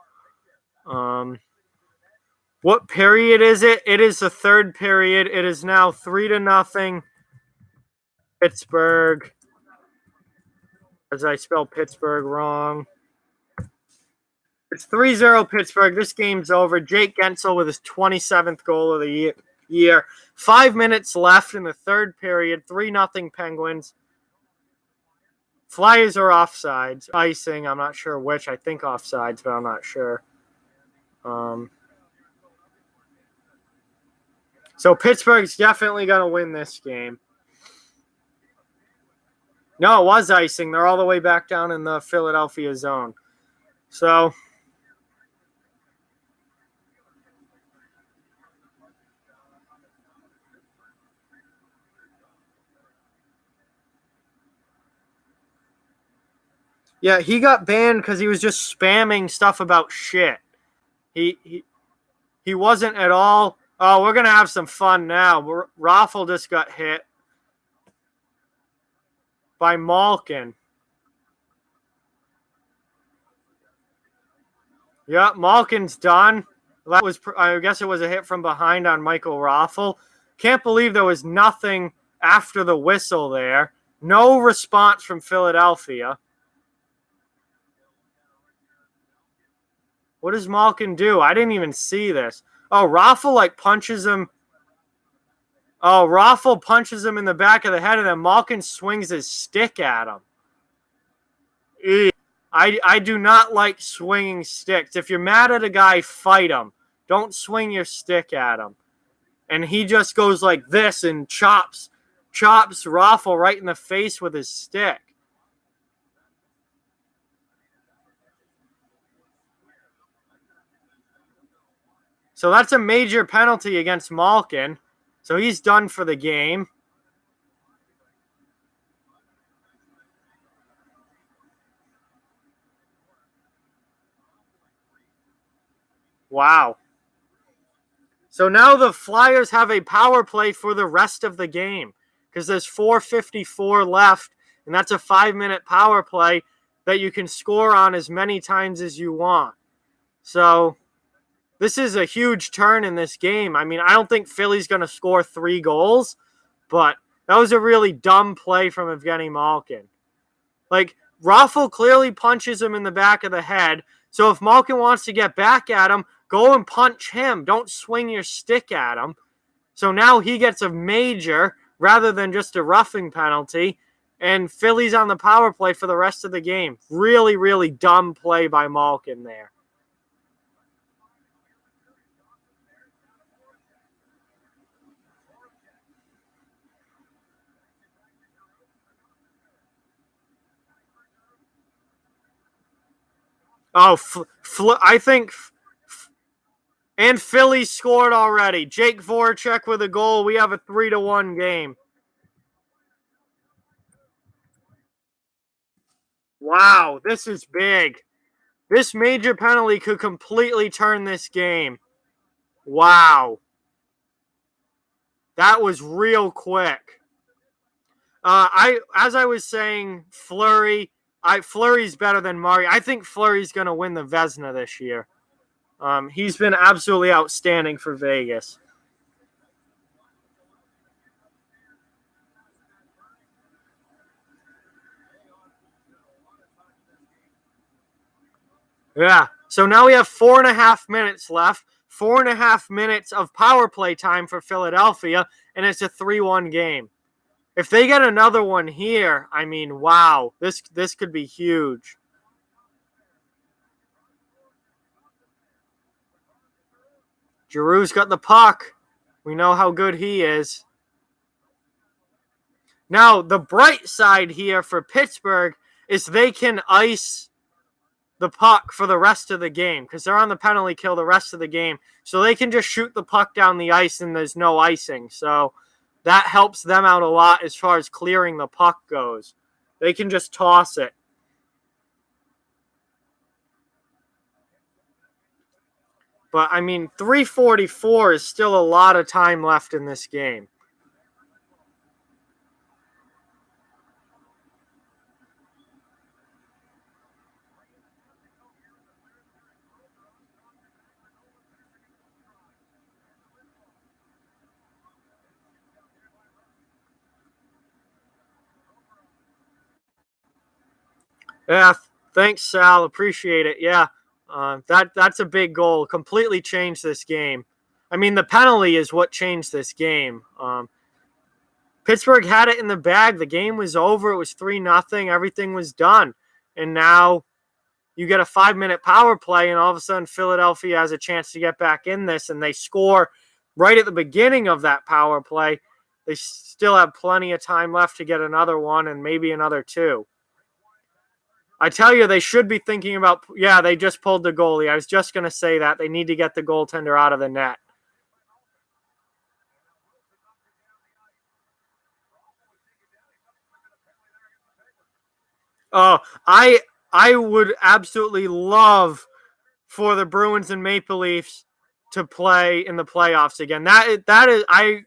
What period is it? It is the third period. It is now 3-0 Pittsburgh. As I spell Pittsburgh wrong. It's 3-0 Pittsburgh. This game's over. Jake Gensel with his 27th goal of the year. 5 minutes left in the third period. 3-0 Penguins. Flyers are offsides. Icing. I'm not sure which. I think offsides, but I'm not sure. So Pittsburgh's definitely going to win this game. No, it was icing. They're all the way back down in the Philadelphia zone. So yeah, he got banned because he was just spamming stuff about shit. He wasn't at all. Oh, we're going to have some fun now. Raffle just got hit by Malkin. Yeah, Malkin's done. That was, I guess it was a hit from behind on Michael Raffle. Can't believe there was nothing after the whistle there. No response from Philadelphia. What does Malkin do? I didn't even see this. Oh, Raffle punches him. Oh, Raffle punches him in the back of the head, and then Malkin swings his stick at him. I do not like swinging sticks. If you're mad at a guy, fight him. Don't swing your stick at him. And he just goes like this and chops Raffle right in the face with his stick. So that's a major penalty against Malkin. So he's done for the game. Wow. So now the Flyers have a power play for the rest of the game because there's 4:54 left, and that's a 5-minute power play that you can score on as many times as you want. So this is a huge turn in this game. I mean, I don't think Philly's going to score 3 goals, but that was a really dumb play from Evgeny Malkin. Like, Raffle clearly punches him in the back of the head. So if Malkin wants to get back at him, go and punch him. Don't swing your stick at him. So now he gets a major rather than just a roughing penalty. And Philly's on the power play for the rest of the game. Really, really dumb play by Malkin there. Oh, I think... And Philly scored already. Jake Voracek with a goal. We have a 3-1 game. Wow, this is big. This major penalty could completely turn this game. Wow. That was real quick. As I was saying, Fleury's better than Murray. I think Fleury's going to win the Vezina this year. He's been absolutely outstanding for Vegas. Yeah. So now we have 4.5 minutes left. 4.5 minutes of power play time for Philadelphia, and it's a 3-1 game. If they get another one here, I mean, wow, this could be huge. Giroux's got the puck. We know how good he is. Now, the bright side here for Pittsburgh is they can ice the puck for the rest of the game because they're on the penalty kill the rest of the game. So they can just shoot the puck down the ice and there's no icing. So that helps them out a lot as far as clearing the puck goes. They can just toss it. But, I mean, 3:44 is still a lot of time left in this game. Yeah, thanks, Sal. Appreciate it. Yeah, that's a big goal. Completely changed this game. I mean, the penalty is what changed this game. Pittsburgh had it in the bag. The game was over. It was 3-0. Everything was done. And now you get a 5-minute power play, and all of a sudden Philadelphia has a chance to get back in this, and they score right at the beginning of that power play. They still have plenty of time left to get another one and maybe another two. I tell you, they should be thinking about, yeah, they just pulled the goalie. I was just going to say that. They need to get the goaltender out of the net. Oh, I would absolutely love for the Bruins and Maple Leafs to play in the playoffs again. That is I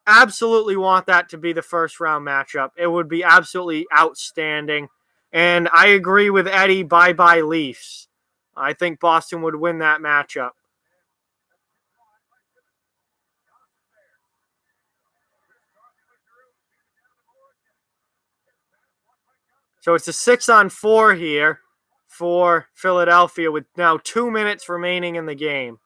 absolutely want that to be the first round matchup. It would be absolutely outstanding. And I agree with Eddie, bye-bye Leafs. I think Boston would win that matchup. So it's a 6-on-4 here for Philadelphia with now 2 minutes remaining in the game.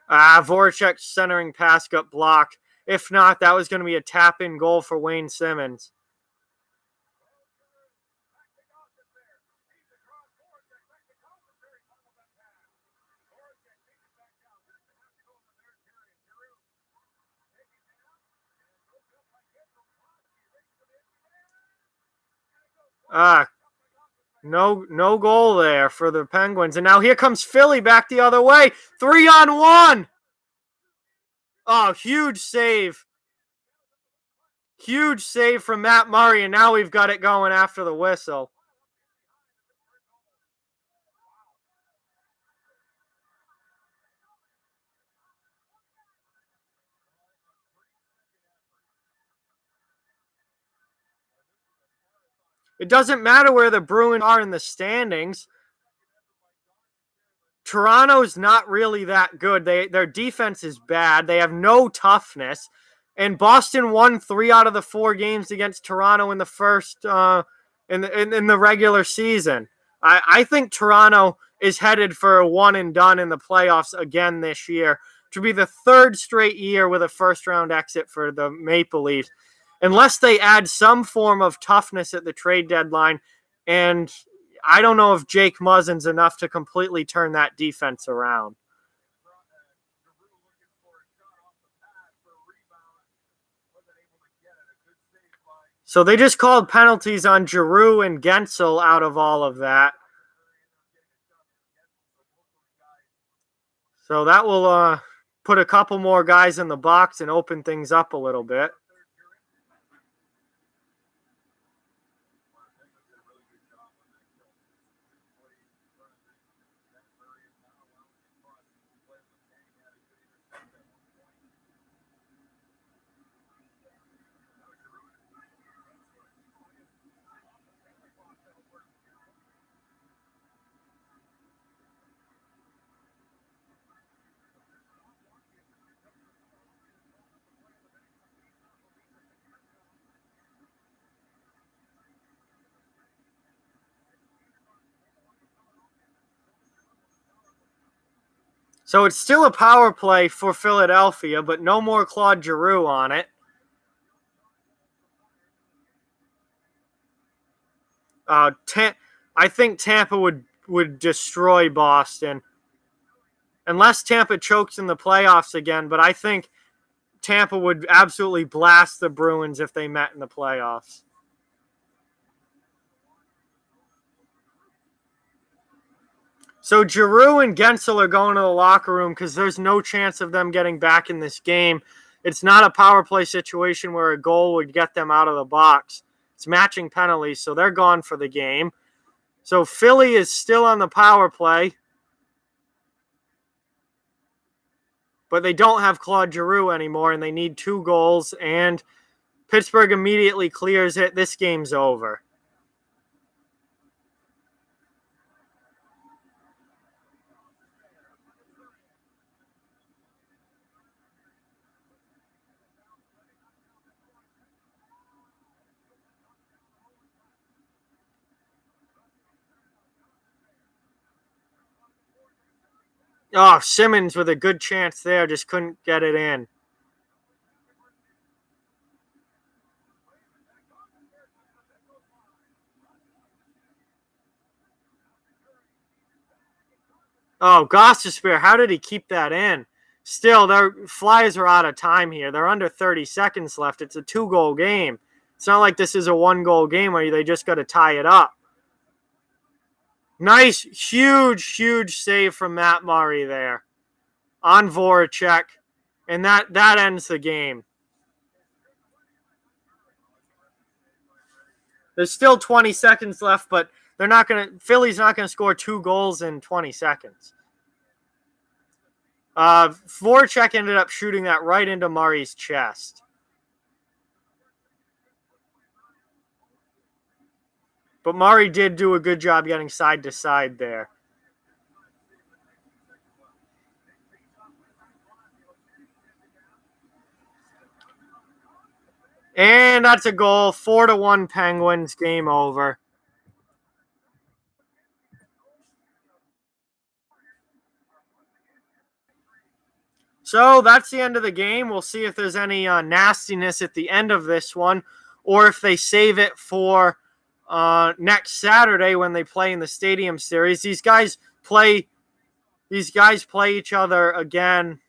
Voracek's centering pass got blocked. If not, that was going to be a tap-in goal for Wayne Simmons. No goal there for the Penguins. And now here comes Philly back the other way. 3-on-1. Oh, huge save. Huge save from Matt Murray, and now we've got it going after the whistle. It doesn't matter where the Bruins are in the standings. Toronto's not really that good. Their defense is bad. They have no toughness. And Boston won 3 out of the 4 games against Toronto in the first in the regular season. I think Toronto is headed for a one and done in the playoffs again this year, to be the 3rd straight year with a first round exit for the Maple Leafs, unless they add some form of toughness at the trade deadline. And I don't know if Jake Muzzin's enough to completely turn that defense around. So they just called penalties on Giroux and Gensel out of all of that. So that will put a couple more guys in the box and open things up a little bit. So it's still a power play for Philadelphia, but no more Claude Giroux on it. I think Tampa would destroy Boston, unless Tampa chokes in the playoffs again. But I think Tampa would absolutely blast the Bruins if they met in the playoffs. So Giroux and Gensel are going to the locker room because there's no chance of them getting back in this game. It's not a power play situation where a goal would get them out of the box. It's matching penalties, so they're gone for the game. So Philly is still on the power play, but they don't have Claude Giroux anymore, and they need 2 goals, and Pittsburgh immediately clears it. This game's over. Oh, Simmons with a good chance there, just couldn't get it in. Oh, Gostisbehere, how did he keep that in? Still, their Flyers are out of time here. They're under 30 seconds left. It's a 2-goal game. It's not like this is a 1-goal game where they just got to tie it up. Nice, huge save from Matt Murray there on Voracek, and that ends the game. There's still 20 seconds left, but Philly's not gonna score 2 goals in 20 seconds. Voracek ended up shooting that right into Murray's chest. But Murray did do a good job getting side to side there. And that's a goal. 4-1 Penguins. Game over. So that's the end of the game. We'll see if there's any nastiness at the end of this one, or if they save it for next Saturday when they play in the Stadium Series. These guys play each other again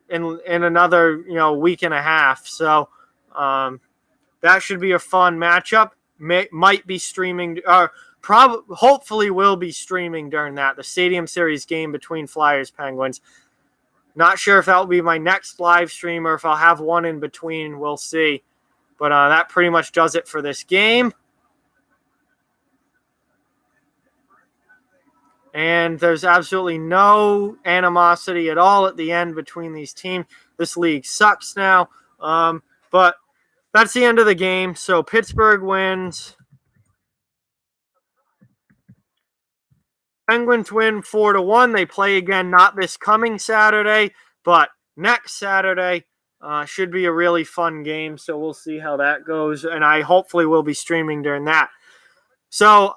in another week and a half. So that should be a fun matchup. Might be streaming, hopefully will be streaming during that, the Stadium Series game between Flyers Penguins. Not sure if that will be my next live stream or if I'll have one in between. We'll see. But that pretty much does it for this game. And there's absolutely no animosity at all at the end between these teams. This league sucks now. But that's the end of the game. So Pittsburgh wins Penguins win 4-1. They play again, not this coming Saturday, but next Saturday. Should be a really fun game, so we'll see how that goes. And I hopefully will be streaming during that. So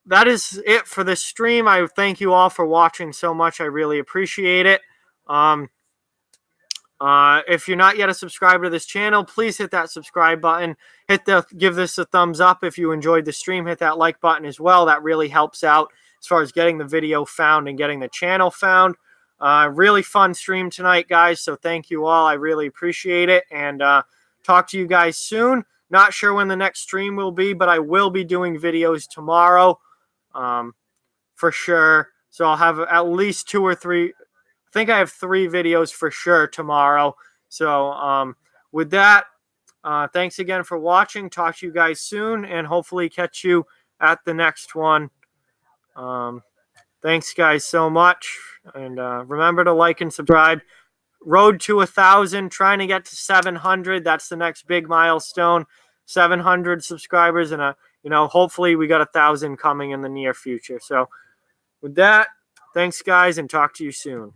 that is it for this stream. I thank you all for watching so much. I really appreciate it. If you're not yet a subscriber to this channel, please hit that subscribe button. Give this a thumbs up if you enjoyed the stream. Hit that like button as well. That really helps out as far as getting the video found and getting the channel found. Really fun stream tonight, guys. So thank you all. I really appreciate it. And talk to you guys soon. Not sure when the next stream will be, but I will be doing videos tomorrow for sure. So I'll have at least 2 or 3. I think I have 3 videos for sure tomorrow. So with that, thanks again for watching. Talk to you guys soon and hopefully catch you at the next one. Thanks, guys, so much. And remember to like and subscribe. Road to 1,000, trying to get to 700. That's the next big milestone. 700 subscribers, and hopefully we got 1,000 coming in the near future. So with that, thanks, guys, and talk to you soon.